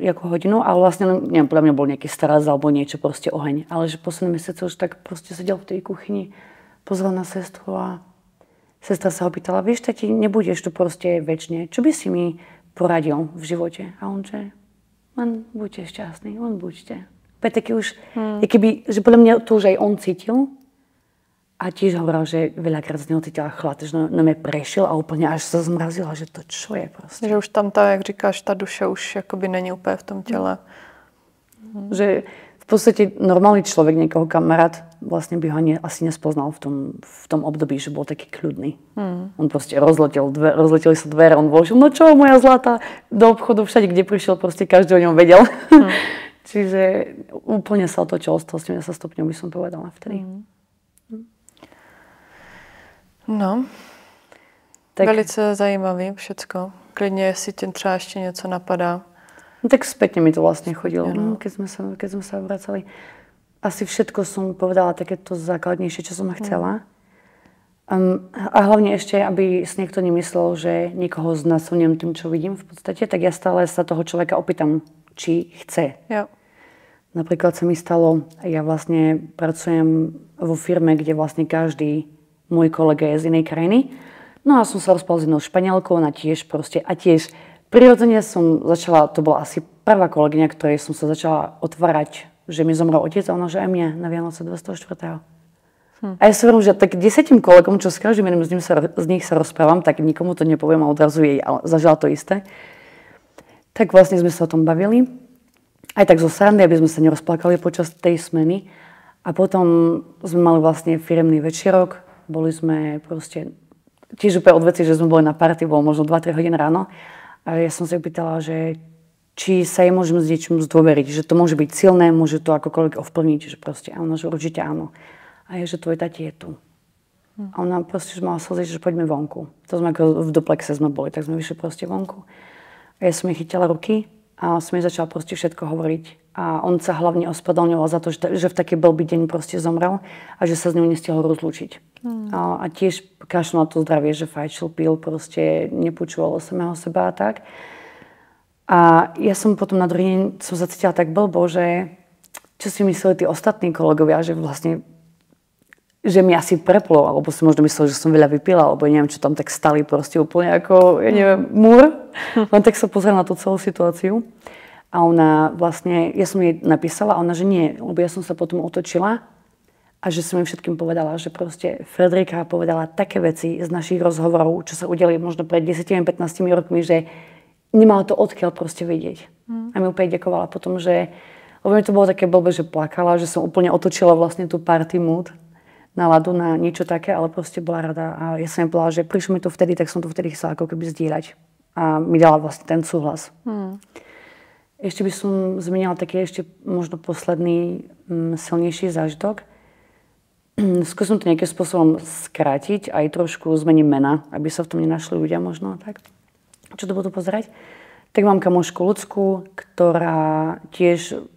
ako hodinu, ale vlastne, neviem, podľa mňa bol nejaký staraz alebo niečo, proste oheň, ale že posledné mesiace už tak proste sedel v tej kuchyni, pozval na sestru a sestra sa ho pýtala, vieš, tati, nebudeš tu proste večne, čo by si mi poradil v živote? A on, že len buďte šťastní, len buďte. Taký už, keby, že podľa mňa to už aj on cítil a tiež hovoril, že veľakrát z neho cítila chlad, že na mňa prešiel a úplne až sa zmrazila, že to čo je proste. Že už tam tá, jak říkáš, ta duše už jakoby není úplně v tom těle. Že v podstate normálny človek, niekoho kamarát, vlastne by ho asi nespoznal v tom období, že bol taký kľudný. On proste rozleteli sa dvere, on bol, že no čo, moja zlata, do obchodu všade, kde prišiel, proste každý o ňom vedel. Čiže úplne sa otočilo 180 stupňov, by som povedala vtedy. No, tak velice zajímavý všecko. Klidně, jestli ti třeba ještě něco napadá. No tak spätne mi to vlastne chodilo, keď sme sa vracali. Asi všetko som povedala takéto základnejšie, čo som chcela. A hlavne ešte, aby si niekto nemyslel, že niekoho znásilňujem tým, čo vidím v podstate, tak ja stále sa toho človeka opýtam, či chce. Jo. Napríklad sa mi stalo, ja vlastne pracujem vo firme, kde vlastne každý môj kolega je z inej krajiny. No a som sa rozpala s jednou Španielkou, ona tiež proste, a tiež prirodzene som začala, to bola asi prvá kolegyňa, ktorej som sa začala otvárať, že mi zomrel otec a ona, že aj mne na Vianoce 24. A ja si hovorím, že tak 10 kolegom, čo s každým jedným z nich sa rozprávam, tak nikomu to nepoviem a odrazu jej zažila to isté. Tak vlastne sme sa o tom bavili. Aj tak zo srandy, aby sme sa nerozplakali počas tej smeny. A potom sme mali vlastne firemný večerok. Boli sme proste tiež úplne od veci, že sme boli na party, bolo možno 2-3 hodín ráno. A ja som sa pýtala, že či sa jej môžem s niečím zdôveriť, že to môže byť silné, môže to akokoľvek ovplyvniť, že proste áno, že určite áno. A je, že tvoj tati je tu. A ona proste že mala slzy, že poďme vonku. To sme ako v duplexe sme boli, tak sme vyšli proste vonku. A ja som jej chytila ruky a som jej začala proste všetko hovoriť. A on sa hlavne ospravedlňoval za to, že v taký blbý deň proste zomrel a že sa s ňou nestihol rozlúčiť. A tiež kašľal na to zdravie, že fajčil, pil, proste nepočúval samého seba a tak. A ja som potom na druhý deň som sa cítila tak blbo, že čo si mysleli tí ostatní kolegovia, že vlastne že mi asi preplo, alebo si možno mysleli, že som veľa vypila, alebo neviem, čo tam tak stali proste úplne ako, ja neviem, múr. Len tak sa pozrela na tú celú situáciu. A ona vlastne, ja som jej napísala a ona, že nie, lebo ja som sa potom otočila a že som im všetkým povedala, že proste Frederika povedala také veci z našich rozhovorov, čo sa udiali možno pred 10-15 rokmi, že nemala to odkiaľ proste vedieť. A mi úplne ďakovala potom, že, lebo mi to bolo také blbé, že plakala, že som úplne otočila vlastne tú party mood, náladu na niečo také, ale proste bola rada. A ja som jej povedala, že prišlo mi to vtedy, tak som to vtedy chcela ako keby zdieľať. A mi dala vlastne ten súhlas. Ešte by som zmenila taký ešte možno posledný silnejší zážitok. Skúsim to nejakým spôsobom skrátiť, aj trošku zmením mena, aby sa v tom nenašli ľudia možno tak. Čo to budú pozerať? Tak mám kamošku Ľudsku, ktorá tiež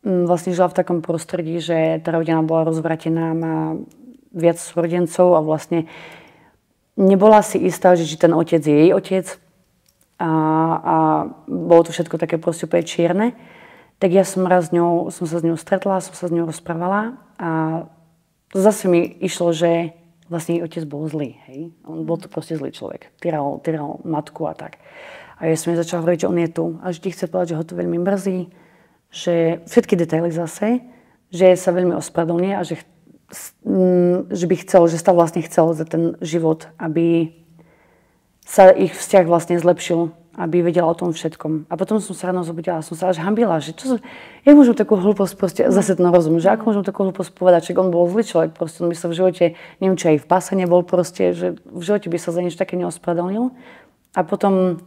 vlastne žila v takom prostredí, že tá rodina bola rozvratená, má viac súrodencov a vlastne nebola si istá, že či ten otec je jej otec a bolo to všetko také proste úplne čierne. Tak ja som raz som sa s ňou stretla, som sa s ňou rozprávala a zase mi išlo, že vlastne jej otec bol zlý. Hej? On bol to proste zlý človek. Týral matku a tak. A ja som jej začala hovoriť, že on je tu a že ti chce povedať, že ho to veľmi mrzí, že všetky detaily zase, že sa veľmi ospravedlňuje a že by chcel, že sa vlastne chcel za ten život, aby sa ich vzťah vlastne zlepšil, aby vedela o tom všetkom. A potom som sa ráno zobudila a som sa až hanbila, že ja môžem takú hlúposť proste, zase to rozum, že ako môžem takú hlúposť povedať, že on bol zlý človek, proste on by sa v živote, neviem, či aj v páse nebol proste, že v živote by sa za niečo také neospravedlnil. A potom,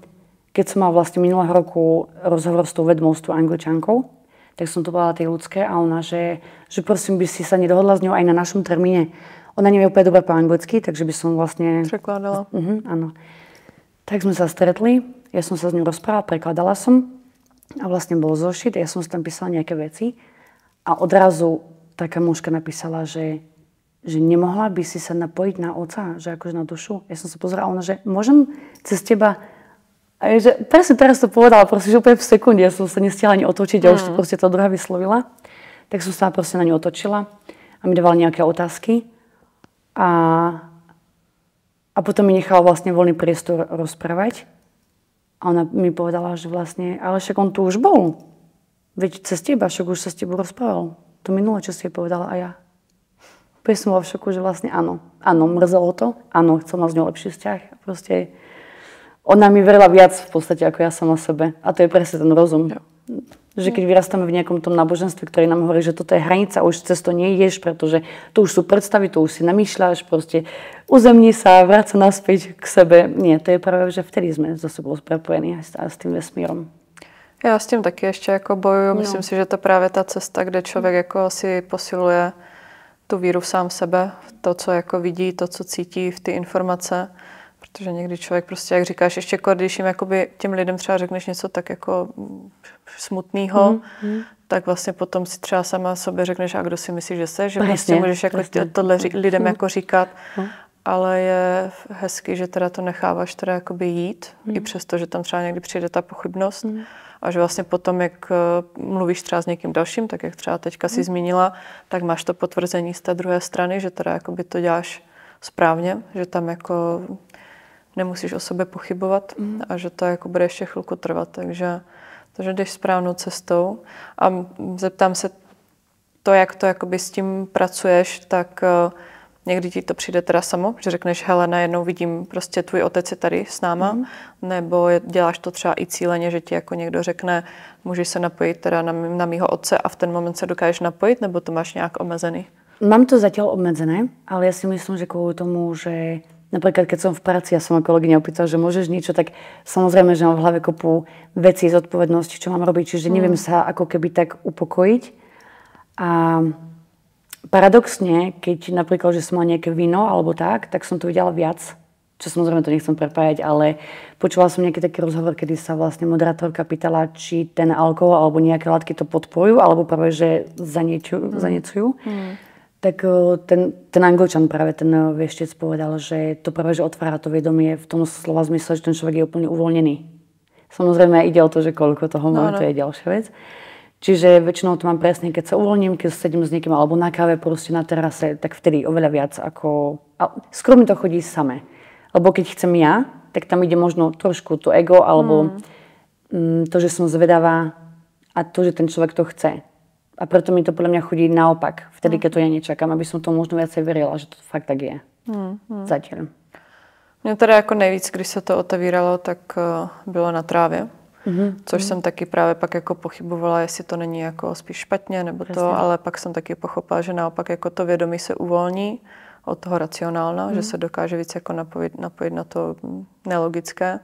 keď som mal vlastne minulého roku rozhovor s tou vedmou, s tou Angličankou, tak som to povedala tej Ľudské a ona, že prosím by si sa nedohodla s ňou aj na našom termíne. Ona nevie úplne dobre po anglicky, takže by som vlastne... Prekladala. Áno. Tak sme sa stretli, ja som sa s ňou rozprávala, prekladala som a vlastne bol zošit, ja som si tam písala nejaké veci a odrazu taká mužka napísala, že nemohla by si sa napojiť na otca, že akože na dušu. Ja som sa pozerala, ona, že môžem cez teba. A je, že presne teraz to povedala, proste, že úplne v sekunde, ja som sa nestihla ani otočiť a už to proste tá druhá vyslovila. Tak som sa proste na ňu otočila a mi dávala nejaké otázky. A potom mi nechala vlastne voľný priestor rozprávať. A ona mi povedala, že vlastne, ale však on tu už bol. Veď cez teba, však už sa s tebou rozprával. To minulé, čo si jej povedala a ja. Úplne som bola v šoku, že vlastne áno, mrzelo to, áno, chcel mať s ňou lepší vzťah. Proste ona mi verila viac v podstate ako ja sama sebe. A to je presne ten rozum. Jo. Že keď vyrastáme v nejakom tom náboženstve, ktoré nám hovorí, že toto je hranica, už cez to nejdeš, pretože to už sú predstavy, to už si namýšľaš, proste uzemni sa, vráť sa naspäť k sebe. Nie, to je práve, že vtedy sme so sebou prepojení a s tým vesmírom. Já s tím taky ještě jako bojuju. Myslím si, že to právě ta cesta, kde člověk jako si posiluje tu víru v sám sebe, v to, co jako vidí, to, co cítí, v ty informace. Protože někdy člověk prostě, jak říkáš, ještě když jim jakoby těm lidem třeba řekneš něco tak jako smutného, tak vlastně potom si třeba sama sobě řekneš, a kdo si myslíš, že jsi, že prostě můžeš jako tohle lidem jako říkat, ale je hezky, že teda to necháváš teda jakoby jít, i přesto, že tam třeba někdy přijde ta pochybnost a že vlastně potom, jak mluvíš třeba s někým dalším, tak jak třeba teďka si zmínila, tak máš to potvrzení z té druhé strany, že teda jakoby to děláš správně, že tam jako nemusíš o sobě pochybovat a že to jako bude ještě chvilku trvat, takže jdeš správnou cestou. A zeptám se to, jak to jakoby s tím pracuješ, tak někdy ti to přijde teda samo, že řekneš, hele, najednou vidím, prostě tvůj otec je tady s náma, nebo děláš to třeba i cíleně, že ti jako někdo řekne, můžeš se napojit teda na mýho otce a v ten moment se dokážeš napojit, nebo to máš nějak omezený? Mám to zatiaľ obmedzené, ale ja si myslím, že kvôli tomu, že napríklad keď som v práci, ja som ma kolegyňa opýtala, že môžeš niečo, tak samozrejme, že mám v hlave kopu vecí, zodpovednosti, čo mám robiť, čiže neviem sa ako keby tak upokojiť. A paradoxne, keď napríklad, že som mala nejaké víno alebo tak som to videla viac, čo samozrejme to nechcem prepájať, ale počula som nejaký taký rozhovor, kedy sa vlastne moderátorka pýtala, či ten alkohol alebo nejaké látky to podporujú, alebo práve, že zaniecujú. Tak ten Angličan práve, ten vieštec povedal, že to práve, že otvára to vedomie v tom slova zmysle, že ten človek je úplne uvoľnený. Samozrejme ide o to, že koľko toho má, to je ďalšia vec. Čiže väčšinou to mám presne, keď sa uvoľním, keď sedím s niekým alebo na káve, proste na terase, tak vtedy oveľa viac ako... A skôr mi to chodí samé. Lebo keď chcem ja, tak tam ide možno trošku to ego, alebo to, že som zvedavá a to, že ten človek to chce. A preto mi to podľa mňa chodí naopak, vtedy, keď to ja nečakám, aby som to možno viacej verila, že to fakt tak je. Zatiaľ. Mně teda jako nejvíc, když se to otevíralo, tak bylo na trávě. Což jsem taky právě pak jako pochybovala, jestli to není jako spíš špatně nebo to, ale pak jsem taky pochopila, že naopak jako to vědomí se uvolní od toho racionálna, že se dokáže víc jako napojit na to nelogické.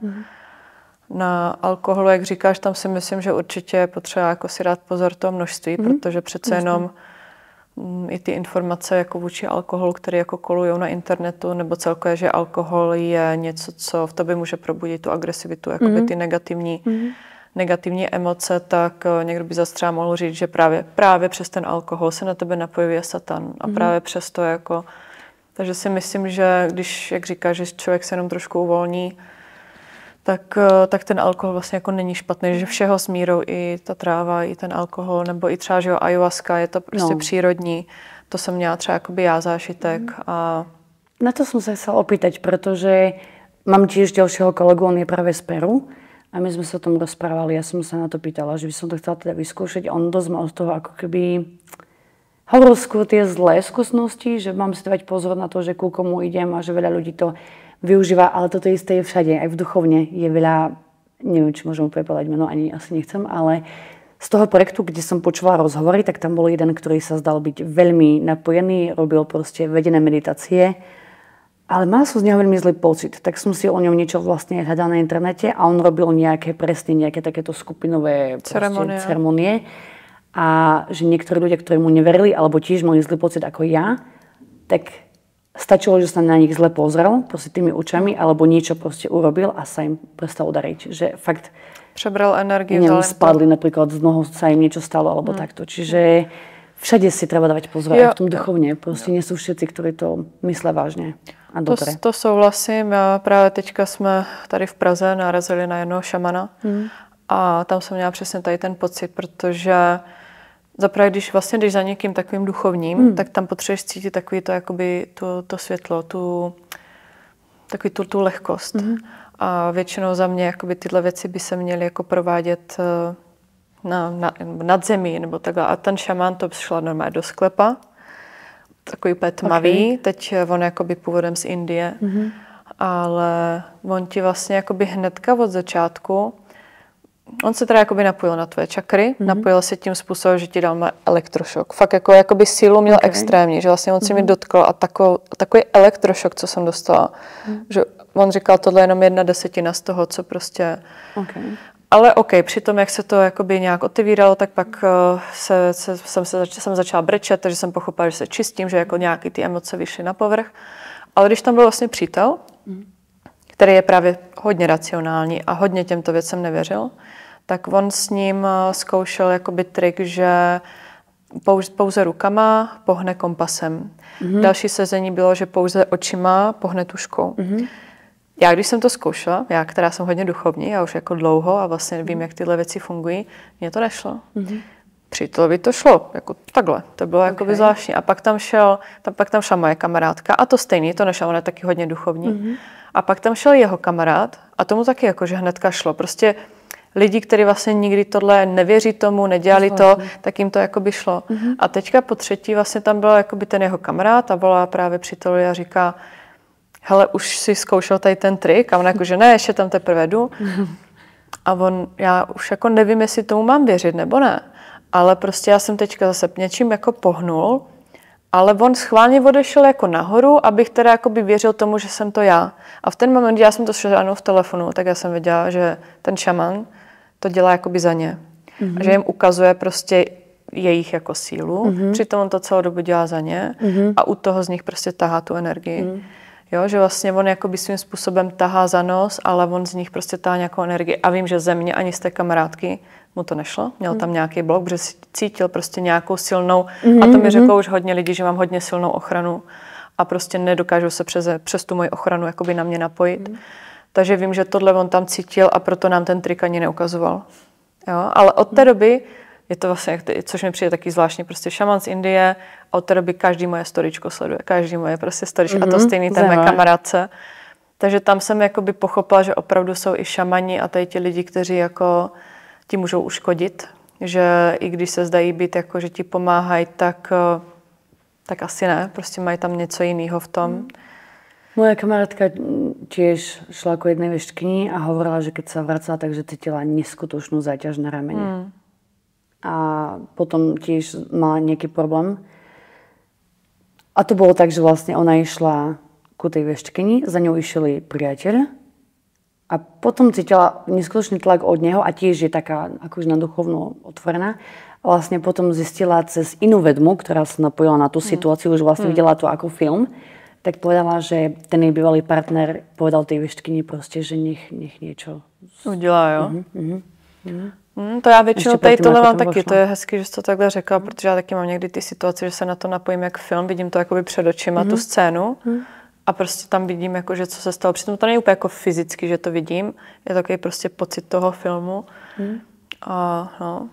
Na alkoholu, jak říkáš, tam si myslím, že určitě je potřeba jako si dát pozor to množství, protože přece jenom i ty informace jako vůči alkoholu, které jako kolujou na internetu, nebo celkově, že alkohol je něco, co v tobě může probudit tu agresivitu, jakoby ty negativní emoce, tak někdo by zase třeba mohl říct, že právě přes ten alkohol se na tebe napojuje Satan a právě přes to jako... Takže si myslím, že když, jak říkáš, že člověk se jenom trošku uvolní, tak ten alkohol vlastně jako není špatný, že všeho s mírou, i ta tráva, i ten alkohol, nebo i třeba, že jo, ayahuasca, je to prostě přírodní. To jsem měla třeba jakoby já zážitek. A... Na to som sa chcela opýtať, pretože mám tiež ďalšieho kolegu, on je práve z Peru a my sme sa o tom rozprávali. Ja som sa na to pýtala, že by som to chcela teda vyskúšať. On dosť mal z toho ako keby... Hovoril skôr tie zlé skúsenosti, že mám si dávať pozor na to, že ku komu idem a že veľa ľudí to využíva, ale toto isté je všade. Aj v duchovne je veľa, neviem, či môžem úplne povedať meno, ani asi nechcem, ale z toho projektu, kde som počula rozhovory, tak tam bol jeden, ktorý sa zdal byť veľmi napojený, robil proste vedené meditácie, ale mal som z neho veľmi zlý pocit. Tak som si o ňom niečo vlastne hľadal na internete a on robil nejaké takéto skupinové ceremonie. A že niektorí ľudia, ktorí mu neverili, alebo tiež mali zlý pocit ako ja, tak stačilo, že sa na nich zle pozrel, proste tými očami, alebo niečo proste urobil a sa im prestal udariť. Že fakt... Přebral energiu. Spadli napríklad z nohou, sa im niečo stalo, alebo takto. Čiže všade si treba dávať pozor, aj v tom duchovne. Proste nie sú všetci, ktorí to myslia vážne a dobre. To souhlasím. Já právě teďka jsme tady v Praze narazili na jednoho šamana a tam jsem měla přesně tady ten pocit, protože zaprvé, když jdeš za někým takovým duchovním, tak tam potřebuješ cítit takový to, jakoby to světlo, tu lehkost. A většinou za mě jakoby tyhle věci by se měly jako provádět nad zemí nebo takhle. A ten šamán to šla normálně do sklepa, takový úplně tmavý, teď on jakoby původem z Indie, ale on ti vlastně jakoby hnedka od začátku, on se teda jakoby napojil na tvoje čakry, napojil se tím způsobem, že ti dal elektrošok. Fakt jakoby sílu měl extrémní, že vlastně on si mi dotkl a takový elektrošok, co jsem dostala. Že on říkal, tohle je jenom 1/10 z toho, co prostě... Ale OK, při tom, jak se to jakoby nějak otevíralo, tak pak jsem začala brečet, takže jsem pochopila, že se čistím, že jako nějaký ty emoce vyšly na povrch. Ale když tam byl vlastně přítel, který je právě hodně racionální a hodně těmto věcem nevěřil, tak on s ním zkoušel jakoby trik, že pouze rukama pohne kompasem. Další sezení bylo, že pouze očima pohne tuškou. Já, když jsem to zkoušela, já, která jsem hodně duchovní, já už jako dlouho a vlastně vím, jak tyhle věci fungují, mně to nešlo. Přítelovi to šlo, jako takhle, to bylo jakoby zvláštní. A pak tam šla moje kamarádka a to stejný, to nešlo, ona je taky hodně duchovní. A pak tam šel jeho kamarád a tomu taky jakože hnedka šlo. Prostě lidi, kteří vlastně nikdy tohle nevěří tomu, nedělali to, tak jim to jakoby šlo. A teďka po třetí vlastně tam byl jakoby ten jeho kamarád a volá právě přítelovi a říká, hele, už si zkoušel tady ten trik? A on jakože ne, ještě tam teprve jdu. A já už jako nevím, jestli tomu mám věřit nebo ne. Ale prostě já jsem teďka zase něčím jako pohnul, ale on schválně odešel jako nahoru, abych teda jakoby věřil tomu, že jsem to já. A v ten moment, kdy já jsem to šel v telefonu, tak já jsem věděla, že ten šaman to dělá jakoby za ně. A že jim ukazuje prostě jejich jako sílu, přitom on to celou dobu dělá za ně a u toho z nich prostě tahá tu energii. Jo, že vlastně on jakoby svým způsobem tahá za nos, ale on z nich prostě tahá nějakou energii. A vím, že ze mě ani z té kamarádky mu to nešlo. Měl tam nějaký blok, protože cítil prostě nějakou silnou, a to mi řeklo už hodně lidí, že mám hodně silnou ochranu a prostě nedokážu se přes tu moji ochranu jakoby na mě napojit. Takže vím, že tohle on tam cítil a proto nám ten trik ani neukazoval. Jo, ale od té doby je to vlastně, což mi přijde taky zvláštní, prostě šaman z Indie a od té doby každý moje storičko sleduje, každý moje prostě storičko a to stejný té mé kamarádce. Takže tam jsem jakoby pochopila, že opravdu jsou i šamani a tady ti lidi, kteří jako ti můžou uškodit, že i když se zdají být jako, že ti pomáhají, tak asi ne, prostě mají tam něco jiného v tom. Moja kamarátka tiež šla ako jednej veštkini a hovorila, že keď sa vracala, takže cítila neskutočnú záťaž na ramene. A potom tiež mala nejaký problém. A to bolo tak, že vlastne ona išla ku tej veštkini, za ňou išiel jej priateľ a potom cítila neskutočný tlak od neho a tiež je taká akože na duchovnú otvorená. A vlastne potom zistila cez inú vedmu, ktorá sa napojila na tú situáciu, už vlastne videla to ako film, tak povedala, že ten jej bývalý partner povedal tej veštkini proste, že nech niečo udělá, jo? To já většinou tady tohle mám taky, to je hezky, že jsi to takhle řekla, protože já taky mám někdy ty situace, že se na to napojím jak film, vidím to jakoby před očima, tu scénu a prostě tam vidím, jako, že co se stalo. Přitom to není úplně jako fyzicky, že to vidím, je to takový prostě pocit toho filmu. A no.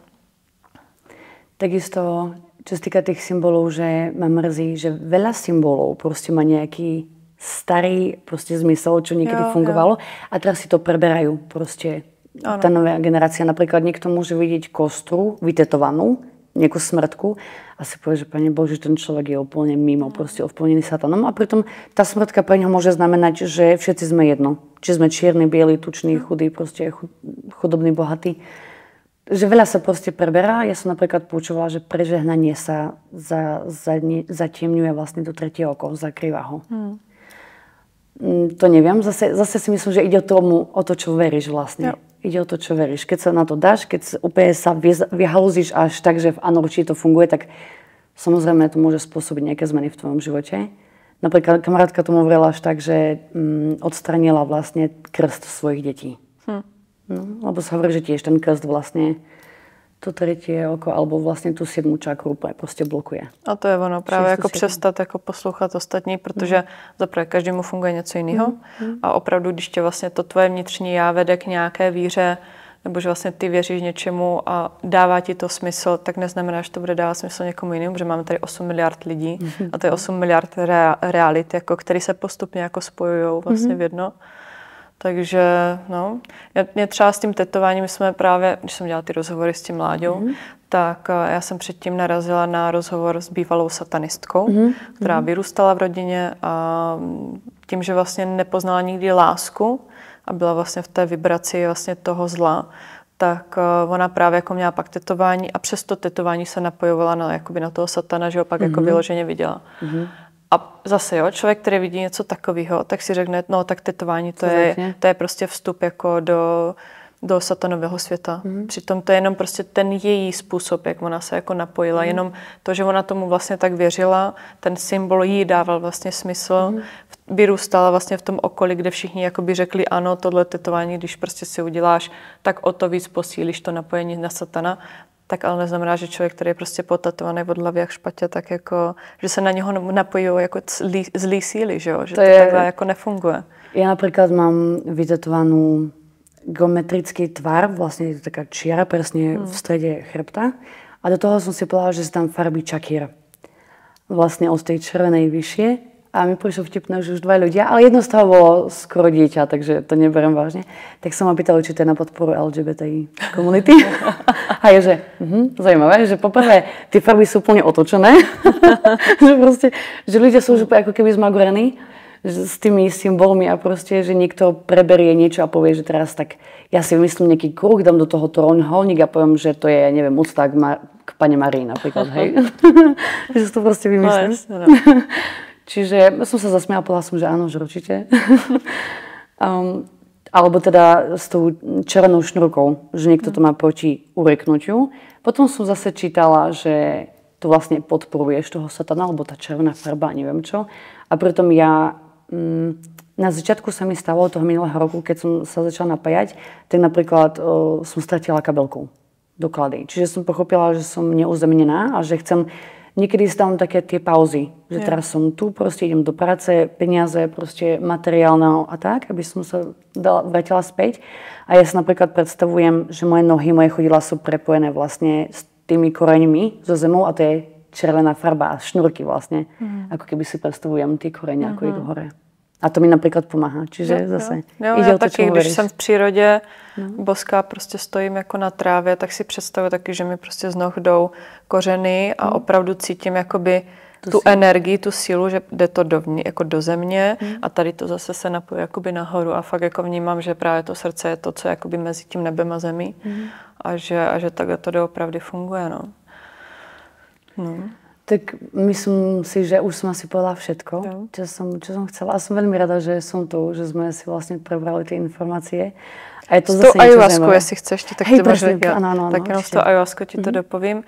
Takisto, čo sa týka tých symbolov, že ma mrzí, že veľa symbolov proste má nejaký starý proste zmysel, čo niekedy fungovalo a teraz si to preberajú proste. Tá nová generácia, napríklad niekto môže vidieť kostru vytetovanú, nejakú smrtku a si povie, že Pane Bože, ten človek je úplne mimo, proste ovplnený satanom a pritom tá smrtka pre neho môže znamenať, že všetci sme jedno. Či sme čierni, bieli, tuční, chudí, proste chudobní, bohatí. Že veľa sa proste preberá. Ja som napríklad počúvala, že prežehnanie sa zatiemňuje vlastne do tretieho oko, zakrýva ho. To neviem. Zase si myslím, že ide o to, čo veríš vlastne. Ide o to, čo veríš. Keď sa na to dáš, keď úplne sa vyhalúziš až tak, že áno, určite to funguje, tak samozrejme to môže spôsobiť nejaké zmeny v tvojom živote. Napríklad kamarátka tomu hovorila až tak, že odstranila vlastne krst svojich detí. No, lebo sa hovorí, že tiež ten krst vlastne to tretie oko, alebo vlastne tú 7. čakru proste blokuje. A to je ono, právě jako přestat jako poslouchat ostatní, protože zaprvé každému funguje něco jiného a opravdu, když tě vlastně to tvoje vnitřní já vede k nějaké víře, nebo že vlastně ty věříš něčemu a dává ti to smysl, tak neznamená, že to bude dávat smysl někomu jinému, protože máme tady 8 miliard lidí a to je 8 miliard realit, jako, který se postupně jako spojují vlastně v jedno. Takže no, mě třeba s tím tetováním jsme právě, když jsem dělala ty rozhovory s tím Láďou, tak já jsem předtím narazila na rozhovor s bývalou satanistkou, která vyrůstala v rodině a tím, že vlastně nepoznala nikdy lásku a byla vlastně v té vibraci vlastně toho zla, tak ona právě jako měla pak tetování a přes to tetování se napojovala na toho satana, že ho pak jako vyloženě viděla. A zase jo, člověk, který vidí něco takového, tak si řekne, no tak tetování to je prostě vstup jako do satanového světa. Přitom to je jenom prostě ten její způsob, jak ona se jako napojila. Jenom to, že ona tomu vlastně tak věřila, ten symbol jí dával vlastně smysl. Vyrůstala vlastně v tom okolí, kde všichni jakoby řekli ano, tohle tetování, když prostě si uděláš, tak o to víc posílíš to napojení na satana. Tak ale neznamená, že člověk, který je prostě potatovaný od hlavy jak špatě, tak jako, že se na něho napojí jako zlý síly, že jo? Že to takhle jako nefunguje. Ja napríklad mám vytetovanú geometrický tvar, vlastne je to taká čiara presne v strede chrbta. A do toho som si povedala, že si tam farby čakír. Vlastne od tej červenej vyššie. A mi prišlo vtipné, že už 2 ľudia, ale jedno z toho bolo skoro dieťa, takže to neberiem vážne. Tak som ma pýtala, či to je na podporu LGBTI komunity. A je, že zaujímavé, že poprvé tie farby sú úplne otočené. Že proste, že ľudia sú už ako keby zmagorení s tými symbolmi a proste, že niekto preberie niečo a povie, že teraz tak ja si vymyslím nejaký kruh, dám do toho trojuholník a poviem, že to je, neviem, úcta k Pane Marii napríklad, hej. Že si to proste vymyslím. No, Čiže som sa zasmiala, povedala som, že áno, že určite. Alebo teda s tou červenou šnúrkou, že niekto to má proti ureknutiu. Potom som zase čítala, že to vlastne podporuješ toho satana, alebo tá červená farba, neviem čo. A pritom ja na začiatku sa mi stalo toho minulého roku, keď som sa začala napájať, tak napríklad som stratila kabelku do klady. Čiže som pochopila, že som neuzemnená a že chcem niekedy si dám také tie pauzy, že teraz som tu, proste idem do práce, peniaze, proste materiálne a tak, aby som sa vrátila späť. A ja si napríklad predstavujem, že moje nohy, moje chodidlá sú prepojené vlastne s tými koreňmi zo zemou a to je červená farba a šnúrky vlastne. Ako keby si predstavujem tie koreně, ako idú hore. A to mi například pomáhá, čiže zase ide o to, taky, když jsem v přírodě boská, prostě stojím jako na trávě, tak si představuji taky, že mi prostě z noh jdou kořeny a opravdu cítím jakoby tu energii, tu sílu, že jde to jako do země a tady to zase se napojí jakoby nahoru a fakt jako vnímám, že právě to srdce je to, co je jakoby mezi tím nebem a zemí a že takhle to doopravdy funguje, no. Tak myslím si, že už som asi povedala všetko, čo som chcela. A som veľmi rada, že som tu, že sme si vlastne prebrali tie informácie. A je to zase ayahuasku, jestli chceš, tak hej, to máš vědět. Tak jenom z toho ayahuasku ti to dopovím.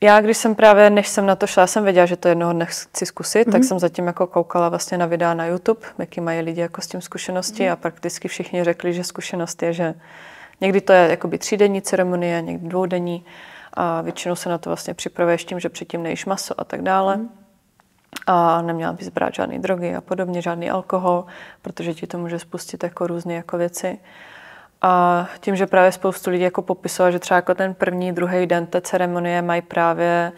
Já, když jsem právě, než jsem na to šla, jsem věděla, že to jednoho dne chci zkusit, tak jsem zatím jako koukala vlastně na videa na YouTube, jaký mají lidi jako s tím zkušenosti a prakticky všichni řekli, že zkušenost je, že někdy to je jakoby 3denní ceremonie, někdy 2denní. A většinou se na to vlastně připravuješ tím, že předtím nejíš maso a tak dále. A neměla bys brát žádný drogy a podobně, žádný alkohol, protože ti to může spustit jako různé jako věci. A tím, že právě spoustu lidí jako popisovalo, že třeba jako ten první, druhý den té ceremonie mají právě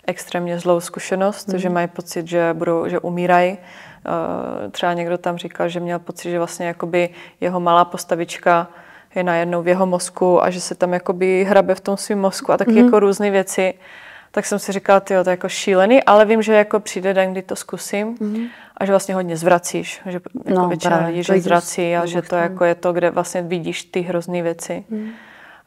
extrémně zlou zkušenost, že mají pocit, že umírají. Třeba někdo tam říkal, že měl pocit, že vlastně jakoby jeho malá postavička je najednou v jeho mozku a že se tam jakoby hrabe v tom svým mozku a taky jako různé věci. Tak jsem si říkala, tyjo, to je jako šílený, ale vím, že jako přijde den, kdy to zkusím a že vlastně hodně zvracíš, že jako většina lidí, že zvrací a že to jako je to, kde vlastně vidíš ty hrozný věci.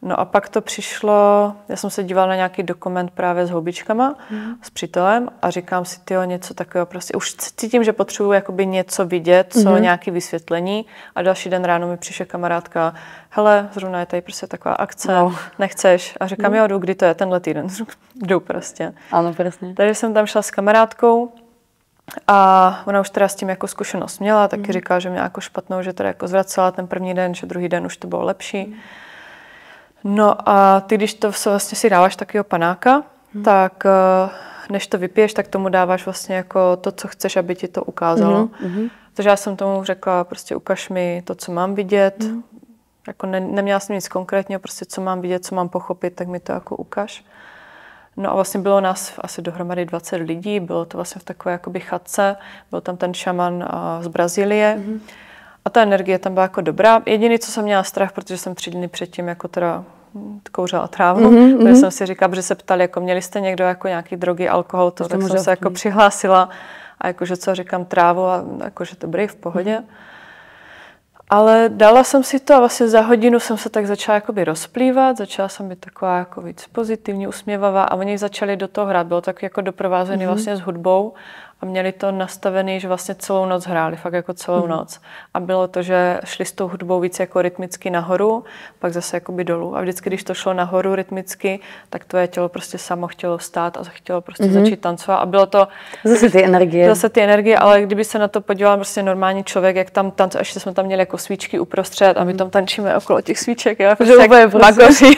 No a pak to přišlo, já jsem se dívala na nějaký dokument právě s houbičkama, s přítelem a říkám si, tyjo, něco takového prostě, už cítím, že potřebuji jakoby něco vidět, nějaké vysvětlení a další den ráno mi přišla kamarádka, hele, zrovna je tady prostě taková akce, nechceš? A říkám, jo, jdu, kdy to je, tenhle týden, jdu prostě. Ano, přesně. Takže jsem tam šla s kamarádkou a ona už teda s tím jako zkušenost měla, taky říkala, že měla jako špatnou, že teda jako zvracela ten první den, že druhý den už to bylo lepší. No a ty, když to vlastně si dáváš takového panáka, tak než to vypiješ, tak tomu dáváš vlastně jako to, co chceš, aby ti to ukázalo. Takže já jsem tomu řekla, prostě ukaž mi to, co mám vidět. Jako neměla jsem nic konkrétního, prostě co mám vidět, co mám pochopit, tak mi to jako ukaž. No a vlastně bylo nás asi dohromady 20 lidí, bylo to vlastně v takové jakoby chatce, byl tam ten šaman z Brazílie. A ta energie tam byla jako dobrá. Jediný, co jsem měla strach, protože jsem 3 dny předtím jako teda kouřila trávu, protože jsem si říkala, protože se ptali, jako měli jste někdo jako nějaký drogy, alkohol, tak jsem se jako přihlásila a jakože co říkám trávu a jakože dobrý, v pohodě. Ale dala jsem si to a vlastně za hodinu jsem se tak začala jakoby rozplývat, začala jsem být taková jako víc pozitivní, usměvavá a oni začali do toho hrát, bylo tak jako doprovázený vlastně s hudbou a měli to nastavený, že vlastně celou noc hráli, fakt jako celou noc. A bylo to, že šli s tou hudbou víc jako rytmicky nahoru, pak zase jakoby dolů. A vždycky, když to šlo nahoru rytmicky, tak tvoje tělo prostě samo chtělo vstát a chtělo prostě začít tancovat. A bylo to... Zase ty energie, ale kdyby se na to podíval prostě normální člověk, jak tam tancuje, ještě jsme tam měli jako svíčky uprostřed a my tam tančíme okolo těch svíček, jo, prostě jak magoři.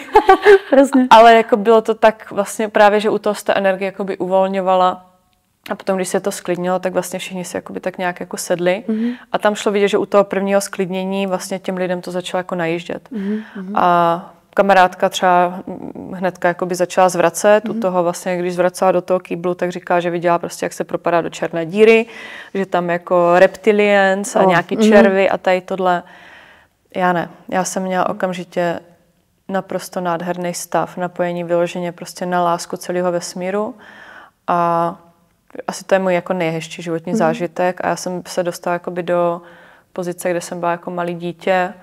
Ale jako bylo to tak vlastně právě, že u toho ta energie jakoby uvolňovala. A potom, když se to sklidnilo, tak vlastně všichni si jakoby tak nějak jako sedli. A tam šlo vidět, že u toho prvního sklidnění vlastně těm lidem to začalo jako najíždět. A kamarádka třeba hnedka jakoby začala zvracet. U toho vlastně, když zvracela do toho kýblu, tak říká, že viděla prostě, jak se propadá do černé díry, že tam jako reptiliens a nějaký červy a tady tohle. Já ne. Já jsem měla okamžitě naprosto nádherný stav, napojení vyloženě prostě na lásku celého vesmíru a asi to je můj jako nejhezčí životní zážitek a já jsem se dostala jakoby do pozice, kde jsem byla jako malý dítě,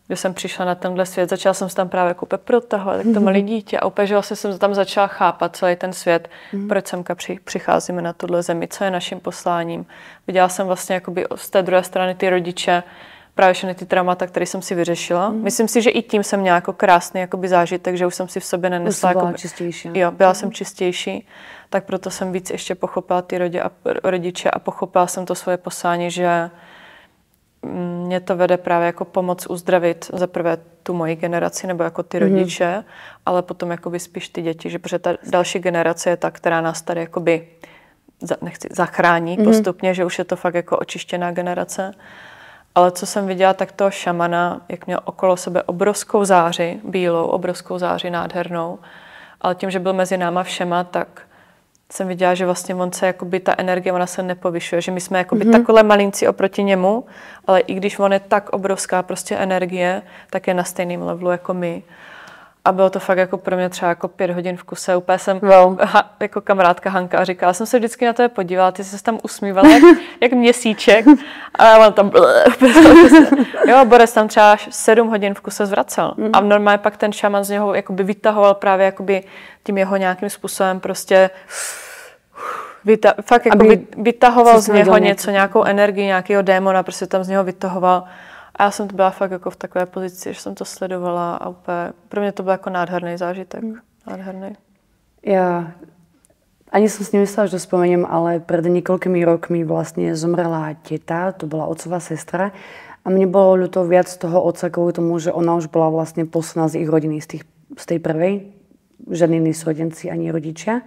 kde jsem přišla na tenhle svět, začala jsem se tam právě jako protahovat, tak to malé dítě a úplně, že vlastně jsem tam začala chápat celý ten svět, proč semka přicházíme na tuhle zemi, co je naším posláním. Viděla jsem vlastně jakoby z té druhé strany ty rodiče, právě všechny ty traumata, které jsem si vyřešila. Myslím si, že i tím jsem měla jako krásný jakoby zážitek, že už jsem si v sobě nenesla. Byla čistější. Jo, byla jsem čistější, tak proto jsem víc ještě pochopila ty rodiče a pochopila jsem to svoje poslání, že mě to vede právě jako pomoc uzdravit za prvé tu moji generaci nebo jako ty rodiče, ale potom jakoby spíš ty děti, že protože ta další generace je ta, která nás tady jakoby nechci zachrání postupně, že už je to fakt jako očištěná generace. Ale co jsem viděla, tak toho šamana, jak měl okolo sebe obrovskou záři, bílou, obrovskou záři, nádhernou. Ale tím, že byl mezi náma všema, tak jsem viděla, že vlastně on se, jakoby ta energie, ona se nepovyšuje. Že my jsme jakoby takové malinci oproti němu, ale i když on je tak obrovská prostě energie, tak je na stejném levelu jako my. A bylo to fakt jako pro mě třeba jako 5 hodin v kuse. Úplně jsem jako kamarádka Hanka a říkala jsem se vždycky na tebe podívala, ty jsi se tam usmívala jak měsíček. A on tam jo, Boris tam třeba 7 hodin v kuse zvracel. A normálně pak ten šaman z něho jakoby vytahoval právě jakoby tím jeho nějakým způsobem prostě fakt jako vytahoval z něho něco, nějakou energii, nějakého démona, prostě tam z něho vytahoval. A já jsem to byla fakt jako v takové pozici, že jsem to sledovala a úplně, pro mě to byl jako nádherný zážitek. Nádherný. Ja ani som si nemyslela, že to spomeniem, ale pred niekoľkými rokmi vlastne zomrela teta, to bola otcová sestra. A mne bolo ľúto viac toho otca kvôli tomu, že ona už bola vlastne posledná z ich rodiny, z tej prvej. Žiadni iní súrodenci ani rodičia.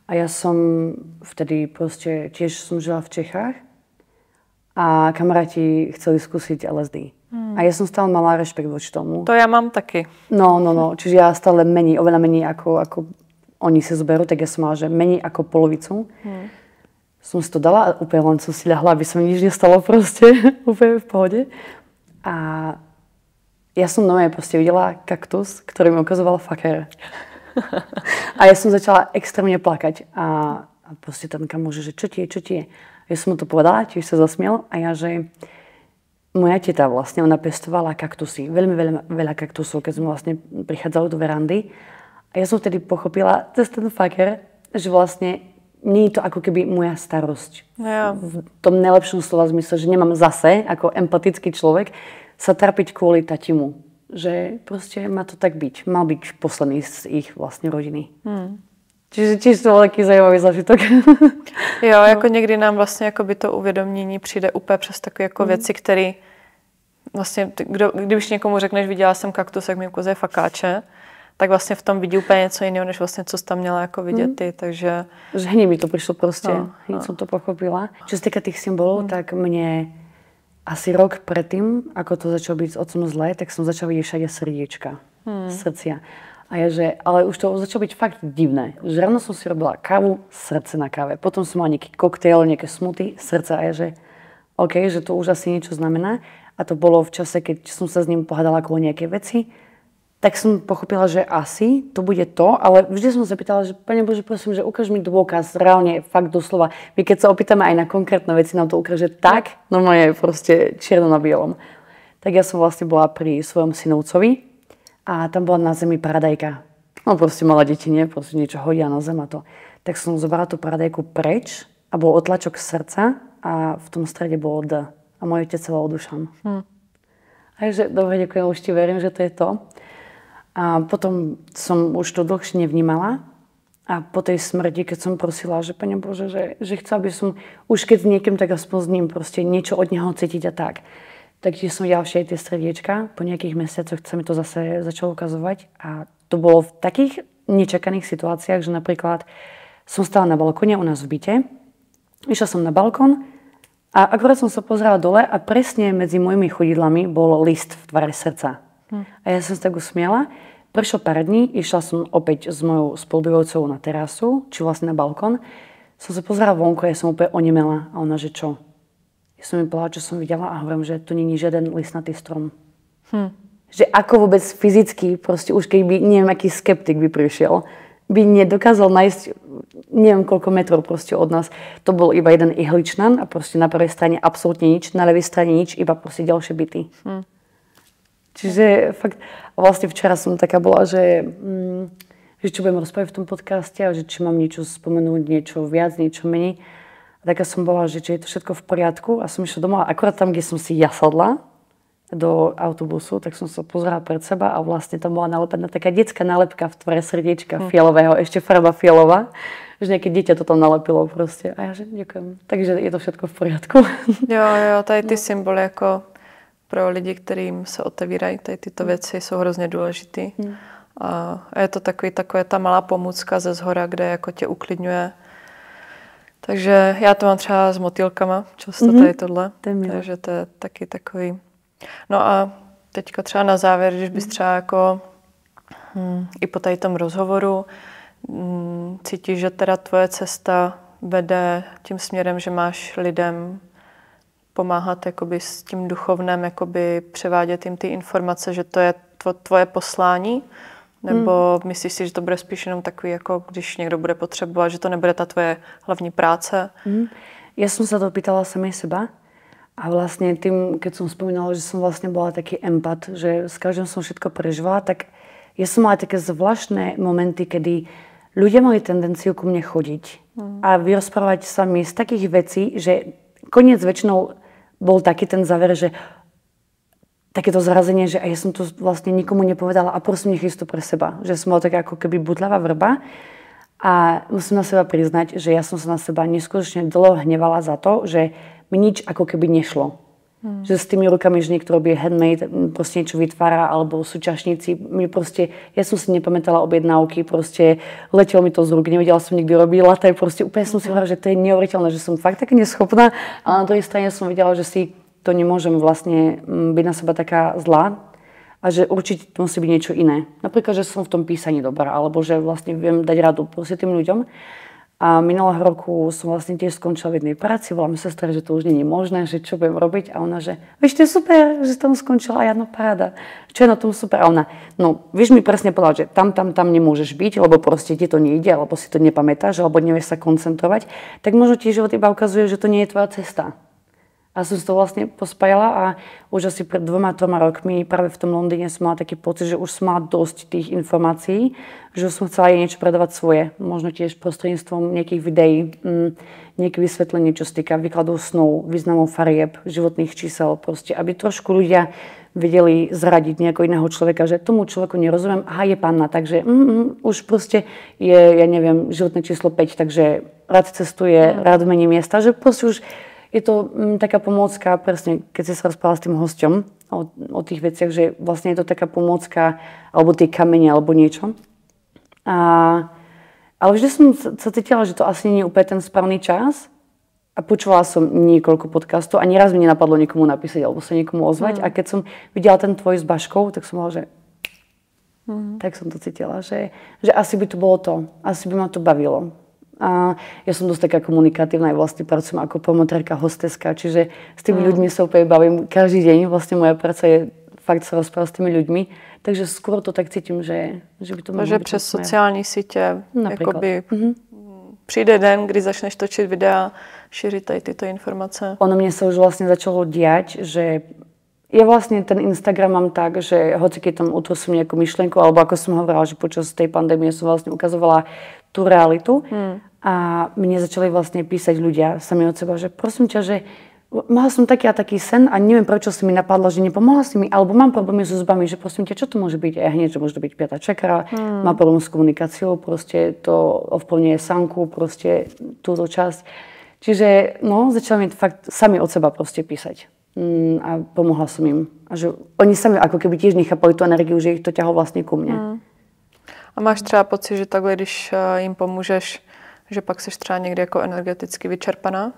A ja som vtedy proste, tiež som žila v Čechách. A kamaráti chceli skúsiť LSD. A ja som stále mala rešpekt voči tomu. To ja mám taky. No. Čiže ja stále oveľa menej ako oni si zoberú, tak ja som mala, že menej ako polovicu. Som si to dala a úplne len som si ľahla, aby sa mi nič nestalo proste. Úplne v pohode. A ja som nové proste videla kaktus, ktorý mi ukazoval fucker. A ja som začala extrémne plakať. A proste ten kamož, že čo ti je? Ja som mu to povedala, tiež sa zasmiel a ja, že moja teta vlastne, ona pestovala kaktusy, veľmi veľa kaktusov, keď sme vlastne prichádzali do verandy. A ja som vtedy pochopila, cez ten fucker, že vlastne nie je to ako keby moja starosť. Ja. V tom najlepšom slova zmysle, že nemám zase, ako empatický človek, sa trapiť kvôli tatimu. Že proste má to tak byť. Mal byť posledný z ich vlastne rodiny. Čiže tiež to byl taký zajímavý zážitok. Jo, jako někdy nám vlastně jako by to uvědomění přijde úplně přes takové jako věci, které vlastně, když někomu řekneš, viděla jsem kaktus, jak mi ukazuje fakáče, tak vlastně v tom vidí úplně něco jiného, než vlastně, co jsi tam měla jako vidět ty, takže... Že hneď mi to přišlo prostě, hneď jsem to pochopila. Čo se týka těch symbolů, tak mě asi rok predtým, ako to začalo být s otcom zlé, tak jsem začala vidět všade srdiečka, srdcia. A ja, že, ale už to začalo byť fakt divné. Že ráno som si robila kávu, srdce na káve. Potom som mala nejaký koktejl, nejaké smuty, srdce. A ja, že OK, že to už asi niečo znamená. A to bolo v čase, keď som sa s ním pohádala kvôli nejaké veci. Tak som pochopila, že asi to bude to. Ale vždy som sa pýtala, že Pane Bože, prosím, že ukáž mi dôkaz. Reálne, fakt doslova. My keď sa opýtame aj na konkrétne veci, nám to ukáže tak, normálne proste čierno na bielom. Tak ja som vlastne bola pri svojom synovcovi. A tam bola na zemi paradajka. No proste mala deti, nie? Proste niečo hodia na zem a to. Tak som zobrala tú paradajku preč a bol otlačok srdca a v tom strede bolo D. A môj otec sa volal Dušan. Takže dobre, ďakujem, už ti verím, že to je to. A potom som už to dlhšie nevnímala. A po tej smrti, keď som prosila, že Pane Bože, že chcela by som už keď s niekým, tak aspoň s ním proste niečo od neho cítiť a tak. Takže som videla všetky tie srdiečka. Po nejakých mesiacoch sa mi to zase začalo ukazovať. A to bolo v takých nečakaných situáciách, že napríklad som stála na balkóne u nás v byte. Išla som na balkón a akorát som sa pozerala dole a presne medzi mojimi chodidlami bol list v tvare srdca. A ja som sa tak usmiala. Prešlo pár dní, išla som opäť s mojou spolubývajúcou na terasu, či vlastne na balkón. Som sa pozerala vonku a ja som úplne onemela. A ona, že čo? Ja som mi povedala, čo som videla a hovorím, že to nie je žiaden listnatý strom. Že ako vôbec fyzicky, proste už keby neviem, aký skeptik by prišiel, by nedokázal nájsť neviem koľko metrov proste od nás. To bol iba jeden ihličnan a proste na prvej strane absolútne nič, na ľavej strane nič, iba proste ďalšie byty. Čiže fakt, vlastne včera som taká bola, že čo budem rozprávať v tom podcaste a že či mám niečo spomenúť, niečo viac, niečo menej. A taká som bola, že či je to všetko v poriadku a som išla domov a akurát tam, kde som si ja sadla do autobusu, tak som sa pozerala pred seba a vlastne tam bola nalepená taká detská nálepka v tvare srdiečka fialového, ešte farba fialová, že nejaké dieťa to tam nalepilo proste. A ja že ďakujem. Takže je to všetko v poriadku. Jo, tady ty symboly jako pro lidi, kterým se otevírají tady tyto věci, jsou hrozně důležitý. A je to takové ta malá pomůcka ze zhora, kde jako tě uklidňuje. Takže já to mám třeba s motýlkama, často tady tohle. Takže to je taky takový. No a teďka třeba na závěr, když bys třeba jako i po tady tom rozhovoru cítíš, že teda tvoje cesta vede tím směrem, že máš lidem pomáhat jakoby s tím duchovnem, jakoby převádět jim ty informace, že to je tvoje poslání? Nebo myslíš si, že to bude spíš jenom takový, jako když někdo bude potřebovat, že to nebude ta tvoje hlavní práce? Ja som sa to pýtala samej seba a vlastne tým, keď som spomínala, že som vlastne bola taký empat, že s každým som všetko prežívala, tak ja som mala také zvláštne momenty, kedy ľudia mali tendenciu ku mne chodiť a vyrozprávať sa mi z takých vecí, že koniec väčšinou bol taký ten záver, že takéto zrazenie, že ja som to vlastne nikomu nepovedala a prosím, nech to pre seba. Že som bola taká ako keby butľavá vrba a musím na seba priznať, že ja som sa na seba neskutočne dlho hnevala za to, že mi nič ako keby nešlo. Že s tými rukami, že niekto robí handmade, proste niečo vytvára, alebo sú čašníci, mi proste, ja som si nepamätala objednávky, proste letelo mi to z rúk, nevedela som nikdy robiť latte, proste úplne som si hovorila, že to je neuveriteľné, že som fakt taká neschopná, ale na druhej strane som vedela, že si to nemôžem vlastne byť na seba taká zlá a že určite to musí byť niečo iné. Napríklad, že som v tom písaní dobrá, alebo že vlastne viem dať radu proste tým ľuďom. A minulého roku som vlastne tiež skončila v jednej práci, volá mi sestra, že to už nie je možné, že čo budem robiť. A ona, že vieš, to je super, že tam skončila. A ja, no paráda. Čo je na tom super? A ona, no vieš mi presne povedať, že tam nemôžeš byť, lebo proste ti to nejde, alebo si to nepamätáš, alebo nevieš sa koncentrovať. Tak možno ti život iba ukazuje, že to nie je tvoja cesta. A som si to vlastne pospájala a už asi pred 2-3 rokmi práve v tom Londýne som mala taký pocit, že už som mala dosť tých informácií, že som chcela aj niečo predávať svoje. Možno tiež prostredníctvom nejakých videí, nejaké vysvetlenie, čo sa týka výkladov snov, významov farieb, životných čísel, proste, aby trošku ľudia vedeli zradiť nejakého iného človeka, že tomu človeku nerozumiem, aha, je panna, takže už proste je, ja neviem, životné číslo 5, takže rád cestuje, rád mení miesta, že proste už je to taká pomôcka, presne, keď si sa rozprávala s tým hosťom o tých veciach, že vlastne je to taká pomôcka, alebo tie kamene, alebo niečo. Ale vždy som sa cítila, že to asi nie je úplne ten správny čas. A počúvala som niekoľko podcastov a nieraz mi nenapadlo niekomu napísať, alebo sa niekomu ozvať. A keď som videla ten tvoj s Baškou, tak som bola, že tak som to cítila, že asi by to bolo to. Asi by ma to bavilo. A ja som dosť taká komunikatívna, aj vlastne pracujem ako promotérka, hosteska, čiže s tými ľuďmi sa úplne bavím každý deň. Vlastne moja práca je fakt sa rozprávať s tými ľuďmi, takže skôr to tak cítim, že by to mohlo byť. Takže přes sociální sítě, jakoby přijde den, kdy začneš točit videa, šířit tady tyto informace. Ono mne sa už vlastne začalo diať, že ja vlastne ten Instagram mám tak, že hoci keď tam utrusím nejakú myšlienku, alebo ako som hovorila, že počas tej pandémie som vlastne ukazovala tú realitu, A mne začali vlastne písať ľudia sami od seba, že prosím ťa, že mala som taký a taký sen a neviem, prečo si mi napadla, že nepomohla si mi, alebo mám problémy so zubami, že prosím ťa, čo to môže byť? A hneď, že môže byť 5. čakra, má problém s komunikáciou, proste to ovplyvňuje sanku, proste túto časť. Čiže no, začali mi fakt sami od seba proste písať. A pomohla som im. A že oni sami ako keby tiež nechápali tú energiu, že ich to ťahlo vlastne ku mne. A máš třeba pocit, že takhle, když jim pomůžeš, že pak jsi třeba někdy jako energeticky vyčerpaná?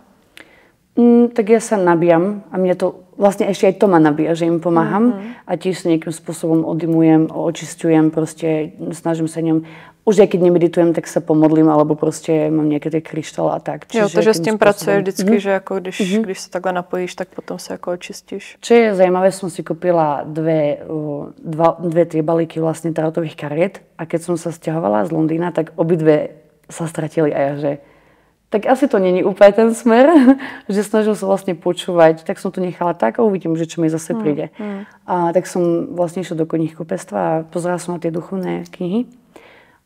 Tak ja sa nabíjam a mne to vlastne ešte aj to ma nabíja, že im pomáham a tiež sa nejakým spôsobom odymujem, očisťujem, proste snažím sa ňom. Už aj keď nemeditujem, tak sa pomodlím, alebo proste mám nejaké tie kryštály a tak. Čiže jo, takže s tím pracuješ vždycky, že jako když se takhle napojíš, tak potom se jako očistíš. Čo je zajímavé, som si kúpila dve tie balíky vlastne tarotových kariet a keď som sa sťahovala z Londýna, tak obidve sa stratili a ja, že tak asi to není úplne ten smer, že snažil sa vlastne počúvať, tak som to nechala tak a uvidím, že čo mi zase príde. A tak som vlastne išla do knihkupectva a pozerala som na tie duchovné knihy.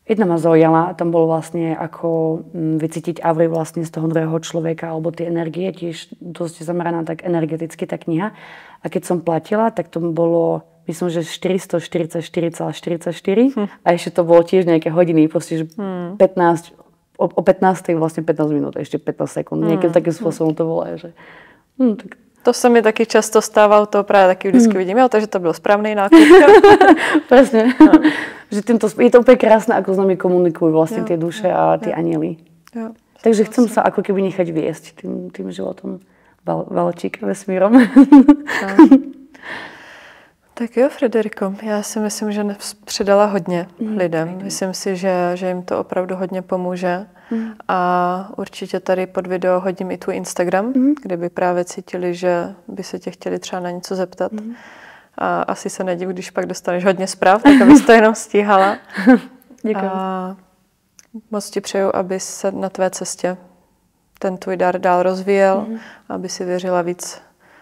Jedna ma zaujala, tam bolo vlastne ako vycítiť aury vlastne z toho druhého človeka alebo tie energie, tiež dosť zameraná tak energeticky tá kniha. A keď som platila, tak to bolo, myslím, že 444,44 a ešte to bolo tiež nejaké hodiny, proste, že 15, o 15. vlastne 15 minút, ešte 15 sekúnd. Niekým takým spôsobom to bolo. Že, tak. To se mi taky často stává, to právě taky vždycky vidím, jo, takže to byl správný nákup. Presne. Že je to úplne krásne, ako s nami komunikujú vlastne tie duše a tie anieli. Jo, takže chcem sa ako keby nechať viesť tým životom valčíka vesmírom. Tak jo, Frederiko, já si myslím, že předala hodně lidem. Myslím si, že jim to opravdu hodně pomůže. A určitě tady pod video hodím i tvůj Instagram, kde by právě cítili, že by se tě chtěli třeba na něco zeptat. A asi se nediv, když pak dostaneš hodně zpráv, tak abys to jenom stíhala. Děkuji. A moc ti přeju, aby se na tvé cestě ten tvůj dar dál rozvíjel, aby si věřila víc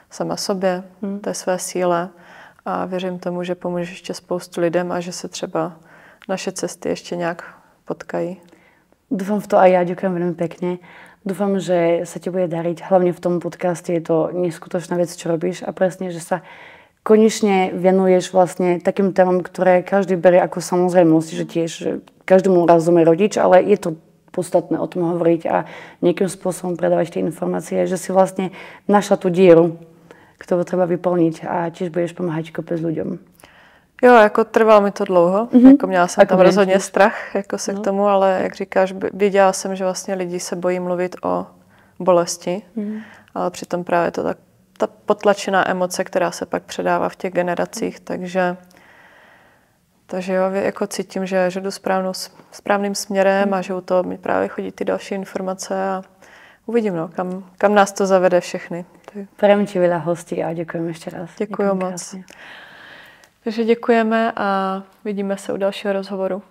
sama sobě, té své síle. A věřím tomu, že pomůžeš ještě spoustu lidem a že se třeba naše cesty ještě nějak potkají. Dúfam v to aj ja, ďakujem veľmi pekne. Dúfam, že sa ti bude dariť. Hlavne v tom podcaste je to neskutočná vec, čo robíš a presne, že sa konečne venuješ vlastne takým témam, ktoré každý berie ako samozrejmosť, že tiež že každému rozumie rodič, ale je to podstatné o tom hovoriť a nejakým spôsobom predávať tie informácie, že si vlastne našla tú dieru, ktorú treba vyplniť a tiež budeš pomáhať kopec ľuďom. Jo, jako trvalo mi to dlouho, jako měla jsem tam rozhodně strach jako se k tomu, ale jak říkáš, viděla jsem, že vlastně lidi se bojí mluvit o bolesti, ale přitom právě to ta potlačená emoce, která se pak předává v těch generacích, takže jo, jako cítím, že jdu správným směrem a že u toho mi právě chodí ty další informace a uvidím, no, kam nás to zavede všechny. Prajem ti veľa hostí a ďakujem ešte raz. Děkuji moc. Takže děkujeme a vidíme se u dalšího rozhovoru.